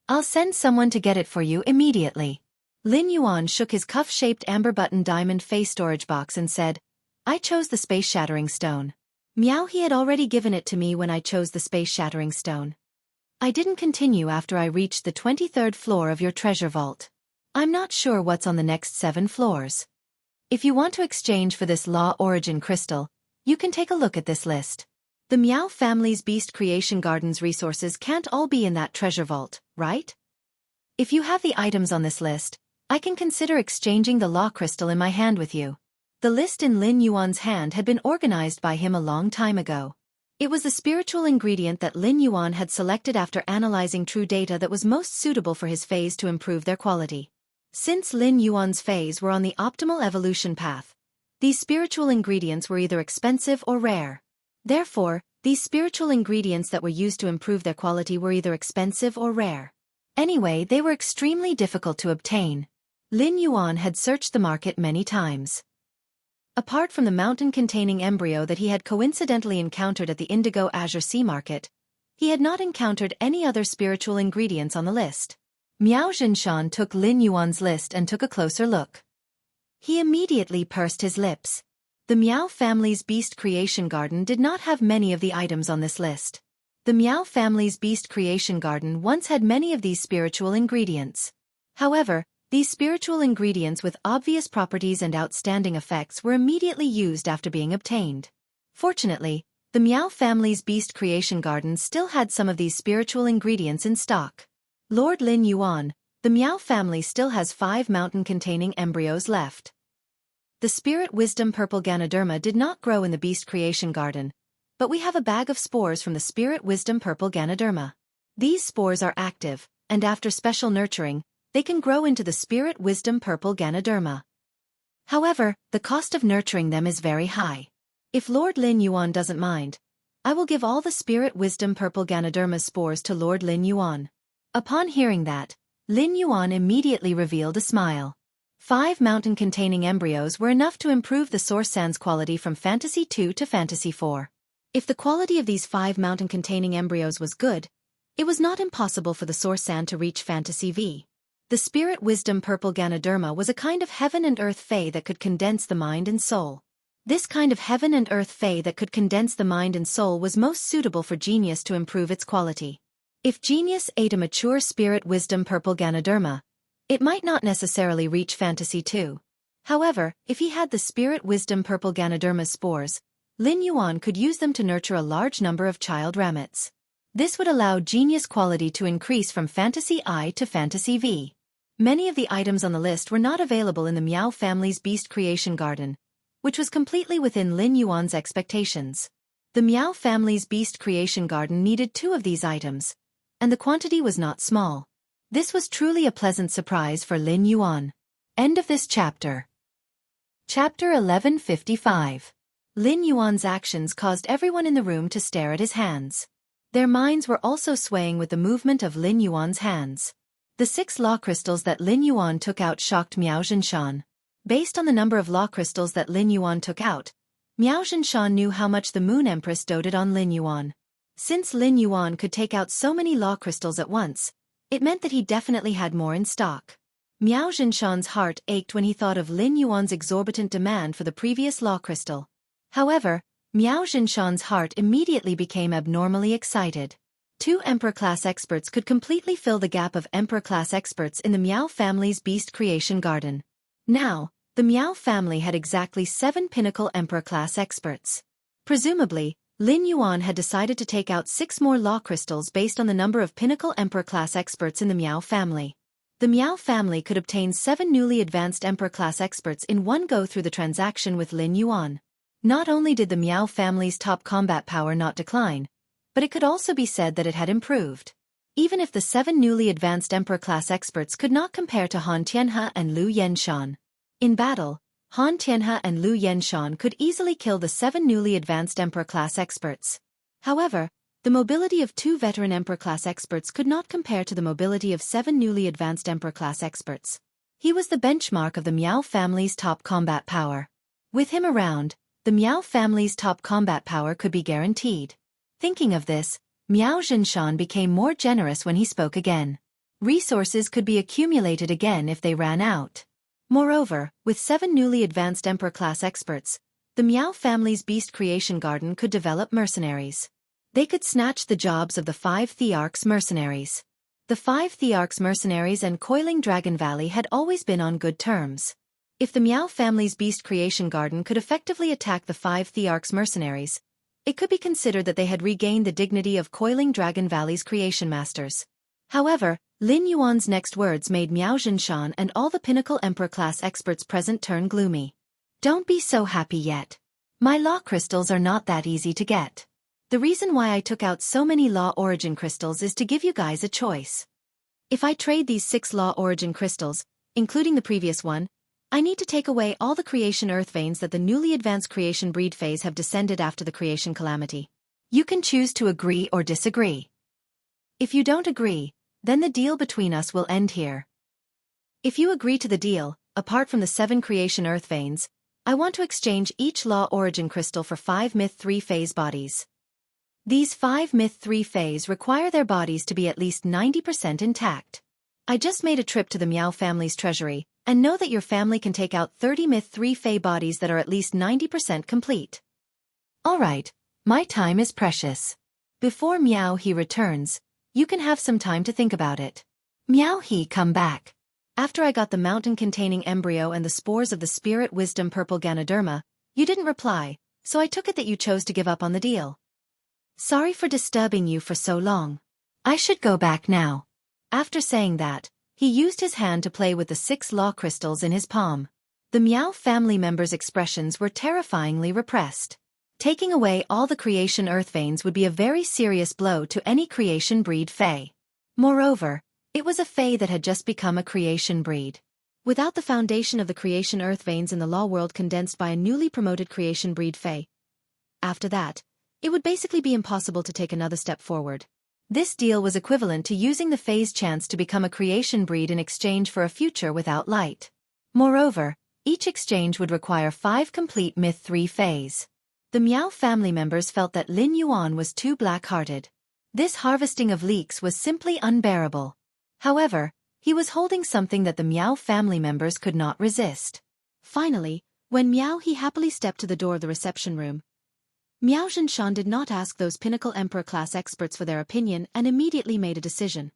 I'll send someone to get it for you immediately. Lin Yuan shook his cuff-shaped amber button diamond face storage box and said, I chose the space-shattering stone. Miao He had already given it to me when I chose the space-shattering stone. I didn't continue after I reached the 23rd floor of your treasure vault. I'm not sure what's on the next 7 floors. If you want to exchange for this law origin crystal, you can take a look at this list. The Miao family's Beast Creation Garden's resources can't all be in that treasure vault, right? If you have the items on this list, I can consider exchanging the law crystal in my hand with you. The list in Lin Yuan's hand had been organized by him a long time ago. It was the spiritual ingredient that Lin Yuan had selected after analyzing true data that was most suitable for his phase to improve their quality. Since Lin Yuan's phase were on the optimal evolution path, these spiritual ingredients were either expensive or rare. Therefore, these spiritual ingredients that were used to improve their quality were either expensive or rare. Anyway, they were extremely difficult to obtain. Lin Yuan had searched the market many times. Apart from the mountain-containing embryo that he had coincidentally encountered at the Indigo Azure Sea Market, he had not encountered any other spiritual ingredients on the list. Miao Zhinshan took Lin Yuan's list and took a closer look. He immediately pursed his lips. The Meow family's beast creation garden did not have many of the items on this list. The Meow family's beast creation garden once had many of these spiritual ingredients. However, these spiritual ingredients with obvious properties and outstanding effects were immediately used after being obtained. Fortunately, the Meow family's beast creation garden still had some of these spiritual ingredients in stock. Lord Lin Yuan, the Meow family still has 5 mountain-containing embryos left. The spirit wisdom purple Ganoderma did not grow in the beast creation garden, but we have a bag of spores from the spirit wisdom purple Ganoderma. These spores are active, and after special nurturing, they can grow into the spirit wisdom purple Ganoderma. However, the cost of nurturing them is very high. If Lord Lin Yuan doesn't mind, I will give all the spirit wisdom purple Ganoderma spores to Lord Lin Yuan. Upon hearing that, Lin Yuan immediately revealed a smile. 5 mountain-containing embryos were enough to improve the source sand's quality from Fantasy 2 to Fantasy 4. If the quality of these 5 mountain-containing embryos was good, it was not impossible for the source sand to reach Fantasy V. The spirit wisdom purple Ganoderma was a kind of heaven and earth fae that could condense the mind and soul. This kind of heaven and earth fae that could condense the mind and soul was most suitable for Genius to improve its quality. If Genius ate a mature spirit wisdom purple Ganoderma, it might not necessarily reach Fantasy 2. However, if he had the spirit wisdom purple Ganoderma spores, Lin Yuan could use them to nurture a large number of child rabbits. This would allow Genius quality to increase from Fantasy I to Fantasy V. Many of the items on the list were not available in the Meow family's beast creation garden, which was completely within Lin Yuan's expectations. The Meow family's beast creation garden needed 2 of these items, and the quantity was not small. This was truly a pleasant surprise for Lin Yuan. End of this chapter. Chapter 1155. Lin Yuan's actions caused everyone in the room to stare at his hands. Their minds were also swaying with the movement of Lin Yuan's hands. The 6 law crystals that Lin Yuan took out shocked Miao Zhinshan. Based on the number of law crystals that Lin Yuan took out, Miao Zhinshan knew how much the Moon Empress doted on Lin Yuan. Since Lin Yuan could take out so many law crystals at once, it meant that he definitely had more in stock. Miao Zhinshan's heart ached when he thought of Lin Yuan's exorbitant demand for the previous law crystal. However, Miao Zhinshan's heart immediately became abnormally excited. 2 Emperor-class experts could completely fill the gap of Emperor-class experts in the Meow family's beast creation garden. Now, the Meow family had exactly 7 pinnacle Emperor-class experts. Presumably, Lin Yuan had decided to take out 6 more law crystals based on the number of pinnacle Emperor-class experts in the Meow family. The Meow family could obtain 7 newly advanced Emperor-class experts in one go through the transaction with Lin Yuan. Not only did the Meow family's top combat power not decline, but it could also be said that it had improved. Even if the 7 newly advanced Emperor-class experts could not compare to Han Tianhe and Lu Yenshan. In battle, Han Tianhe and Lu Yenshan could easily kill the 7 newly advanced Emperor-class experts. However, the mobility of 2 veteran Emperor-class experts could not compare to the mobility of 7 newly advanced Emperor-class experts. He was the benchmark of the Meow family's top combat power. With him around, the Meow family's top combat power could be guaranteed. Thinking of this, Miao Zhinshan became more generous when he spoke again. Resources could be accumulated again if they ran out. Moreover, with 7 newly advanced Emperor-class experts, the Meow family's beast creation garden could develop mercenaries. They could snatch the jobs of the 5 Thearchs mercenaries. The 5 Thearchs mercenaries and Coiling Dragon Valley had always been on good terms. If the Meow family's beast creation garden could effectively attack the 5 Thearchs mercenaries, it could be considered that they had regained the dignity of Coiling Dragon Valley's creation masters. However, Lin Yuan's next words made Miao Zhinshan and all the pinnacle Emperor-class experts present turn gloomy. Don't be so happy yet. My law crystals are not that easy to get. The reason why I took out so many law origin crystals is to give you guys a choice. If I trade these 6 law origin crystals, including the previous one, I need to take away all the creation earth veins that the newly advanced creation breed phase have descended after the creation calamity. You can choose to agree or disagree. If you don't agree, then the deal between us will end here. If you agree to the deal, apart from the 7 creation earth veins, I want to exchange each law origin crystal for 5 myth 3 phase bodies. These 5 myth 3 phase require their bodies to be at least 90% intact. I just made a trip to the Meow family's treasury, And know that your family can take out 30 Myth 3 Fae bodies that are at least 90% complete. Alright, my time is precious. Before Meow He returns, you can have some time to think about it. Meow He come back. After I got the mountain-containing embryo and the spores of the spirit wisdom purple Ganoderma, you didn't reply, so I took it that you chose to give up on the deal. Sorry for disturbing you for so long. I should go back now. After saying that, he used his hand to play with the 6 law crystals in his palm. The Meow family members' expressions were terrifyingly repressed. Taking away all the creation earth veins would be a very serious blow to any creation breed Fae. Moreover, it was a Fae that had just become a creation breed. Without the foundation of the creation earth veins in the law world condensed by a newly promoted creation breed Fae, after that, it would basically be impossible to take another step forward. This deal was equivalent to using the Fae's chance to become a creation breed in exchange for a future without light. Moreover, each exchange would require 5 complete Myth 3 Faes. The Meow family members felt that Lin Yuan was too black-hearted. This harvesting of leeks was simply unbearable. However, he was holding something that the Meow family members could not resist. Finally, when Meow He happily stepped to the door of the reception room, Miao Zhinshan did not ask those Pinnacle Emperor-class experts for their opinion and immediately made a decision.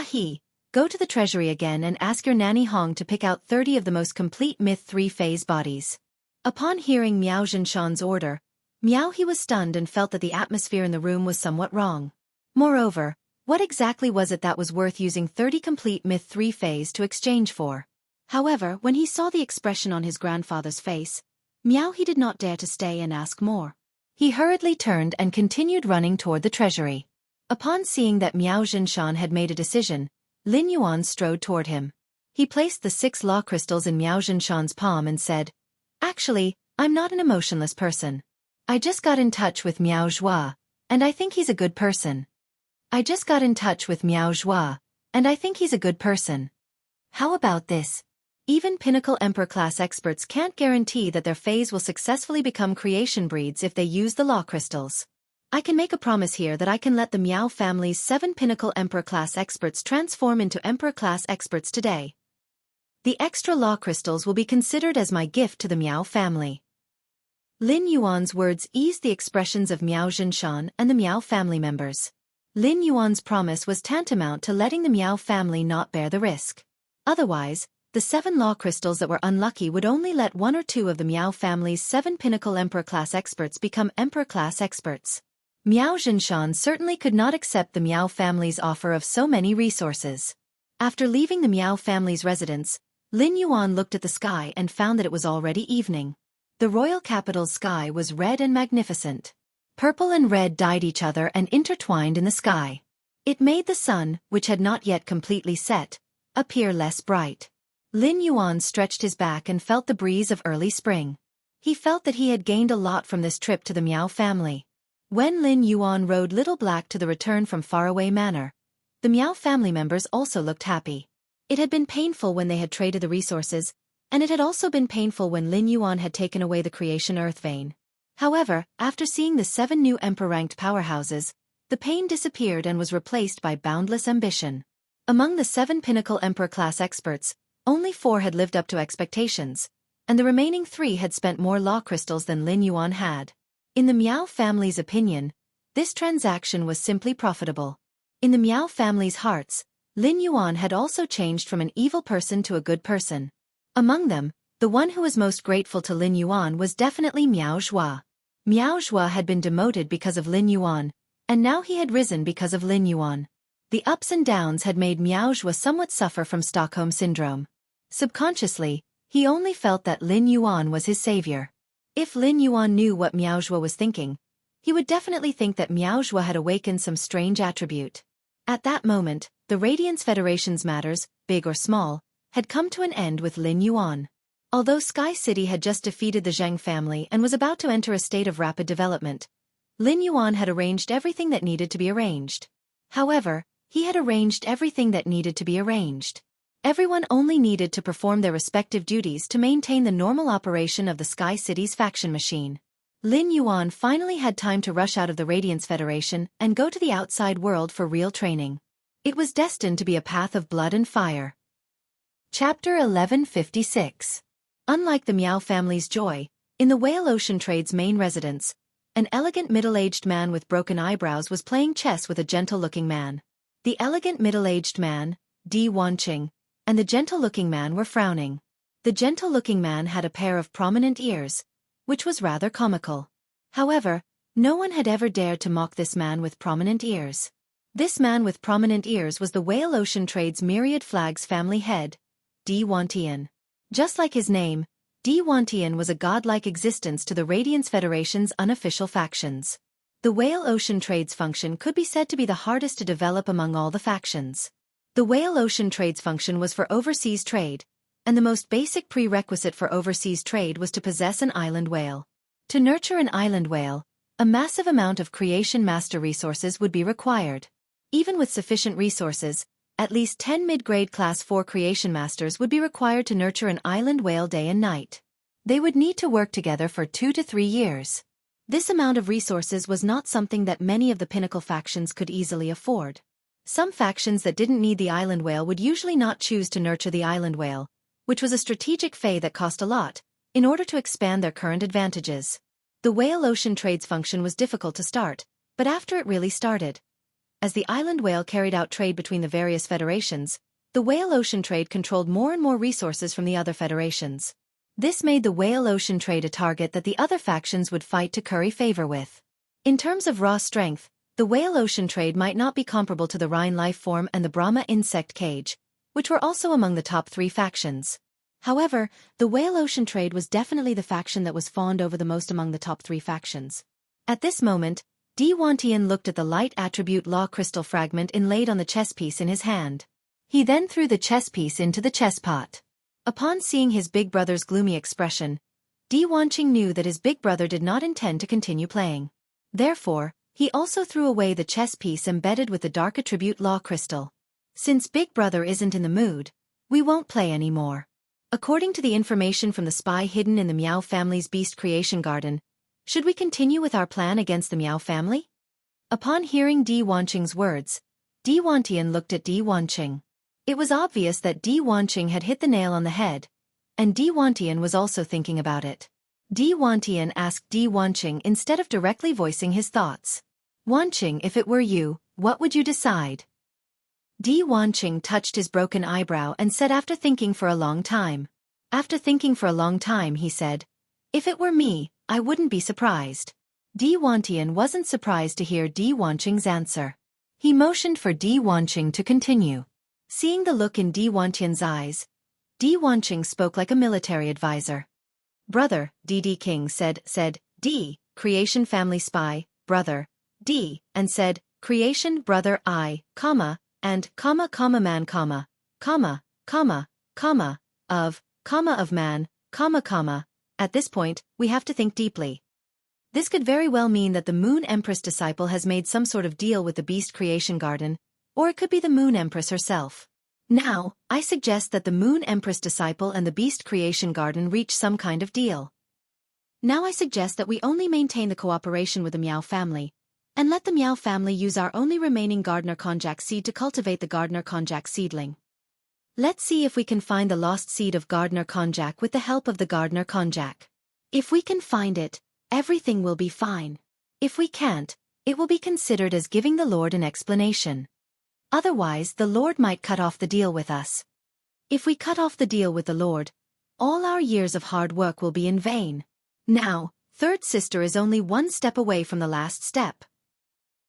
He, go to the treasury again and ask your nanny Hong to pick out 30 of the most complete Myth 3 Phase bodies. Upon hearing Miao Zhinshan's order, Miao He was stunned and felt that the atmosphere in the room was somewhat wrong. Moreover, what exactly was it that was worth using 30 complete Myth 3 Phase to exchange for? However, when he saw the expression on his grandfather's face, Miao He did not dare to stay and ask more. He hurriedly turned and continued running toward the treasury. Upon seeing that Miao Zhinshan had made a decision, Lin Yuan strode toward him. He placed the 6 law crystals in Miao Zhinshan's palm and said, "Actually, I'm not an emotionless person. I just got in touch with Miao Zhua, and I think he's a good person. How about this? Even Pinnacle Emperor-class experts can't guarantee that their Faes will successfully become creation breeds if they use the law crystals. I can make a promise here that I can let the Miao family's 7 Pinnacle Emperor-class experts transform into Emperor-class experts today. The extra law crystals will be considered as my gift to the Miao family." Lin Yuan's words eased the expressions of Miao Zhinshan and the Miao family members. Lin Yuan's promise was tantamount to letting the Miao family not bear the risk. Otherwise, the 7 law crystals that were unlucky would only let 1 or 2 of the Miao family's 7 Pinnacle Emperor-class experts become Emperor-class experts. Miao Zhinshan certainly could not accept the Miao family's offer of so many resources. After leaving the Miao family's residence, Lin Yuan looked at the sky and found that it was already evening. The royal capital's sky was red and magnificent. Purple and red dyed each other and intertwined in the sky. It made the sun, which had not yet completely set, appear less bright. Lin Yuan stretched his back and felt the breeze of early spring. He felt that he had gained a lot from this trip to the Miao family. When Lin Yuan rode Little Black to the return from Faraway Manor, the Miao family members also looked happy. It had been painful when they had traded the resources, and it had also been painful when Lin Yuan had taken away the creation earth vein. However, after seeing the 7 new Emperor-ranked powerhouses, the pain disappeared and was replaced by boundless ambition. Among the 7 Pinnacle Emperor-class experts, only 4 had lived up to expectations, and the remaining 3 had spent more law crystals than Lin Yuan had. In the Miao family's opinion, this transaction was simply profitable. In the Miao family's hearts, Lin Yuan had also changed from an evil person to a good person. Among them, the one who was most grateful to Lin Yuan was definitely Miao Zhua. Miao Zhua had been demoted because of Lin Yuan, and now he had risen because of Lin Yuan. The ups and downs had made Miao Zhua somewhat suffer from Stockholm Syndrome. Subconsciously, he only felt that Lin Yuan was his savior. If Lin Yuan knew what Miao Zhua was thinking, he would definitely think that Miao Zhua had awakened some strange attribute. At that moment, the Radiance Federation's matters, big or small, had come to an end with Lin Yuan. Although Sky City had just defeated the Zheng family and was about to enter a state of rapid development, Lin Yuan had arranged everything that needed to be arranged. However, he had arranged everything that needed to be arranged. Everyone only needed to perform their respective duties to maintain the normal operation of the Sky City's faction machine. Lin Yuan finally had time to rush out of the Radiance Federation and go to the outside world for real training. It was destined to be a path of blood and fire. Chapter 1156. Unlike the Miao family's joy, in the Whale Ocean Trade's main residence, an elegant middle-aged man with broken eyebrows was playing chess with a gentle-looking man. The elegant middle-aged man, Di Wanqing, and the gentle-looking man were frowning. The gentle-looking man had a pair of prominent ears, which was rather comical. However, no one had ever dared to mock this man with prominent ears. This man with prominent ears was the Whale Ocean Trade's Myriad Flags family head, Di Wantian. Just like his name, Di Wantian was a godlike existence to the Radiance Federation's unofficial factions. The Whale Ocean Trade's function could be said to be the hardest to develop among all the factions. The Whale Ocean Trade's function was for overseas trade, and the most basic prerequisite for overseas trade was to possess an island whale. To nurture an island whale, a massive amount of creation master resources would be required. Even with sufficient resources, at least 10 mid-grade Class 4 creation masters would be required to nurture an island whale day and night. They would need to work together for 2 to 3 years. This amount of resources was not something that many of the pinnacle factions could easily afford. Some factions that didn't need the island whale would usually not choose to nurture the island whale, which was a strategic fey that cost a lot, in order to expand their current advantages. The Whale Ocean Trade's function was difficult to start, but after it really started. As the island whale carried out trade between the various federations, the Whale Ocean Trade controlled more and more resources from the other federations. This made the Whale Ocean Trade a target that the other factions would fight to curry favor with. In terms of raw strength, the Whale Ocean Trade might not be comparable to the Rhine life form and the Brahma insect cage, which were also among the top 3 factions. However, the Whale Ocean Trade was definitely the faction that was fawned over the most among the top 3 factions. At this moment, Di Wantian looked at the light attribute law crystal fragment inlaid on the chess piece in his hand. He then threw the chess piece into the chess pot. Upon seeing his big brother's gloomy expression, Di Wanqing knew that his big brother did not intend to continue playing. Therefore, he also threw away the chess piece embedded with the dark attribute law crystal. Since big brother isn't in the mood, we won't play anymore. According to the information from the spy hidden in the Miao family's beast creation garden, should we continue with our plan against the Miao family? Upon hearing Di Wanqing's words, Di Wantian looked at Di Wanqing. It was obvious that Di Wanqing had hit the nail on the head, and Di Wantian was also thinking about it. Di Wantian asked Di Wanqing instead of directly voicing his thoughts. Wanqing, if it were you, what would you decide? Di Wanqing touched his broken eyebrow and said after thinking for a long time. After thinking for a long time he said, if it were me, I wouldn't be surprised. Di Wantian wasn't surprised to hear Di Wanqing's answer. He motioned for Di Wanqing to continue. Seeing the look in Di Wantian's eyes, Di Wanqing spoke like a military advisor. Brother, D. King said, D, creation family spy, brother, D, and said, creation brother I, and, man, of man, At this point, we have to think deeply. This could very well mean that the Moon Empress disciple has made some sort of deal with the Beast Creation Garden, or it could be the Moon Empress herself. Now, I suggest that the Moon Empress disciple and the Beast Creation Garden reach some kind of deal. Now I suggest that we only maintain the cooperation with the Miao family, and let the Miao family use our only remaining Gardner Konjac seed to cultivate the Gardner Konjac seedling. Let's see if we can find the lost seed of Gardner Konjac with the help of the Gardner Konjac. If we can find it, everything will be fine. If we can't, it will be considered as giving the Lord an explanation. Otherwise, the Lord might cut off the deal with us. If we cut off the deal with the Lord, all our years of hard work will be in vain. Now, third sister is only one step away from the last step.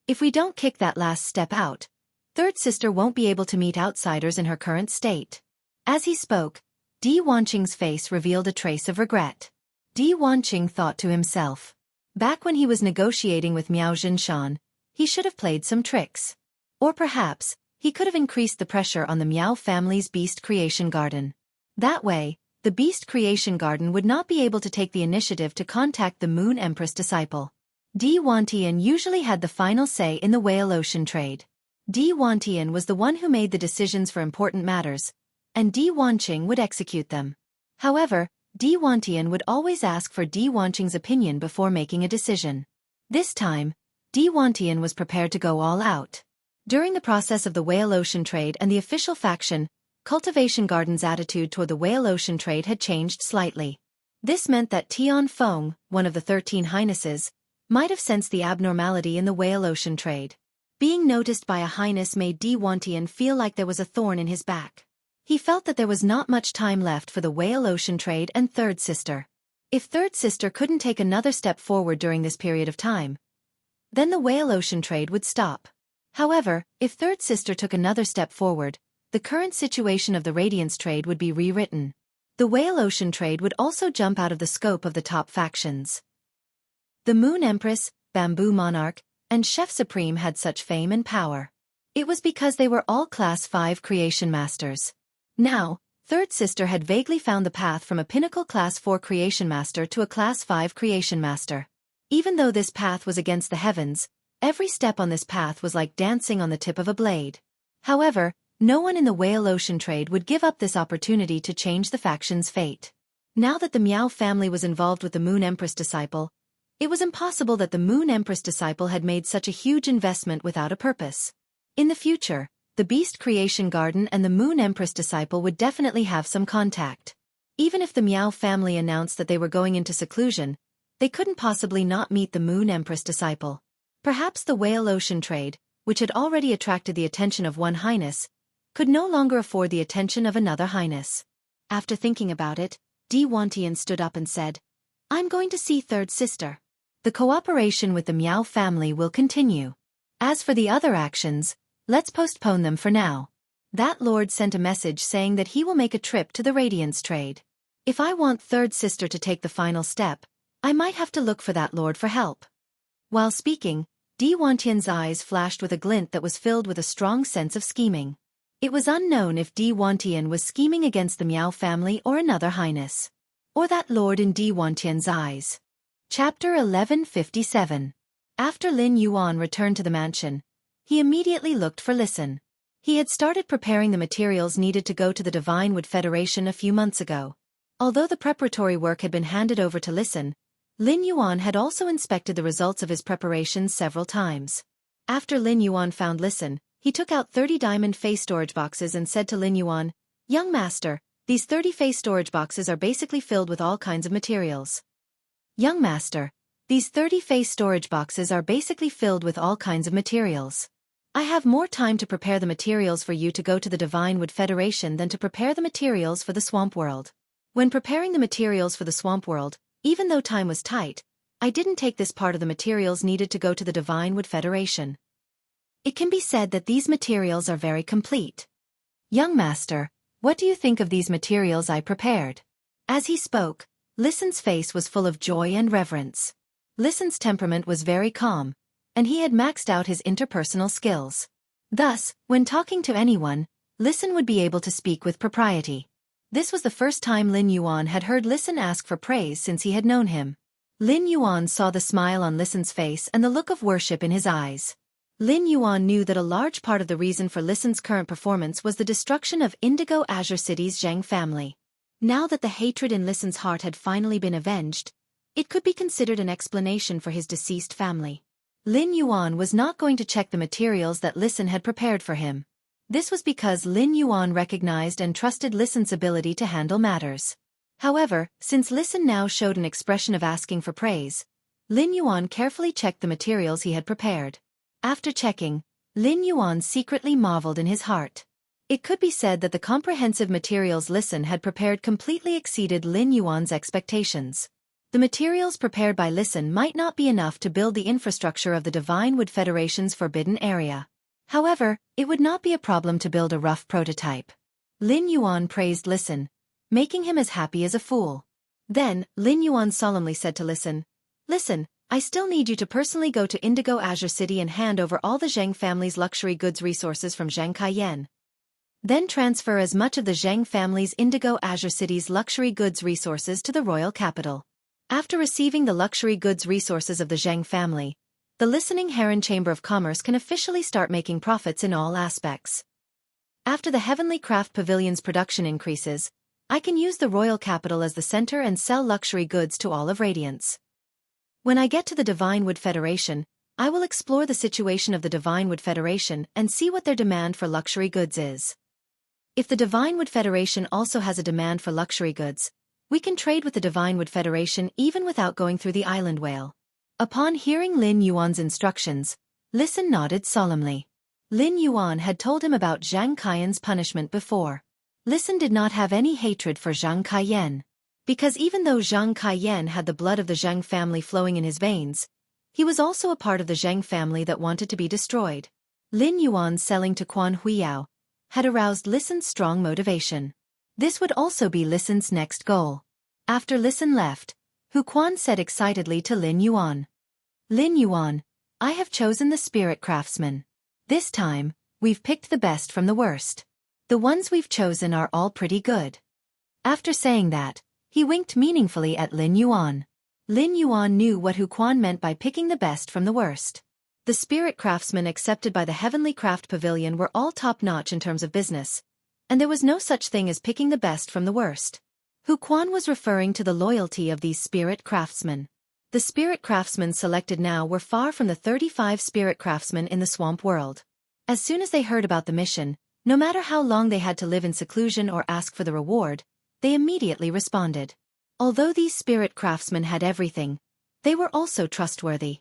If we don't kick that last step out, third sister won't be able to meet outsiders in her current state. As he spoke, Di Wanqing's face revealed a trace of regret. Di Wanqing thought to himself. Back when he was negotiating with Miao Jinshan, he should have played some tricks. Or perhaps, he could have increased the pressure on the Miao family's Beast Creation Garden. That way, the Beast Creation Garden would not be able to take the initiative to contact the Moon Empress disciple. Di Wantian usually had the final say in the Whale Ocean Trade. Di Wantian was the one who made the decisions for important matters, and Di Wanqing would execute them. However, Di Wantian would always ask for Di Wanqing's opinion before making a decision. This time, Di Wantian was prepared to go all out. During the process of the Whale Ocean Trade and the official faction, Cultivation Garden's attitude toward the whale ocean trade had changed slightly. This meant that Tian Feng, one of the 13 highnesses, might have sensed the abnormality in the whale ocean trade. Being noticed by a highness made Di Wantian feel like there was a thorn in his back. He felt that there was not much time left for the whale ocean trade and Third Sister. If Third Sister couldn't take another step forward during this period of time, then the whale ocean trade would stop. However, if Third Sister took another step forward, the current situation of the Radiance trade would be rewritten. The whale ocean trade would also jump out of the scope of the top factions. The Moon Empress, Bamboo Monarch, and Chef Supreme had such fame and power. It was because they were all Class 5 creation masters. Now, Third Sister had vaguely found the path from a pinnacle Class 4 creation master to a Class 5 creation master. Even though this path was against the heavens, every step on this path was like dancing on the tip of a blade. However, no one in the whale ocean trade would give up this opportunity to change the faction's fate. Now that the Miao family was involved with the Moon Empress disciple, it was impossible that the Moon Empress disciple had made such a huge investment without a purpose. In the future, the Beast Creation Garden and the Moon Empress disciple would definitely have some contact. Even if the Miao family announced that they were going into seclusion, they couldn't possibly not meet the Moon Empress disciple. Perhaps the whale ocean trade, which had already attracted the attention of one highness, could no longer afford the attention of another highness. After thinking about it, Di Wantian stood up and said, "I'm going to see Third Sister. The cooperation with the Miao family will continue. As for the other actions, let's postpone them for now." That lord sent a message saying that he will make a trip to the Radiance trade. If I want Third Sister to take the final step, I might have to look for that lord for help. While speaking, Di Wantian's eyes flashed with a glint that was filled with a strong sense of scheming. It was unknown if Di Wantian was scheming against the Miao family or another highness. Or that lord in Di Wantian's eyes. Chapter 1157. After Lin Yuan returned to the mansion, he immediately looked for Listen. He had started preparing the materials needed to go to the Divine Wood Federation a few months ago. Although the preparatory work had been handed over to Listen, Lin Yuan had also inspected the results of his preparations several times. After Lin Yuan found Listen, he took out 30 diamond face storage boxes and said to Lin Yuan, "Young master, these 30 face storage boxes are basically filled with all kinds of materials." Young master, these 30 face storage boxes are basically filled with all kinds of materials. I have more time to prepare the materials for you to go to the Divine Wood Federation than to prepare the materials for the Swamp World. When preparing the materials for the Swamp World, even though time was tight, I didn't take this part of the materials needed to go to the Divine Wood Federation. It can be said that these materials are very complete. Young master, what do you think of these materials I prepared? As he spoke, Listen's face was full of joy and reverence. Listen's temperament was very calm, and he had maxed out his interpersonal skills. Thus, when talking to anyone, Listen would be able to speak with propriety. This was the first time Lin Yuan had heard Listen ask for praise since he had known him. Lin Yuan saw the smile on Listen's face and the look of worship in his eyes. Lin Yuan knew that a large part of the reason for Listen's current performance was the destruction of Indigo Azure City's Zheng family. Now that the hatred in Listen's heart had finally been avenged, it could be considered an explanation for his deceased family. Lin Yuan was not going to check the materials that Listen had prepared for him. This was because Lin Yuan recognized and trusted Listen's ability to handle matters. However, since Listen now showed an expression of asking for praise, Lin Yuan carefully checked the materials he had prepared. After checking, Lin Yuan secretly marveled in his heart. It could be said that the comprehensive materials Listen had prepared completely exceeded Lin Yuan's expectations. The materials prepared by Listen might not be enough to build the infrastructure of the Divine Wood Federation's forbidden area. However, it would not be a problem to build a rough prototype. Lin Yuan praised Listen, making him as happy as a fool. Then, Lin Yuan solemnly said to Listen, "Listen, I still need you to personally go to Indigo Azure City and hand over all the Zheng family's luxury goods resources from Zheng Cayenne. Then transfer as much of the Zheng family's Indigo Azure City's luxury goods resources to the royal capital." After receiving the luxury goods resources of the Zheng family, the Listening Heron Chamber of Commerce can officially start making profits in all aspects. After the Heavenly Craft Pavilion's production increases, I can use the royal capital as the center and sell luxury goods to all of Radiance. When I get to the Divine Wood Federation, I will explore the situation of the Divine Wood Federation and see what their demand for luxury goods is. If the Divine Wood Federation also has a demand for luxury goods, we can trade with the Divine Wood Federation even without going through the island whale. Upon hearing Lin Yuan's instructions, Listen nodded solemnly. Lin Yuan had told him about Zhang Kaiyan's punishment before. Listen did not have any hatred for Zhang Kaiyan. Because even though Zhang Kaiyan had the blood of the Zhang family flowing in his veins, he was also a part of the Zhang family that wanted to be destroyed. Lin Yuan's selling to Quan Huiyao had aroused Listen's strong motivation. This would also be Listen's next goal. After Listen left, Hu Quan said excitedly to Lin Yuan. Lin Yuan, I have chosen the spirit craftsman. This time, we've picked the best from the worst. The ones we've chosen are all pretty good. After saying that, he winked meaningfully at Lin Yuan. Lin Yuan knew what Hu Quan meant by picking the best from the worst. The spirit craftsmen accepted by the Heavenly Craft Pavilion were all top-notch in terms of business, and there was no such thing as picking the best from the worst. Hu Quan was referring to the loyalty of these spirit craftsmen. The spirit craftsmen selected now were far from the 35 spirit craftsmen in the swamp world. As soon as they heard about the mission, no matter how long they had to live in seclusion or ask for the reward, they immediately responded. Although these spirit craftsmen had everything, they were also trustworthy.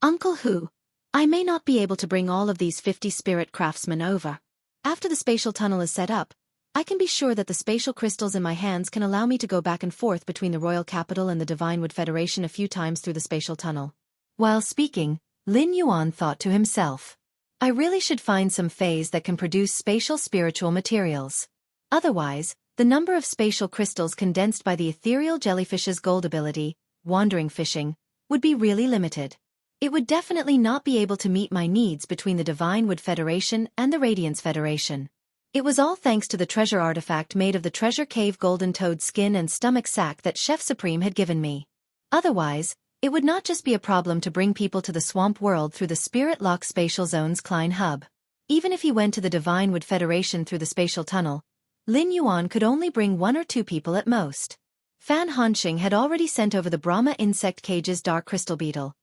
Uncle Hu, I may not be able to bring all of these 50 spirit craftsmen over. After the spatial tunnel is set up, I can be sure that the spatial crystals in my hands can allow me to go back and forth between the royal capital and the Divine Wood Federation a few times through the spatial tunnel. While speaking, Lin Yuan thought to himself, I really should find some phase that can produce spatial spiritual materials. Otherwise, the number of spatial crystals condensed by the ethereal jellyfish's gold ability, wandering fishing, would be really limited. It would definitely not be able to meet my needs between the Divine Wood Federation and the Radiance Federation. It was all thanks to the treasure artifact made of the treasure cave golden toad skin and stomach sack that Chef Supreme had given me. Otherwise, it would not just be a problem to bring people to the swamp world through the Spirit Lock Spatial Zone's Klein hub. Even if he went to the Divine Wood Federation through the spatial tunnel, Lin Yuan could only bring 1 or 2 people at most. Fan Hanxing had already sent over the Brahma insect cage's dark crystal beetle,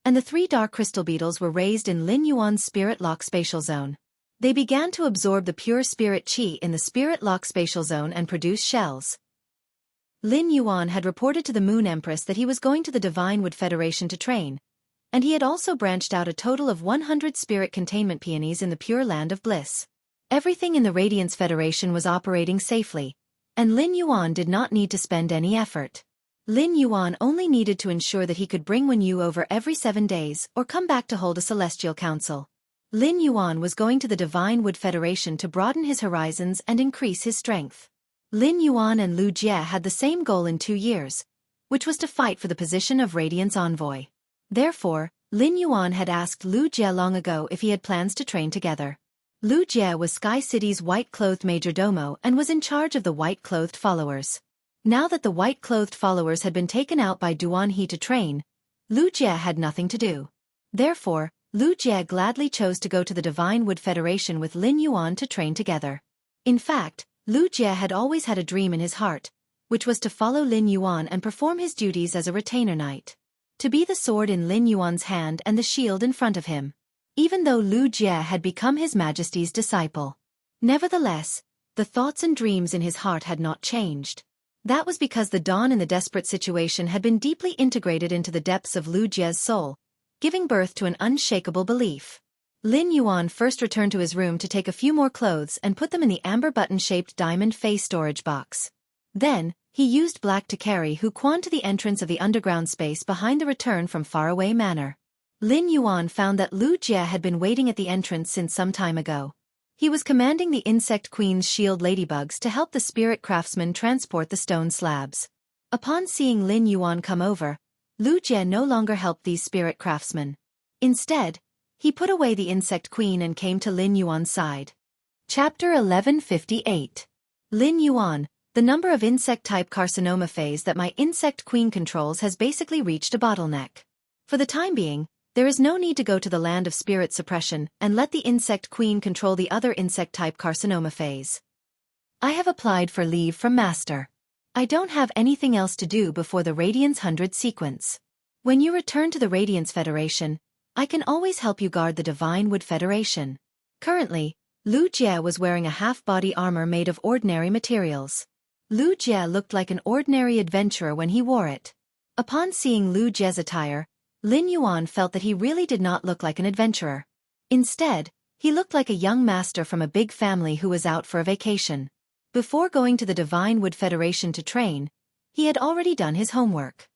and the 3 dark crystal beetles were raised in Lin Yuan's Spirit Lock Spatial Zone. They began to absorb the pure spirit chi in the Spirit Lock Spatial Zone and produce shells. Lin Yuan had reported to the Moon Empress that he was going to the Divine Wood Federation to train, and he had also branched out a total of 100 spirit containment peonies in the Pure Land of Bliss. Everything in the Radiance Federation was operating safely, and Lin Yuan did not need to spend any effort. Lin Yuan only needed to ensure that he could bring Wen Yu over every 7 days or come back to hold a celestial council. Lin Yuan was going to the Divine Wood Federation to broaden his horizons and increase his strength. Lin Yuan and Lu Jie had the same goal in 2 years, which was to fight for the position of Radiance Envoy. Therefore, Lin Yuan had asked Lu Jie long ago if he had plans to train together. Lu Jie was Sky City's white-clothed majordomo and was in charge of the white-clothed followers. Now that the white-clothed followers had been taken out by Duan He to train, Lu Jie had nothing to do. Therefore, Lu Jie gladly chose to go to the Divine Wood Federation with Lin Yuan to train together. In fact, Lu Jie had always had a dream in his heart, which was to follow Lin Yuan and perform his duties as a retainer knight. To be the sword in Lin Yuan's hand and the shield in front of him. Even though Lu Jie had become His Majesty's disciple. Nevertheless, the thoughts and dreams in his heart had not changed. That was because the dawn in the desperate situation had been deeply integrated into the depths of Lu Jie's soul, giving birth to an unshakable belief. Lin Yuan first returned to his room to take a few more clothes and put them in the amber button-shaped diamond face storage box. Then, he used black to carry Hu Quan to the entrance of the underground space behind the return from Faraway Manor. Lin Yuan found that Lu Jie had been waiting at the entrance since some time ago. He was commanding the Insect Queen's shield ladybugs to help the spirit craftsman transport the stone slabs. Upon seeing Lin Yuan come over, Lu Jie no longer helped these spirit craftsmen. Instead, he put away the Insect Queen and came to Lin Yuan's side. Chapter 1158. Lin Yuan, the number of insect-type carcinoma phase that my Insect Queen controls has basically reached a bottleneck. For the time being, there is no need to go to the land of spirit suppression and let the Insect Queen control the other insect-type carcinoma phase. I have applied for leave from Master. I don't have anything else to do before the Radiance 100 sequence. When you return to the Radiance Federation, I can always help you guard the Divine Wood Federation. Currently, Lu Jie was wearing a half-body armor made of ordinary materials. Lu Jie looked like an ordinary adventurer when he wore it. Upon seeing Lu Jie's attire, Lin Yuan felt that he really did not look like an adventurer. Instead, he looked like a young master from a big family who was out for a vacation. Before going to the Divine Wood Federation to train, he had already done his homework.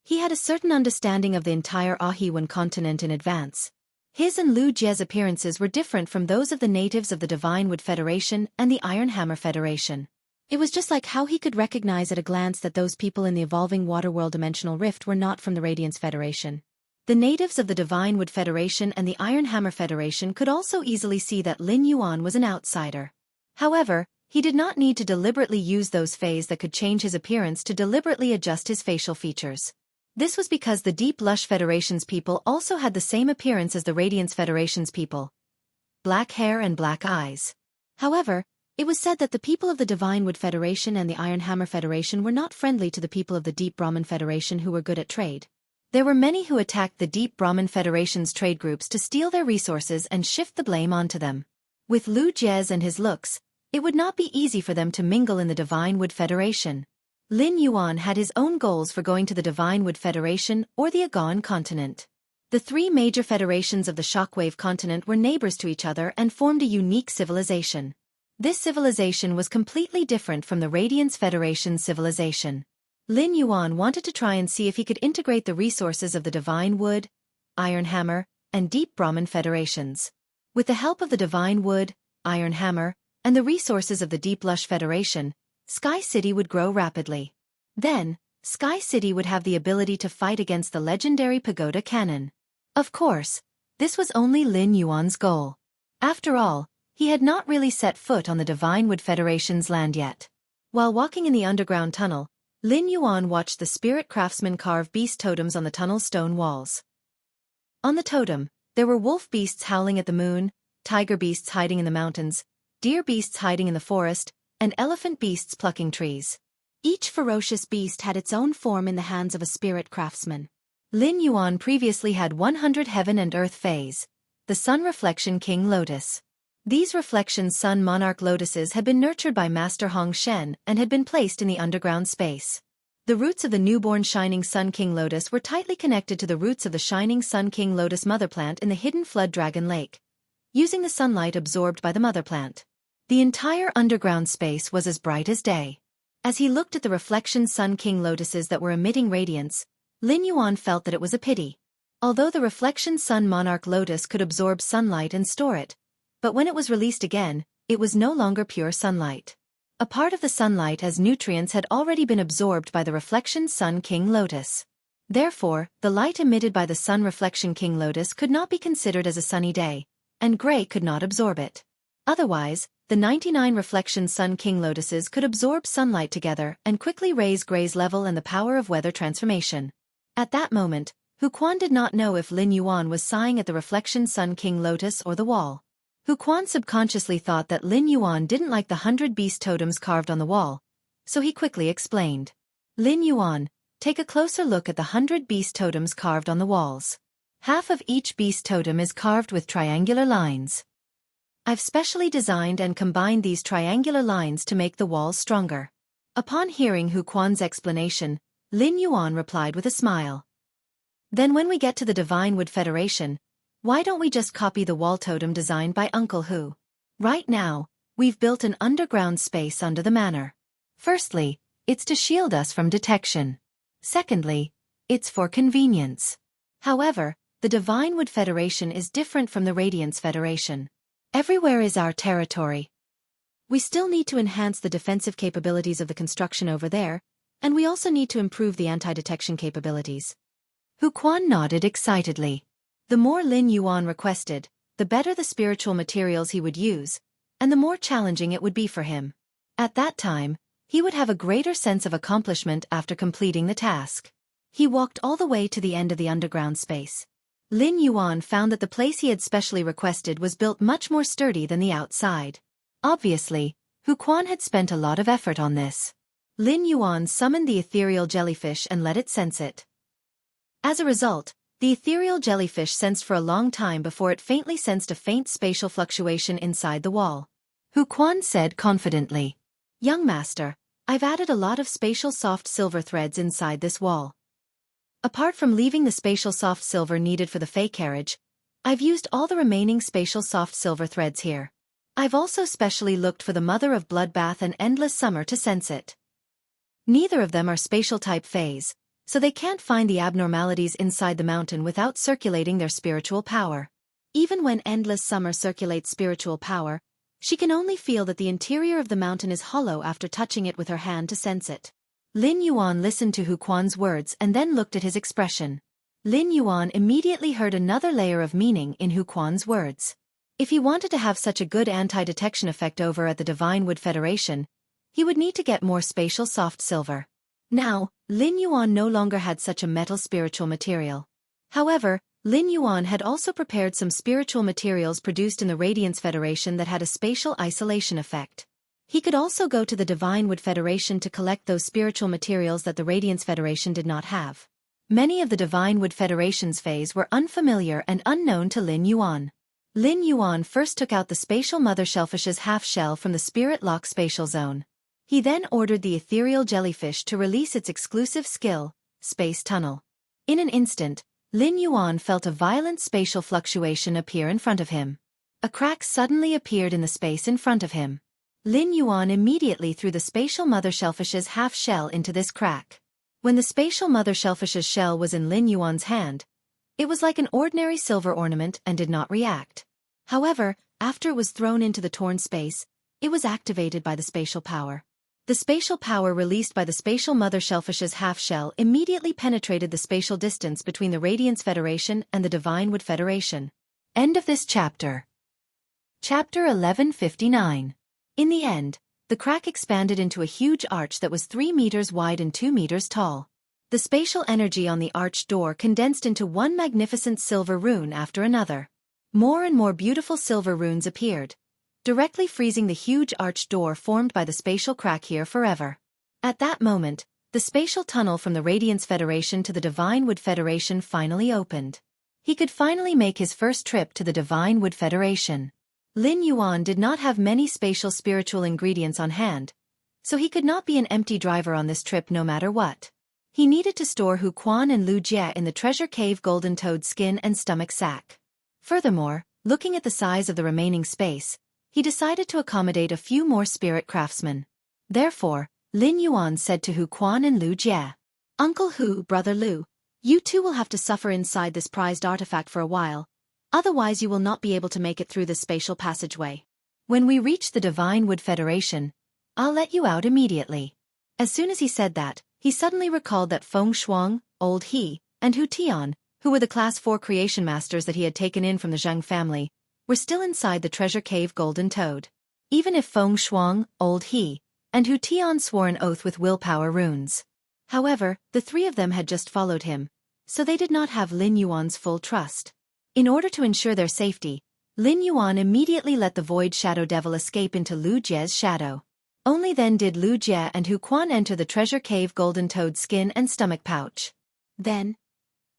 He had a certain understanding of the entire Ahiwan continent in advance. His and Lu Jie's appearances were different from those of the natives of the Divine Wood Federation and the Iron Hammer Federation. It was just like how he could recognize at a glance that those people in the evolving Waterworld Dimensional Rift were not from the Radiance Federation. The natives of the Divine Wood Federation and the Iron Hammer Federation could also easily see that Lin Yuan was an outsider. However, he did not need to deliberately use those phases that could change his appearance to deliberately adjust his facial features. This was because the Deep Lush Federation's people also had the same appearance as the Radiance Federation's people. Black hair and black eyes. However, it was said that the people of the Divine Wood Federation and the Iron Hammer Federation were not friendly to the people of the Deep Brahmin Federation who were good at trade. There were many who attacked the Deep Brahmin Federation's trade groups to steal their resources and shift the blame onto them. With Lu Jie and his looks, it would not be easy for them to mingle in the Divine Wood Federation. Lin Yuan had his own goals for going to the Divine Wood Federation or the Agawan continent. The three major federations of the Shockwave continent were neighbors to each other and formed a unique civilization. This civilization was completely different from the Radiance Federation's civilization. Lin Yuan wanted to try and see if he could integrate the resources of the Divine Wood, Iron Hammer, and Deep Brahmin Federations. With the help of the Divine Wood, Iron Hammer, and the resources of the Deep Lush Federation, Sky City would grow rapidly. Then, Sky City would have the ability to fight against the legendary Pagoda Cannon. Of course, this was only Lin Yuan's goal. After all, he had not really set foot on the Divine Wood Federation's land yet. While walking in the underground tunnel, Lin Yuan watched the spirit craftsmen carve beast totems on the tunnel's stone walls. On the totem, there were wolf beasts howling at the moon, tiger beasts hiding in the mountains, deer beasts hiding in the forest, and elephant beasts plucking trees. Each ferocious beast had its own form in the hands of a spirit craftsman. Lin Yuan previously had 100 heaven and earth phase, the Sun Reflection King Lotus. These Reflection Sun Monarch Lotuses had been nurtured by Master Hong Shen and had been placed in the underground space. The roots of the newborn Shining Sun King Lotus were tightly connected to the roots of the Shining Sun King Lotus mother plant in the hidden Flood Dragon Lake, using the sunlight absorbed by the mother plant. The entire underground space was as bright as day. As he looked at the Reflection Sun King Lotuses that were emitting radiance, Lin Yuan felt that it was a pity. Although the Reflection Sun Monarch Lotus could absorb sunlight and store it, but when it was released again, it was no longer pure sunlight. A part of the sunlight as nutrients had already been absorbed by the Reflection Sun King Lotus. Therefore, the light emitted by the Sun Reflection King Lotus could not be considered as a sunny day, and gray could not absorb it. Otherwise, the 99 Reflection Sun King Lotuses could absorb sunlight together and quickly raise gray's level and the power of weather transformation. At that moment, Huquan did not know if Lin Yuan was sighing at the Reflection Sun King Lotus or the wall. Huquan subconsciously thought that Lin Yuan didn't like the 100 beast totems carved on the wall, so he quickly explained. Lin Yuan, take a closer look at the 100 beast totems carved on the walls. Half of each beast totem is carved with triangular lines. I've specially designed and combined these triangular lines to make the walls stronger. Upon hearing Huquan's explanation, Lin Yuan replied with a smile. Then when we get to the Divine Wood Federation, why don't we just copy the wall totem designed by Uncle Hu? Right now, we've built an underground space under the manor. Firstly, it's to shield us from detection. Secondly, it's for convenience. However, the Divine Wood Federation is different from the Radiance Federation. Everywhere is our territory. We still need to enhance the defensive capabilities of the construction over there, and we also need to improve the anti-detection capabilities. Huquan nodded excitedly. The more Lin Yuan requested, the better the spiritual materials he would use, and the more challenging it would be for him. At that time, he would have a greater sense of accomplishment after completing the task. He walked all the way to the end of the underground space. Lin Yuan found that the place he had specially requested was built much more sturdy than the outside. Obviously, Huquan had spent a lot of effort on this. Lin Yuan summoned the ethereal jellyfish and let it sense it. As a result, The ethereal jellyfish sensed for a long time before it faintly sensed a faint spatial fluctuation inside the wall. Xueqi said confidently, "Young master, I've added a lot of spatial soft silver threads inside this wall. Apart from leaving the spatial soft silver needed for the Fey carriage, I've used all the remaining spatial soft silver threads here. I've also specially looked for the Mother of Bloodbath and Endless Summer to sense it. Neither of them are spatial type Fays, so they can't find the abnormalities inside the mountain without circulating their spiritual power. Even when Endless Summer circulates spiritual power, she can only feel that the interior of the mountain is hollow after touching it with her hand to sense it." Lin Yuan listened to Xueqi's words and then looked at his expression. Lin Yuan immediately heard another layer of meaning in Xueqi's words. If he wanted to have such a good anti-detection effect over at the Divine Wood Federation, he would need to get more spatial soft silver. Now, Lin Yuan no longer had such a metal spiritual material. However, Lin Yuan had also prepared some spiritual materials produced in the Radiance Federation that had a spatial isolation effect. He could also go to the Divine Wood Federation to collect those spiritual materials that the Radiance Federation did not have. Many of the Divine Wood Federation's Fays were unfamiliar and unknown to Lin Yuan. Lin Yuan first took out the spatial mother shellfish's half-shell from the Spirit Lock spatial zone. He then ordered the ethereal jellyfish to release its exclusive skill, Space Tunnel. In an instant, Lin Yuan felt a violent spatial fluctuation appear in front of him. A crack suddenly appeared in the space in front of him. Lin Yuan immediately threw the spatial mother shellfish's half-shell into this crack. When the spatial mother shellfish's shell was in Lin Yuan's hand, it was like an ordinary silver ornament and did not react. However, after it was thrown into the torn space, it was activated by the spatial power. The spatial power released by the spatial mother shellfish's half-shell immediately penetrated the spatial distance between the Radiance Federation and the Divine Wood Federation. End of this chapter. Chapter 1159. In the end, the crack expanded into a huge arch that was 3 meters wide and 2 meters tall. The spatial energy on the arched door condensed into one magnificent silver rune after another. More and more beautiful silver runes appeared, directly freezing the huge arched door formed by the spatial crack here forever. At that moment, the spatial tunnel from the Radiance Federation to the Divine Wood Federation finally opened. He could finally make his first trip to the Divine Wood Federation. Lin Yuan did not have many spatial spiritual ingredients on hand, so he could not be an empty driver on this trip no matter what. He needed to store Xueqi and Lu Jie in the treasure cave golden toad skin and stomach sack. Furthermore, looking at the size of the remaining space, he decided to accommodate a few more spirit craftsmen. Therefore, Lin Yuan said to Xueqi and Lu Jie, "Uncle Hu, Brother Lu, you two will have to suffer inside this prized artifact for a while, otherwise you will not be able to make it through this spatial passageway. When we reach the Divine Wood Federation, I'll let you out immediately." As soon as he said that, he suddenly recalled that Feng Shuang, Old He, and Hu Tian, who were the Class 4 creation masters that he had taken in from the Zheng family, were still inside the treasure cave golden toad. Even if Feng Shuang, Old He, and Hu Tian swore an oath with willpower runes. However, the three of them had just followed him, so they did not have Lin Yuan's full trust. In order to ensure their safety, Lin Yuan immediately let the Void Shadow Devil escape into Lu Jie's shadow. Only then did Lu Jie and Xueqi enter the treasure cave golden toad skin and stomach pouch. Then,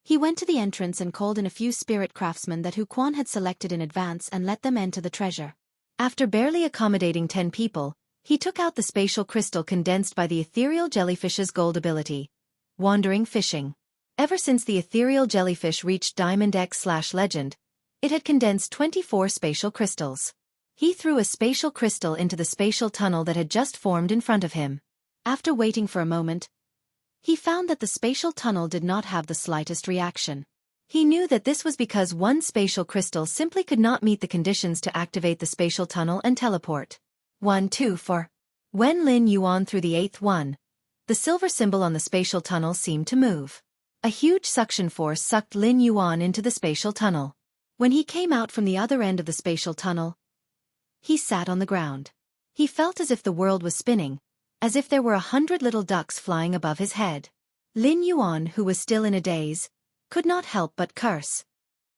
he went to the entrance and called in a few spirit craftsmen that Xueqi had selected in advance and let them enter the treasure. After barely accommodating 10 people, he took out the spatial crystal condensed by the ethereal jellyfish's gold ability, Wandering Fishing. Ever since the ethereal jellyfish reached Diamond X/Legend, it had condensed 24 spatial crystals. He threw a spatial crystal into the spatial tunnel that had just formed in front of him. After waiting for a moment, he found that the spatial tunnel did not have the slightest reaction. He knew that this was because one spatial crystal simply could not meet the conditions to activate the spatial tunnel and teleport. 1, 2, 4. When Lin Yuan threw the 8th one, the silver symbol on the spatial tunnel seemed to move. A huge suction force sucked Lin Yuan into the spatial tunnel. When he came out from the other end of the spatial tunnel, he sat on the ground. He felt as if the world was spinning, as if there were 100 little ducks flying above his head. Lin Yuan, who was still in a daze, could not help but curse.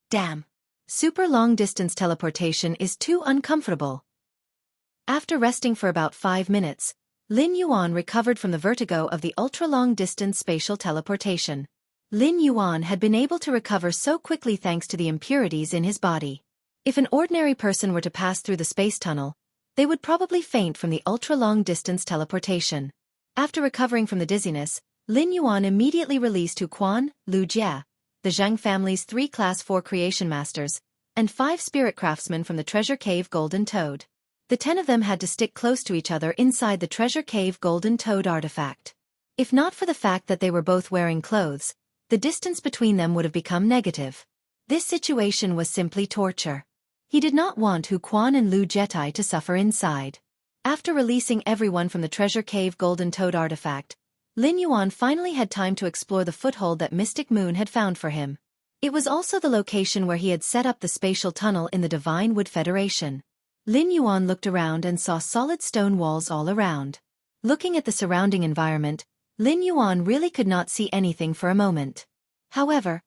Damn! Super long-distance teleportation is too uncomfortable. After resting for about 5 minutes, Lin Yuan recovered from the vertigo of the ultra-long-distance spatial teleportation. Lin Yuan had been able to recover so quickly thanks to the impurities in his body. If an ordinary person were to pass through the space tunnel, they would probably faint from the ultra-long distance teleportation. After recovering from the dizziness, Lin Yuan immediately released Huquan, Lu Jie, the Zhang family's 3 Class 4 creation masters, and 5 spirit craftsmen from the Treasure Cave Golden Toad. The 10 of them had to stick close to each other inside the Treasure Cave Golden Toad artifact. If not for the fact that they were both wearing clothes, the distance between them would have become negative. This situation was simply torture. He did not want Huquan and Lu Jietai to suffer inside. After releasing everyone from the Treasure Cave Golden Toad artifact, Lin Yuan finally had time to explore the foothold that Mystic Moon had found for him. It was also the location where he had set up the spatial tunnel in the Divine Wood Federation. Lin Yuan looked around and saw solid stone walls all around. Looking at the surrounding environment, Lin Yuan really could not see anything for a moment. However,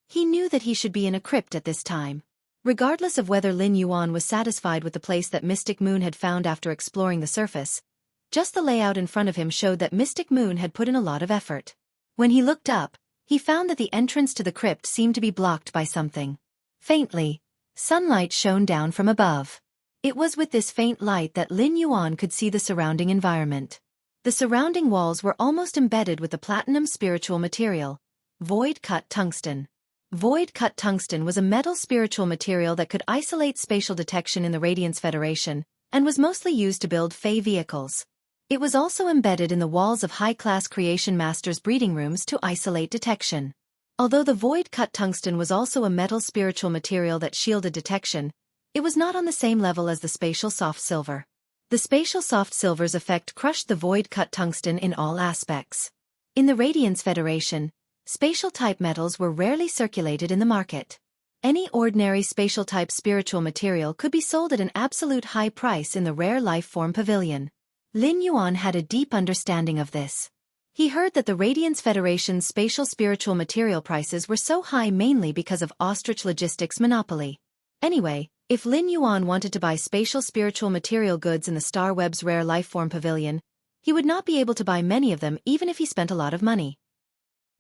he knew that he should be in a crypt at this time. Regardless of whether Lin Yuan was satisfied with the place that Mystic Moon had found after exploring the surface, just the layout in front of him showed that Mystic Moon had put in a lot of effort. When he looked up, he found that the entrance to the crypt seemed to be blocked by something. Faintly, sunlight shone down from above. It was with this faint light that Lin Yuan could see the surrounding environment. The surrounding walls were almost embedded with the platinum spiritual material, void-cut tungsten. Void-cut tungsten was a metal spiritual material that could isolate spatial detection in the Radiance Federation, and was mostly used to build Fey vehicles. It was also embedded in the walls of high-class creation masters' breeding rooms to isolate detection. Although the void-cut tungsten was also a metal spiritual material that shielded detection, it was not on the same level as the spatial soft silver. The spatial soft silver's effect crushed the void-cut tungsten in all aspects. In the Radiance Federation, spatial-type metals were rarely circulated in the market. Any ordinary spatial-type spiritual material could be sold at an absolute high price in the Rare Life Form Pavilion. Lin Yuan had a deep understanding of this. He heard that the Radiance Federation's spatial spiritual material prices were so high mainly because of Ostrich Logistics' monopoly. Anyway, if Lin Yuan wanted to buy spatial spiritual material goods in the Star Web's Rare Life Form Pavilion, he would not be able to buy many of them even if he spent a lot of money.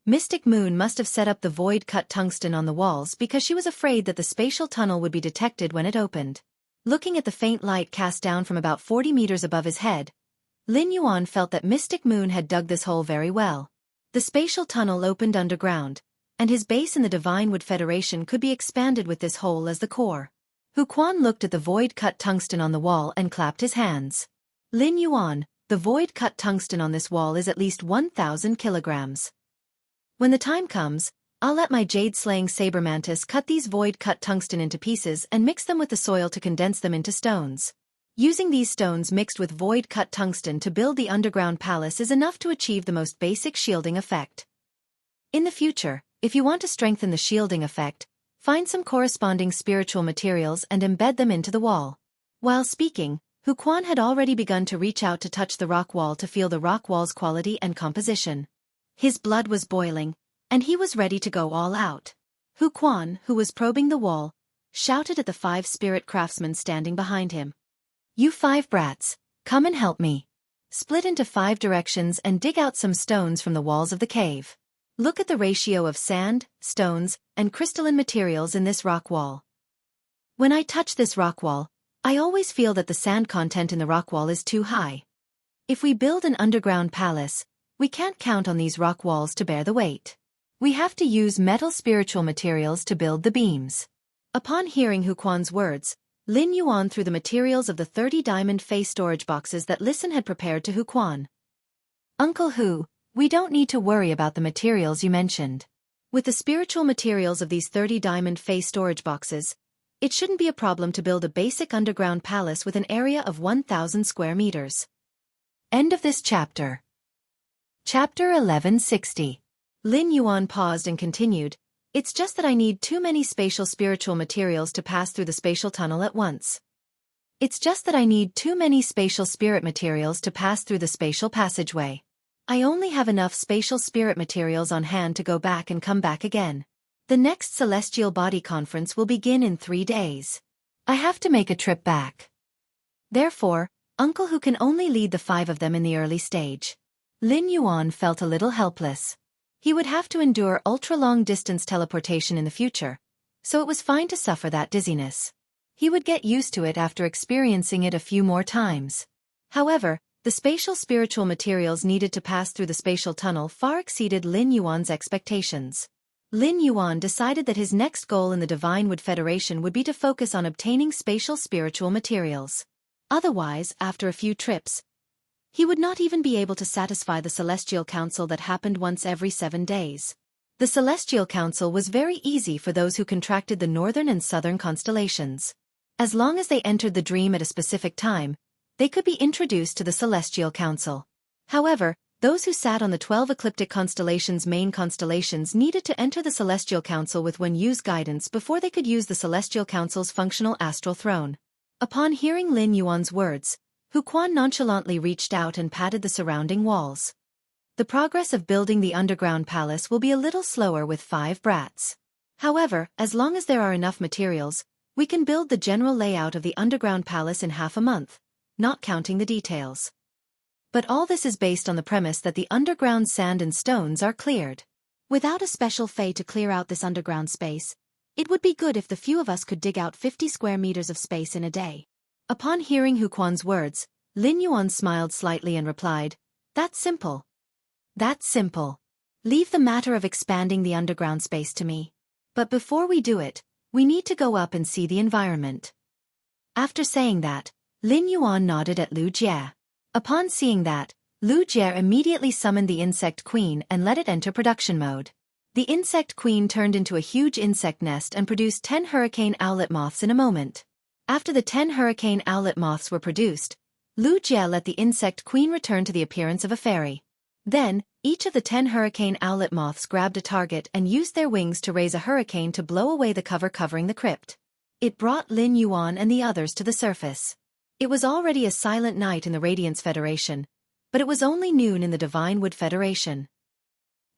Mystic Moon must have set up the void-cut tungsten on the walls because she was afraid that the spatial tunnel would be detected when it opened. Looking at the faint light cast down from about 40 meters above his head, Lin Yuan felt that Mystic Moon had dug this hole very well. The spatial tunnel opened underground, and his base in the Divine Wood Federation could be expanded with this hole as the core. Huquan looked at the void-cut tungsten on the wall and clapped his hands. Lin Yuan, the void-cut tungsten on this wall is at least 1,000 kilograms. When the time comes, I'll let my jade-slaying saber mantis cut these void-cut tungsten into pieces and mix them with the soil to condense them into stones. Using these stones mixed with void-cut tungsten to build the underground palace is enough to achieve the most basic shielding effect. In the future, if you want to strengthen the shielding effect, find some corresponding spiritual materials and embed them into the wall. While speaking, Huquan had already begun to reach out to touch the rock wall to feel the rock wall's quality and composition. His blood was boiling, and he was ready to go all out. Huquan, who was probing the wall, shouted at the 5 spirit craftsmen standing behind him. "You 5 brats, come and help me. Split into 5 directions and dig out some stones from the walls of the cave. Look at the ratio of sand, stones, and crystalline materials in this rock wall. When I touch this rock wall, I always feel that the sand content in the rock wall is too high. If we build an underground palace, we can't count on these rock walls to bear the weight. We have to use metal spiritual materials to build the beams." Upon hearing Huquan's words, Lin Yuan threw the materials of the 30 diamond face storage boxes that Listen had prepared to Huquan. "Uncle Hu, we don't need to worry about the materials you mentioned. With the spiritual materials of these 30 diamond face storage boxes, it shouldn't be a problem to build a basic underground palace with an area of 1,000 square meters." End of this chapter. Chapter 1160. Lin Yuan paused and continued, "It's just that I need too many spatial spiritual materials to pass through the spatial tunnel at once. It's just that I need too many spatial spirit materials to pass through the spatial passageway. I only have enough spatial spirit materials on hand to go back and come back again. The next Celestial Body Conference will begin in 3 days. I have to make a trip back. Therefore, Uncle Hu can only lead the 5 of them in the early stage." Lin Yuan felt a little helpless. He would have to endure ultra-long distance teleportation in the future, so it was fine to suffer that dizziness. He would get used to it after experiencing it a few more times. However, the spatial spiritual materials needed to pass through the spatial tunnel far exceeded Lin Yuan's expectations. Lin Yuan decided that his next goal in the Divine Wood Federation would be to focus on obtaining spatial spiritual materials. Otherwise, after a few trips, he would not even be able to satisfy the Celestial Council that happened once every 7 days. The Celestial Council was very easy for those who contracted the northern and southern constellations. As long as they entered the dream at a specific time, they could be introduced to the Celestial Council. However, those who sat on the 12 ecliptic constellations' main constellations needed to enter the Celestial Council with Wen Yu's guidance before they could use the Celestial Council's functional astral throne. Upon hearing Lin Yuan's words, Xueqi nonchalantly reached out and patted the surrounding walls. The progress of building the underground palace will be a little slower with 5 brats. However, as long as there are enough materials, we can build the general layout of the underground palace in half a month, not counting the details. But all this is based on the premise that the underground sand and stones are cleared. Without a special fay to clear out this underground space, it would be good if the few of us could dig out 50 square meters of space in a day. Upon hearing Xueqi's words, Lin Yuan smiled slightly and replied, "That's simple. That's simple. Leave the matter of expanding the underground space to me. But before we do it, we need to go up and see the environment." After saying that, Lin Yuan nodded at Lu Jie. Upon seeing that, Lu Jie immediately summoned the Insect Queen and let it enter production mode. The Insect Queen turned into a huge insect nest and produced 10 hurricane owlet moths in a moment. After the 10 hurricane owlet moths were produced, Lu Jie let the Insect Queen return to the appearance of a fairy. Then, each of the 10 hurricane owlet moths grabbed a target and used their wings to raise a hurricane to blow away the cover covering the crypt. It brought Lin Yuan and the others to the surface. It was already a silent night in the Radiance Federation, but it was only noon in the Divine Wood Federation.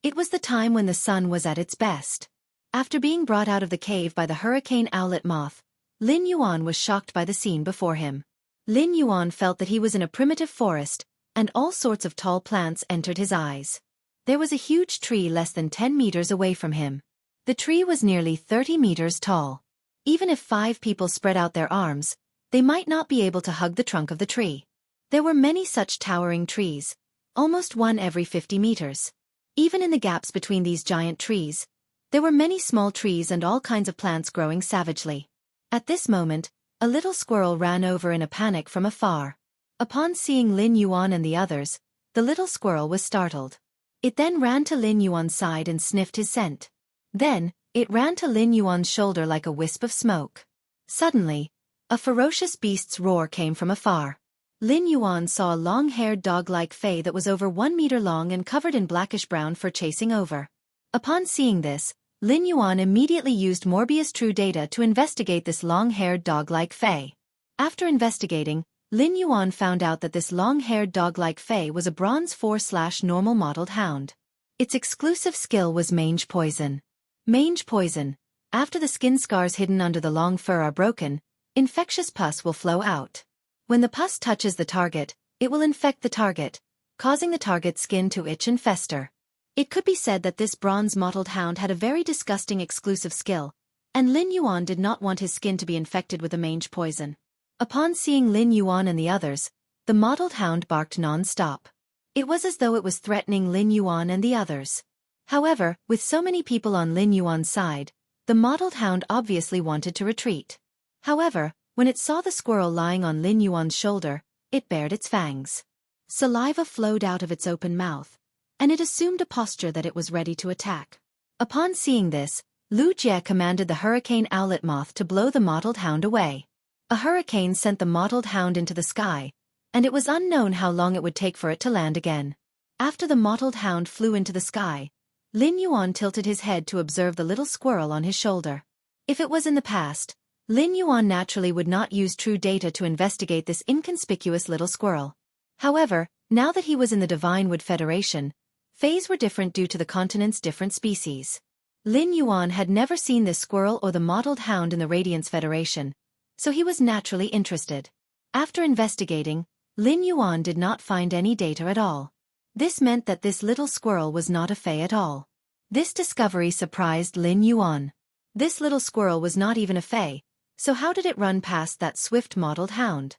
It was the time when the sun was at its best. After being brought out of the cave by the hurricane owlet moth, Lin Yuan was shocked by the scene before him. Lin Yuan felt that he was in a primitive forest, and all sorts of tall plants entered his eyes. There was a huge tree less than 10 meters away from him. The tree was nearly 30 meters tall. Even if 5 people spread out their arms, they might not be able to hug the trunk of the tree. There were many such towering trees, almost one every 50 meters. Even in the gaps between these giant trees, there were many small trees and all kinds of plants growing savagely. At this moment, a little squirrel ran over in a panic from afar. Upon seeing Lin Yuan and the others, the little squirrel was startled. It then ran to Lin Yuan's side and sniffed his scent. Then, it ran to Lin Yuan's shoulder like a wisp of smoke. Suddenly, a ferocious beast's roar came from afar. Lin Yuan saw a long-haired dog-like fey that was over 1 meter long and covered in blackish-brown fur chasing over. Upon seeing this, Lin Yuan immediately used Morbius True Data to investigate this long-haired dog-like fey. After investigating, Lin Yuan found out that this long-haired dog-like fey was a Bronze 4/normal mottled hound. Its exclusive skill was Mange Poison. Mange Poison. After the skin scars hidden under the long fur are broken, infectious pus will flow out. When the pus touches the target, it will infect the target, causing the target's skin to itch and fester. It could be said that this bronze mottled hound had a very disgusting exclusive skill, and Lin Yuan did not want his skin to be infected with a mange poison. Upon seeing Lin Yuan and the others, the mottled hound barked non-stop. It was as though it was threatening Lin Yuan and the others. However, with so many people on Lin Yuan's side, the mottled hound obviously wanted to retreat. However, when it saw the squirrel lying on Lin Yuan's shoulder, it bared its fangs. Saliva flowed out of its open mouth, and it assumed a posture that it was ready to attack. Upon seeing this, Lu Jie commanded the hurricane owlet moth to blow the mottled hound away. A hurricane sent the mottled hound into the sky, and it was unknown how long it would take for it to land again. After the mottled hound flew into the sky, Lin Yuan tilted his head to observe the little squirrel on his shoulder. If it was in the past, Lin Yuan naturally would not use True Data to investigate this inconspicuous little squirrel. However, now that he was in the Divine Wood Federation, fays were different due to the continent's different species. Lin Yuan had never seen this squirrel or the mottled hound in the Radiance Federation, so he was naturally interested. After investigating, Lin Yuan did not find any data at all. This meant that this little squirrel was not a fey at all. This discovery surprised Lin Yuan. This little squirrel was not even a fae, so how did it run past that swift-mottled hound?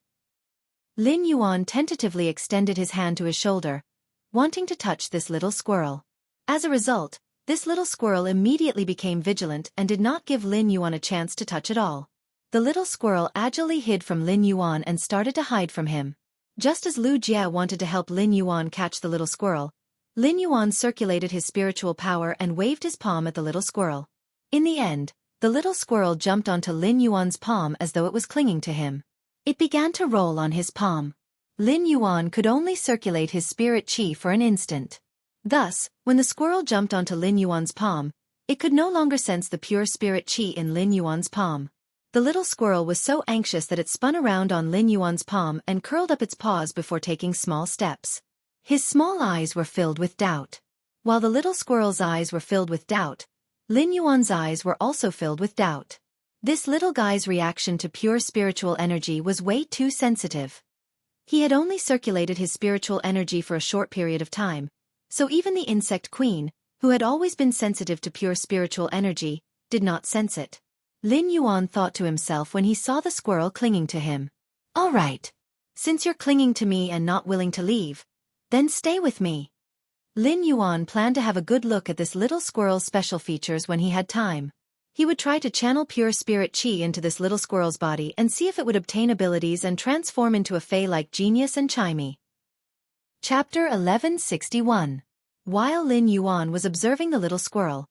Lin Yuan tentatively extended his hand to his shoulder, wanting to touch this little squirrel. As a result, this little squirrel immediately became vigilant and did not give Lin Yuan a chance to touch at all. The little squirrel agilely hid from Lin Yuan and started to hide from him. Just as Lu Jie wanted to help Lin Yuan catch the little squirrel, Lin Yuan circulated his spiritual power and waved his palm at the little squirrel. In the end, the little squirrel jumped onto Lin Yuan's palm as though it was clinging to him. It began to roll on his palm. Lin Yuan could only circulate his spirit qi for an instant. Thus, when the squirrel jumped onto Lin Yuan's palm, it could no longer sense the pure spirit qi in Lin Yuan's palm. The little squirrel was so anxious that it spun around on Lin Yuan's palm and curled up its paws before taking small steps. His small eyes were filled with doubt. While the little squirrel's eyes were filled with doubt, Lin Yuan's eyes were also filled with doubt. This little guy's reaction to pure spiritual energy was way too sensitive. He had only circulated his spiritual energy for a short period of time, so even the insect queen, who had always been sensitive to pure spiritual energy, did not sense it. Lin Yuan thought to himself when he saw the squirrel clinging to him. All right. Since you're clinging to me and not willing to leave, then stay with me. Lin Yuan planned to have a good look at this little squirrel's special features when he had time. He would try to channel pure spirit qi into this little squirrel's body and see if it would obtain abilities and transform into a fae-like genius and chimey. Chapter 1161. While Lin Yuan was observing the little squirrel,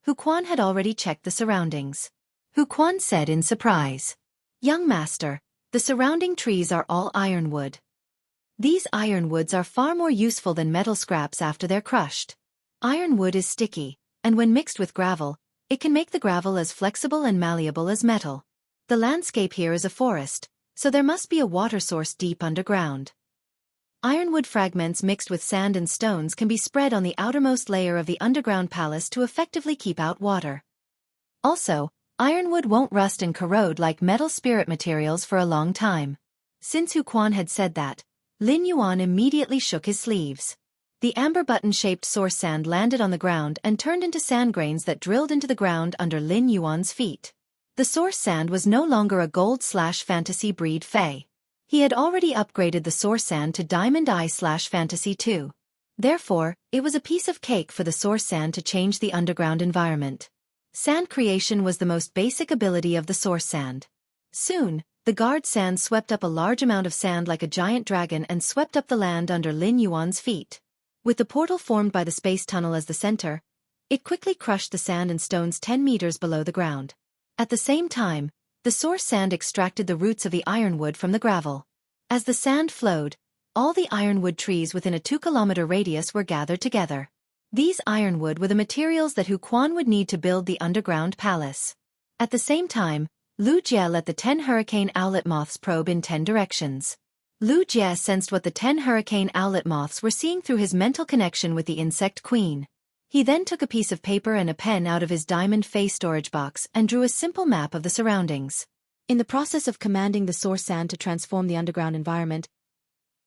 Xueqi had already checked the surroundings. Xueqi said in surprise, "Young master, the surrounding trees are all ironwood. These ironwoods are far more useful than metal scraps after they're crushed. Ironwood is sticky, and when mixed with gravel, it can make the gravel as flexible and malleable as metal. The landscape here is a forest, so there must be a water source deep underground. Ironwood fragments mixed with sand and stones can be spread on the outermost layer of the underground palace to effectively keep out water. Also, ironwood won't rust and corrode like metal spirit materials for a long time." Since Xueqi had said that, Lin Yuan immediately shook his sleeves. The amber button-shaped source sand landed on the ground and turned into sand grains that drilled into the ground under Lin Yuan's feet. The source sand was no longer a gold/fantasy breed fae. He had already upgraded the source sand to Diamond Eye/Fantasy 2. Therefore, it was a piece of cake for the source sand to change the underground environment. Sand creation was the most basic ability of the source sand. Soon, the guard sand swept up a large amount of sand like a giant dragon and swept up the land under Lin Yuan's feet. With the portal formed by the space tunnel as the center, it quickly crushed the sand and stones 10 meters below the ground. At the same time, the source sand extracted the roots of the ironwood from the gravel. As the sand flowed, all the ironwood trees within a 2-kilometer radius were gathered together. These ironwood were the materials that Xueqi would need to build the underground palace. At the same time, Lu Jie let the 10 hurricane owlet moths probe in 10 directions. Lu Jie sensed what the 10 hurricane owlet moths were seeing through his mental connection with the insect queen. He then took a piece of paper and a pen out of his diamond face storage box and drew a simple map of the surroundings. In the process of commanding the source sand to transform the underground environment,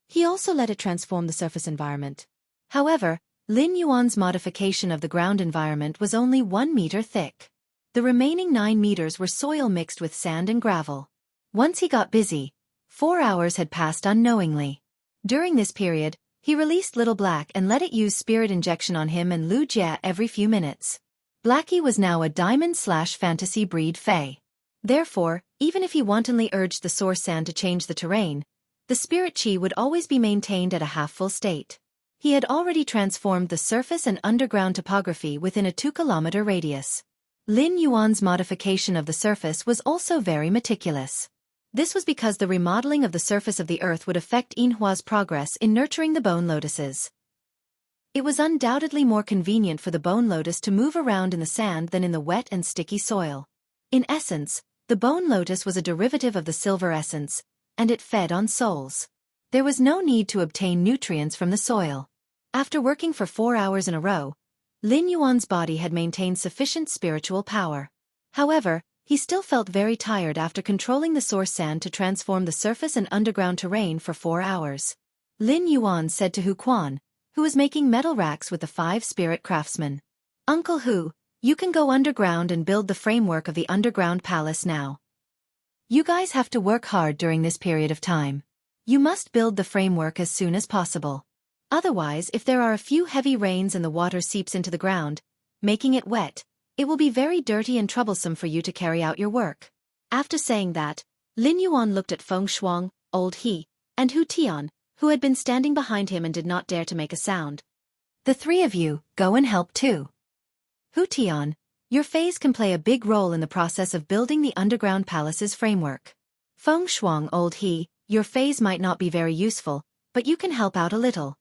he also let it transform the surface environment. However, Lin Yuan's modification of the ground environment was only 1 meter thick. The remaining 9 meters were soil mixed with sand and gravel. Once he got busy, 4 hours had passed unknowingly. During this period, he released Little Black and let it use spirit injection on him and Lu Jie every few minutes. Blackie was now a Diamond/Fantasy breed fae. Therefore, even if he wantonly urged the source sand to change the terrain, the spirit qi would always be maintained at a half-full state. He had already transformed the surface and underground topography within a 2-kilometer radius. Lin Yuan's modification of the surface was also very meticulous. This was because the remodeling of the surface of the earth would affect Yinhua's progress in nurturing the bone lotuses. It was undoubtedly more convenient for the bone lotus to move around in the sand than in the wet and sticky soil. In essence, the bone lotus was a derivative of the silver essence, and it fed on souls. There was no need to obtain nutrients from the soil. After working for 4 hours in a row, Lin Yuan's body had maintained sufficient spiritual power. However, he still felt very tired after controlling the source sand to transform the surface and underground terrain for 4 hours. Lin Yuan said to Xueqi, who was making metal racks with the 5 spirit craftsmen, Uncle Hu, you can go underground and build the framework of the underground palace now. You guys have to work hard during this period of time. You must build the framework as soon as possible. Otherwise, if there are a few heavy rains and the water seeps into the ground, making it wet, it will be very dirty and troublesome for you to carry out your work. After saying that, Lin Yuan looked at Feng Shuang, Old He, and Hu Tian, who had been standing behind him and did not dare to make a sound. The three of you, go and help too. Hu Tian, your phase can play a big role in the process of building the underground palace's framework. Feng Shuang, Old He, your phase might not be very useful, but you can help out a little.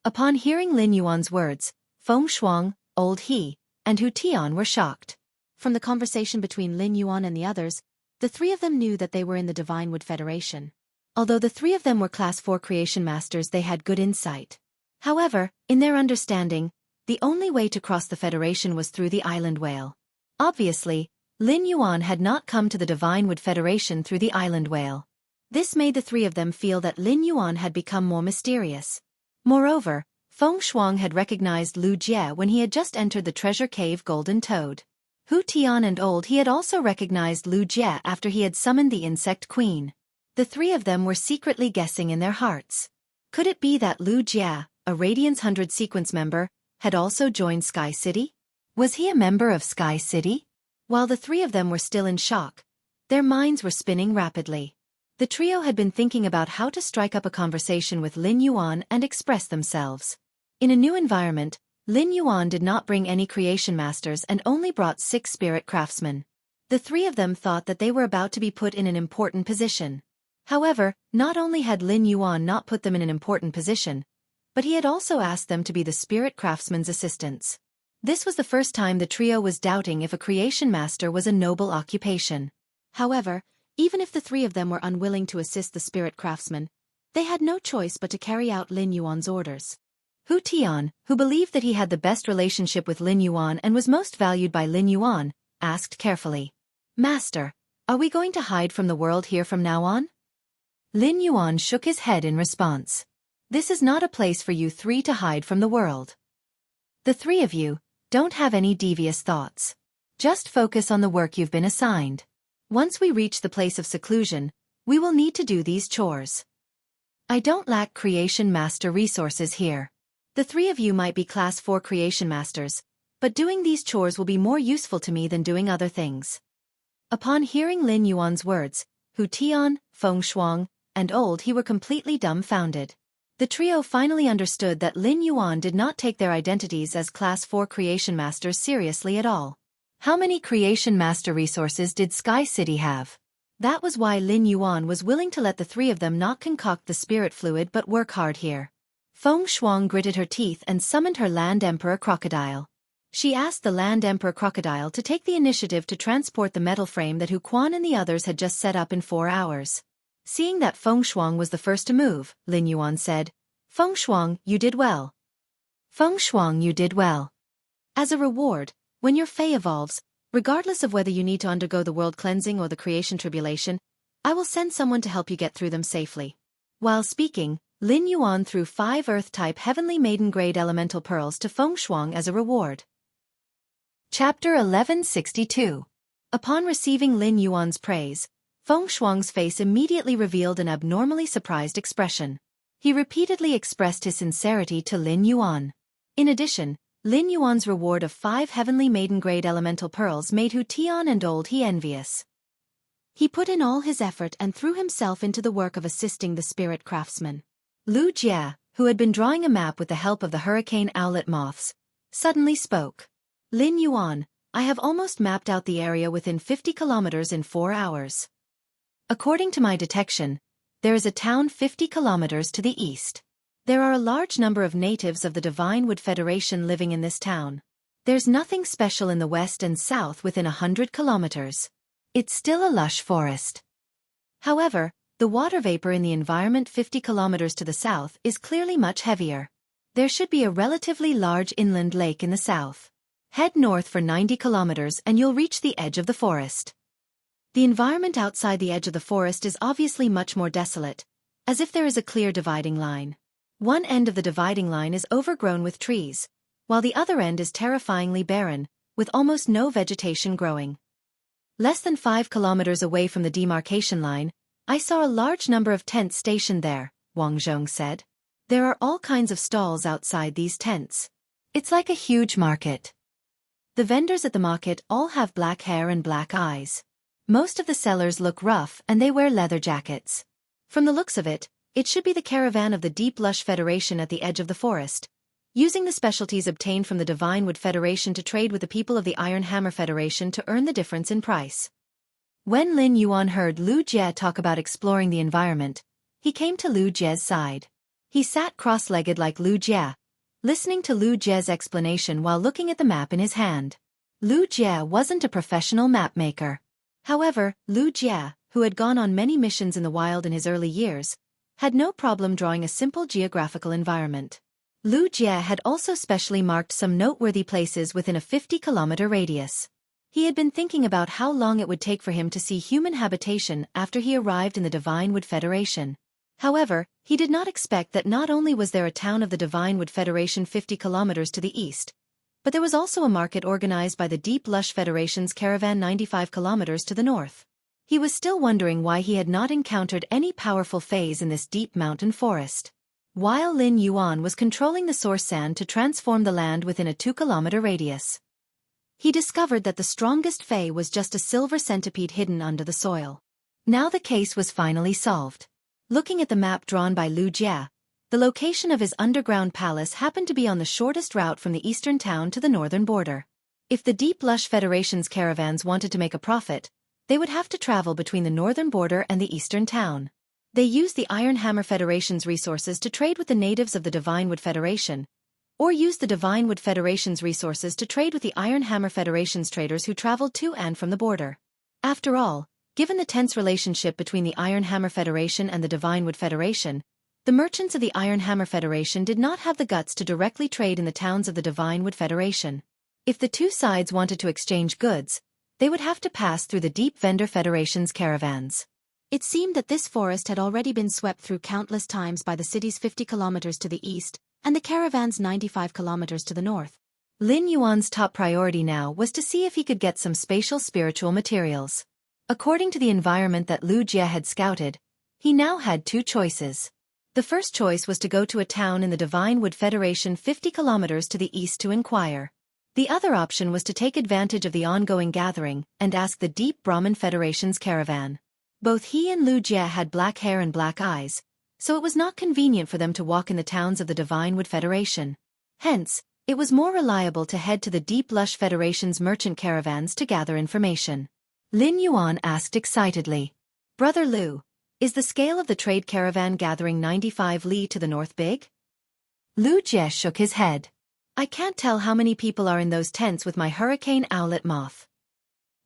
Upon hearing Lin Yuan's words, Feng Shuang, Old He, and Hu Tian were shocked. From the conversation between Lin Yuan and the others, the three of them knew that they were in the Divine Wood Federation. Although the three of them were Class 4 creation masters, they had good insight. However, in their understanding, the only way to cross the Federation was through the Island Whale. Obviously, Lin Yuan had not come to the Divine Wood Federation through the Island Whale. This made the three of them feel that Lin Yuan had become more mysterious. Moreover, Feng Shuang had recognized Lu Jie when he had just entered the treasure cave Golden Toad. Hu Tian and Old He had also recognized Lu Jie after he had summoned the Insect Queen. The three of them were secretly guessing in their hearts. Could it be that Lu Jie, a Radiance 100 sequence member, had also joined Sky City? Was he a member of Sky City? While the three of them were still in shock, their minds were spinning rapidly. The trio had been thinking about how to strike up a conversation with Lin Yuan and express themselves. In a new environment, Lin Yuan did not bring any creation masters and only brought 6 spirit craftsmen. The three of them thought that they were about to be put in an important position. However, not only had Lin Yuan not put them in an important position, but he had also asked them to be the spirit craftsmen's assistants. This was the first time the trio was doubting if a creation master was a noble occupation. However, even if the three of them were unwilling to assist the spirit craftsmen, they had no choice but to carry out Lin Yuan's orders. Hu Tian, who believed that he had the best relationship with Lin Yuan and was most valued by Lin Yuan, asked carefully, "Master, are we going to hide from the world here from now on?" Lin Yuan shook his head in response. "This is not a place for you three to hide from the world. The three of you, don't have any devious thoughts. Just focus on the work you've been assigned. Once we reach the place of seclusion, we will need to do these chores. I don't lack creation master resources here. The three of you might be Class 4 creation masters, but doing these chores will be more useful to me than doing other things." Upon hearing Lin Yuan's words, Hu Tian, Feng Shuang, and Old He were completely dumbfounded. The trio finally understood that Lin Yuan did not take their identities as Class 4 creation masters seriously at all. How many creation master resources did Sky City have? That was why Lin Yuan was willing to let the three of them not concoct the spirit fluid but work hard here. Feng Shuang gritted her teeth and summoned her Land Emperor Crocodile. She asked the Land Emperor Crocodile to take the initiative to transport the metal frame that Hu Quan and the others had just set up in 4 hours. Seeing that Feng Shuang was the first to move, Lin Yuan said, "Feng Shuang, you did well. Feng Shuang, you did well. As a reward, when your Fey evolves, regardless of whether you need to undergo the world cleansing or the creation tribulation, I will send someone to help you get through them safely." While speaking, Lin Yuan threw 5 Earth-type Heavenly Maiden-grade elemental pearls to Feng Shuang as a reward. Chapter 1162. Upon receiving Lin Yuan's praise, Feng Shuang's face immediately revealed an abnormally surprised expression. He repeatedly expressed his sincerity to Lin Yuan. In addition, Lin Yuan's reward of 5 Heavenly Maiden-grade elemental pearls made Hu Tian and Old He envious. He put in all his effort and threw himself into the work of assisting the spirit craftsmen. Lu Jie, who had been drawing a map with the help of the hurricane owlet moths, suddenly spoke. "Lin Yuan, I have almost mapped out the area within 50 kilometers in 4 hours. According to my detection, there is a town 50 kilometers to the east. There are a large number of natives of the Divine Wood Federation living in this town. There's nothing special in the west and south within 100 kilometers. It's still a lush forest. However, the water vapor in the environment 50 kilometers to the south is clearly much heavier. There should be a relatively large inland lake in the south. Head north for 90 kilometers and you'll reach the edge of the forest. The environment outside the edge of the forest is obviously much more desolate, as if there is a clear dividing line. One end of the dividing line is overgrown with trees, while the other end is terrifyingly barren, with almost no vegetation growing. Less than 5 kilometers away from the demarcation line, I saw a large number of tents stationed there, Wang Zhong said. There are all kinds of stalls outside these tents. It's like a huge market. The vendors at the market all have black hair and black eyes. Most of the sellers look rough and they wear leather jackets. From the looks of it, it should be the caravan of the Deep Lush Federation at the edge of the forest, using the specialties obtained from the Divine Wood Federation to trade with the people of the Iron Hammer Federation to earn the difference in price. When Lin Yuan heard Lu Jie talk about exploring the environment, he came to Lu Jie's side. He sat cross-legged like Lu Jie, listening to Lu Jie's explanation while looking at the map in his hand. Lu Jie wasn't a professional map maker. However, Lu Jie, who had gone on many missions in the wild in his early years, had no problem drawing a simple geographical environment. Lu Jie had also specially marked some noteworthy places within a 50-kilometer radius. He had been thinking about how long it would take for him to see human habitation after he arrived in the Divine Wood Federation. However, he did not expect that not only was there a town of the Divine Wood Federation 50 kilometers to the east, but there was also a market organized by the Deep Lush Federation's caravan 95 kilometers to the north. He was still wondering why he had not encountered any powerful fays in this deep mountain forest. While Lin Yuan was controlling the source sand to transform the land within a 2-kilometer radius, he discovered that the strongest fay was just a silver centipede hidden under the soil. Now the case was finally solved. Looking at the map drawn by Lu Jie, the location of his underground palace happened to be on the shortest route from the eastern town to the northern border. If the Deep Lush Federation's caravans wanted to make a profit, they would have to travel between the northern border and the eastern town. They used the Iron Hammer Federation's resources to trade with the natives of the Divine Wood Federation, or used the Divine Wood Federation's resources to trade with the Iron Hammer Federation's traders who traveled to and from the border. After all, given the tense relationship between the Iron Hammer Federation and the Divine Wood Federation, the merchants of the Iron Hammer Federation did not have the guts to directly trade in the towns of the Divine Wood Federation. If the two sides wanted to exchange goods, they would have to pass through the Deep Vendor Federation's caravans. It seemed that this forest had already been swept through countless times by the city's 50 kilometers to the east, and the caravan's 95 kilometers to the north. Lin Yuan's top priority now was to see if he could get some spatial spiritual materials. According to the environment that Lu Jie had scouted, he now had two choices. The first choice was to go to a town in the Divine Wood Federation 50 kilometers to the east to inquire. The other option was to take advantage of the ongoing gathering and ask the Deep Brahmin Federation's caravan. Both he and Lu Jie had black hair and black eyes, so it was not convenient for them to walk in the towns of the Divine Wood Federation. Hence, it was more reliable to head to the Deep Lush Federation's merchant caravans to gather information. Lin Yuan asked excitedly, "Brother Lu, is the scale of the trade caravan gathering 95 li to the north big?" Lu Jie shook his head. "I can't tell how many people are in those tents with my hurricane owlet moth.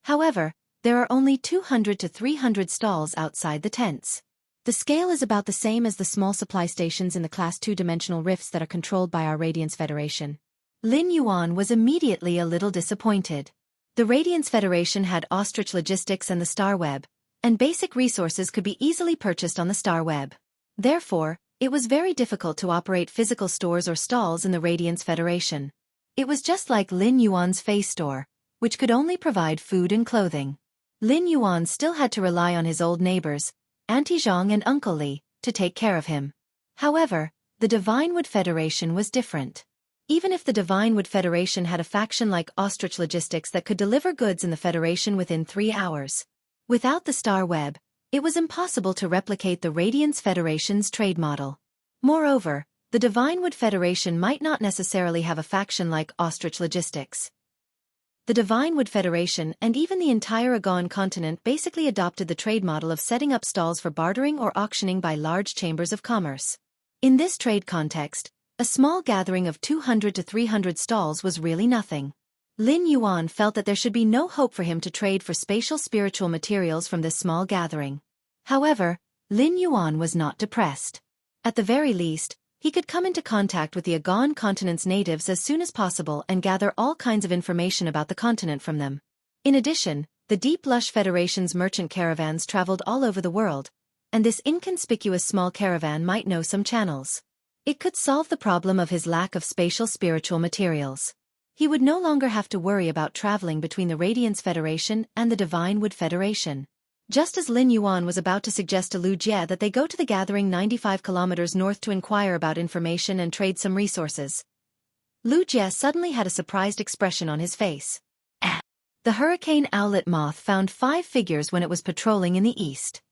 However, there are only 200 to 300 stalls outside the tents. The scale is about the same as the small supply stations in the Class 2-dimensional rifts that are controlled by our Radiance Federation." Lin Yuan was immediately a little disappointed. The Radiance Federation had ostrich logistics and the Star Web, and basic resources could be easily purchased on the Star Web. Therefore, it was very difficult to operate physical stores or stalls in the Radiance Federation. It was just like Lin Yuan's face store, which could only provide food and clothing. Lin Yuan still had to rely on his old neighbors, Auntie Zhang and Uncle Li, to take care of him. However, the Divine Wood Federation was different. Even if the Divine Wood Federation had a faction like Ostrich Logistics that could deliver goods in the Federation within 3 hours, without the Star Web, it was impossible to replicate the Radiance Federation's trade model. Moreover, the Divine Wood Federation might not necessarily have a faction like Ostrich Logistics. The Divine Wood Federation and even the entire Agon continent basically adopted the trade model of setting up stalls for bartering or auctioning by large chambers of commerce. In this trade context, a small gathering of 200 to 300 stalls was really nothing. Lin Yuan felt that there should be no hope for him to trade for spatial spiritual materials from this small gathering. However, Lin Yuan was not depressed. At the very least, he could come into contact with the Agon continent's natives as soon as possible and gather all kinds of information about the continent from them. In addition, the Deep Lush Federation's merchant caravans traveled all over the world, and this inconspicuous small caravan might know some channels. It could solve the problem of his lack of spatial spiritual materials. He would no longer have to worry about traveling between the Radiance Federation and the Divine Wood Federation. Just as Lin Yuan was about to suggest to Lu Jie that they go to the gathering 95 kilometers north to inquire about information and trade some resources, Lu Jie suddenly had a surprised expression on his face. The hurricane owlet moth found 5 figures when it was patrolling in the east.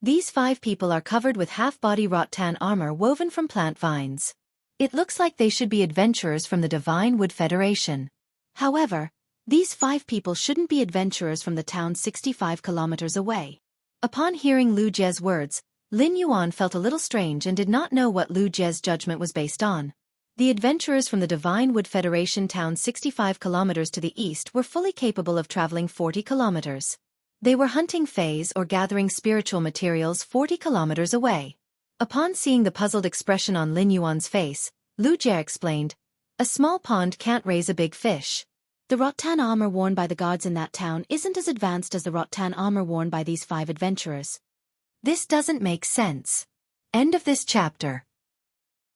These 5 people are covered with half-body rattan armor woven from plant vines. It looks like they should be adventurers from the Divine Wood Federation. However, these 5 people shouldn't be adventurers from the town 65 kilometers away. Upon hearing Lu Jie's words, Lin Yuan felt a little strange and did not know what Lu Jie's judgment was based on. The adventurers from the Divine Wood Federation town 65 kilometers to the east were fully capable of traveling 40 kilometers. They were hunting fays or gathering spiritual materials 40 kilometers away. Upon seeing the puzzled expression on Lin Yuan's face, Lu Jie explained, "A small pond can't raise a big fish. The rattan armor worn by the guards in that town isn't as advanced as the rattan armor worn by these 5 adventurers. This doesn't make sense." End of this chapter.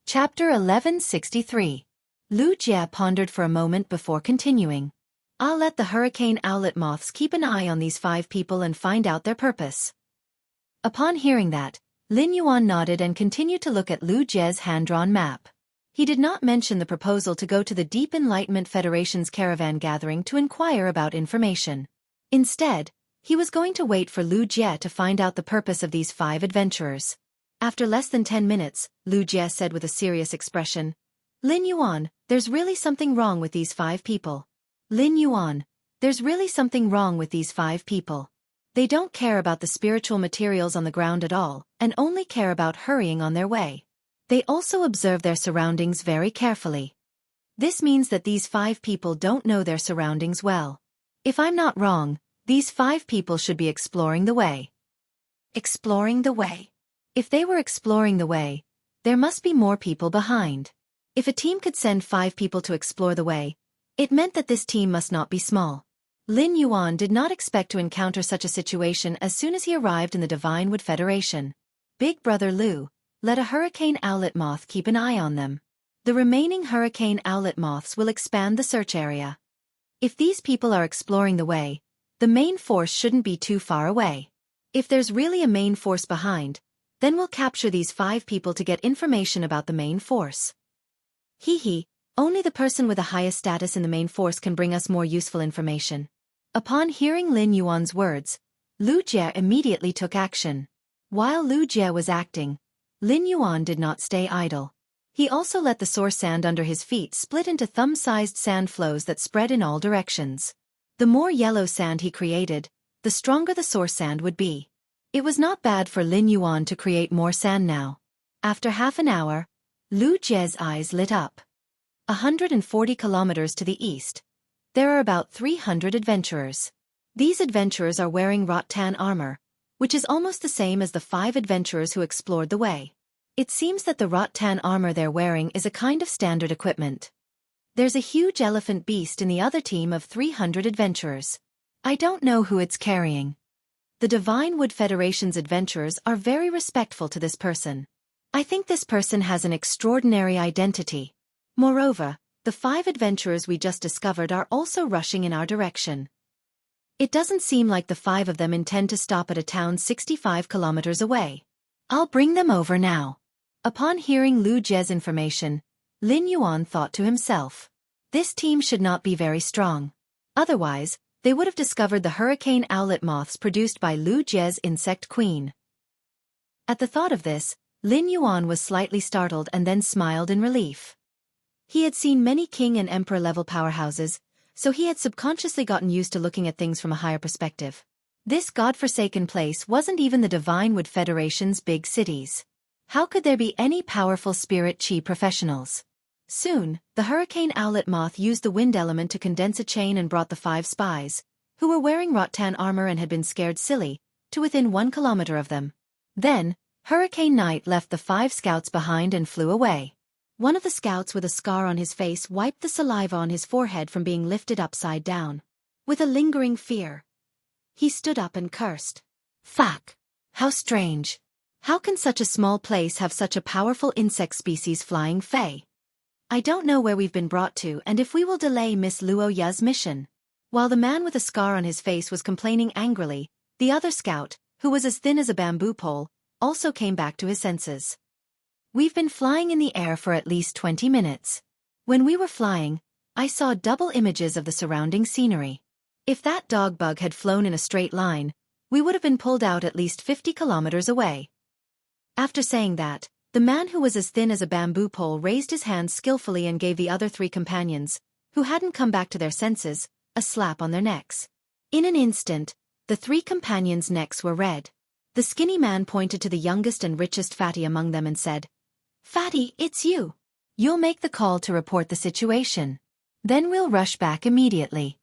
Chapter 1163. Lu Jie pondered for a moment before continuing. "I'll let the hurricane owlet moths keep an eye on these 5 people and find out their purpose." Upon hearing that, Lin Yuan nodded and continued to look at Lu Jie's hand-drawn map. He did not mention the proposal to go to the Deep Enlightenment Federation's caravan gathering to inquire about information. Instead, he was going to wait for Lu Jie to find out the purpose of these 5 adventurers. After less than 10 minutes, Lu Jie said with a serious expression, "Lin Yuan, there's really something wrong with these 5 people. Lin Yuan, there's really something wrong with these 5 people. They don't care about the spiritual materials on the ground at all, and only care about hurrying on their way. They also observe their surroundings very carefully. This means that these 5 people don't know their surroundings well. If I'm not wrong, these 5 people should be exploring the way." Exploring the way. If they were exploring the way, there must be more people behind. If a team could send 5 people to explore the way, it meant that this team must not be small. Lin Yuan did not expect to encounter such a situation as soon as he arrived in the Divine Wood Federation. Big Brother Lu, let a hurricane owlet moth keep an eye on them. The remaining hurricane owlet moths will expand the search area. If these people are exploring the way, the main force shouldn't be too far away. If there's really a main force behind, then we'll capture these 5 people to get information about the main force. Only the person with the highest status in the main force can bring us more useful information. Upon hearing Lin Yuan's words, Lu Jie immediately took action. While Lu Jie was acting, Lin Yuan did not stay idle. He also let the source sand under his feet split into thumb-sized sand flows that spread in all directions. The more yellow sand he created, the stronger the source sand would be. It was not bad for Lin Yuan to create more sand now. After half an hour, Lu Jie's eyes lit up. 140 kilometers to the east, there are about 300 adventurers. These adventurers are wearing rattan armor, which is almost the same as the 5 adventurers who explored the way. It seems that the rattan armor they're wearing is a kind of standard equipment. There's a huge elephant beast in the other team of 300 adventurers. I don't know who it's carrying. The Divine Wood Federation's adventurers are very respectful to this person. I think this person has an extraordinary identity. Moreover, the 5 adventurers we just discovered are also rushing in our direction. It doesn't seem like the 5 of them intend to stop at a town 65 kilometers away. I'll bring them over now." Upon hearing Lu Jie's information, Lin Yuan thought to himself, "This team should not be very strong. Otherwise, they would have discovered the hurricane owlet moths produced by Lu Jie's insect queen." At the thought of this, Lin Yuan was slightly startled and then smiled in relief. He had seen many king and emperor level powerhouses, so he had subconsciously gotten used to looking at things from a higher perspective. This godforsaken place wasn't even the Divine Wood Federation's big cities. How could there be any powerful spirit chi professionals? Soon, the hurricane owlet moth used the wind element to condense a chain and brought the 5 spies, who were wearing rattan armor and had been scared silly, to within 1 kilometer of them. Then, Hurricane Knight left the 5 scouts behind and flew away. One of the scouts with a scar on his face wiped the saliva on his forehead from being lifted upside down. With a lingering fear, he stood up and cursed. "Fuck! How strange! How can such a small place have such a powerful insect species flying Fae? I don't know where we've been brought to and if we will delay Miss Luo Ya's mission. While the man with a scar on his face was complaining angrily, the other scout, who was as thin as a bamboo pole, also came back to his senses. We've been flying in the air for at least 20 minutes. When we were flying, I saw double images of the surrounding scenery. If that dog bug had flown in a straight line, we would have been pulled out at least 50 kilometers away. After saying that, the man who was as thin as a bamboo pole raised his hand skillfully and gave the other 3 companions, who hadn't come back to their senses, a slap on their necks. In an instant, the 3 companions' necks were red. The skinny man pointed to the youngest and richest fatty among them and said, "Fatty, it's you. You'll make the call to report the situation. Then we'll rush back immediately.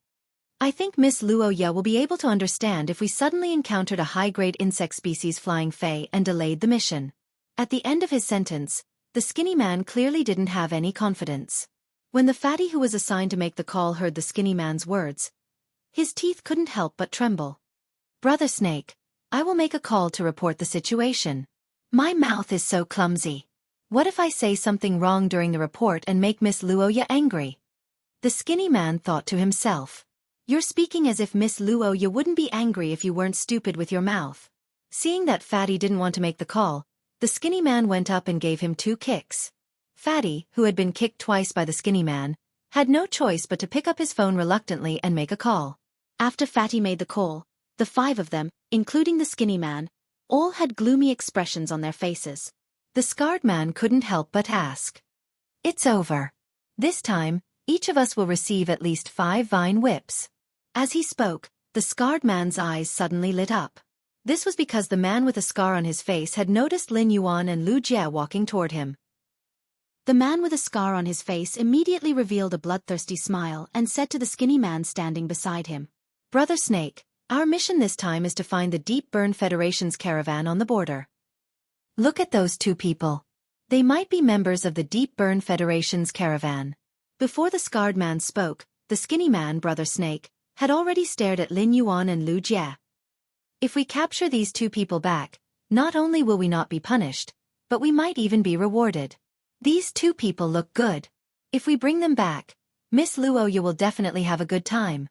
I think Miss Luo Ya will be able to understand if we suddenly encountered a high-grade insect species flying Fae and delayed the mission." At the end of his sentence, the skinny man clearly didn't have any confidence. When the fatty who was assigned to make the call heard the skinny man's words, his teeth couldn't help but tremble. "Brother Snake, I will make a call to report the situation. My mouth is so clumsy. What if I say something wrong during the report and make Miss Luo Ya angry?" The skinny man thought to himself. "You're speaking as if Miss Luo Ya wouldn't be angry if you weren't stupid with your mouth." Seeing that Fatty didn't want to make the call, the skinny man went up and gave him 2 kicks. Fatty, who had been kicked twice by the skinny man, had no choice but to pick up his phone reluctantly and make a call. After Fatty made the call, the 5 of them, including the skinny man, all had gloomy expressions on their faces. The scarred man couldn't help but ask, "It's over. This time, each of us will receive at least 5 vine whips." As he spoke, the scarred man's eyes suddenly lit up. This was because the man with a scar on his face had noticed Lin Yuan and Lu Jie walking toward him. The man with a scar on his face immediately revealed a bloodthirsty smile and said to the skinny man standing beside him, "Brother Snake, our mission this time is to find the Deep Burn Federation's caravan on the border. Look at those 2 people. They might be members of the Deep Burn Federation's caravan." Before the scarred man spoke, the skinny man, Brother Snake, had already stared at Lin Yuan and Lu Jie. "If we capture these 2 people back, not only will we not be punished, but we might even be rewarded. These 2 people look good. If we bring them back, Miss Luo Ya will definitely have a good time."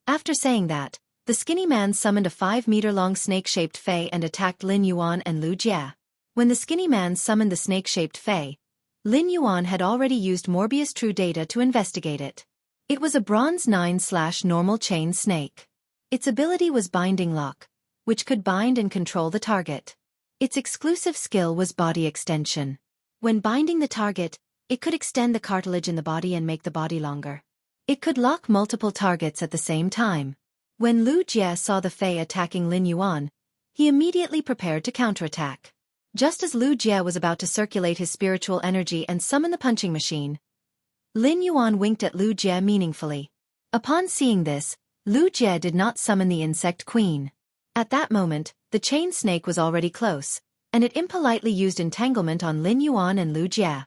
After saying that, the skinny man summoned a 5-meter-long snake-shaped Fae and attacked Lin Yuan and Lu Jie. When the skinny man summoned the snake-shaped Fae, Lin Yuan had already used Morbius True Data to investigate it. It was a Bronze 9/normal chain snake. Its ability was Binding Lock, which could bind and control the target. Its exclusive skill was Body Extension. When binding the target, it could extend the cartilage in the body and make the body longer. It could lock multiple targets at the same time. When Lu Jie saw the Fae attacking Lin Yuan, he immediately prepared to counterattack. Just as Lu Jie was about to circulate his spiritual energy and summon the punching machine, Lin Yuan winked at Lu Jie meaningfully. Upon seeing this, Lu Jie did not summon the insect queen. At that moment, the chain snake was already close, and it impolitely used entanglement on Lin Yuan and Lu Jie.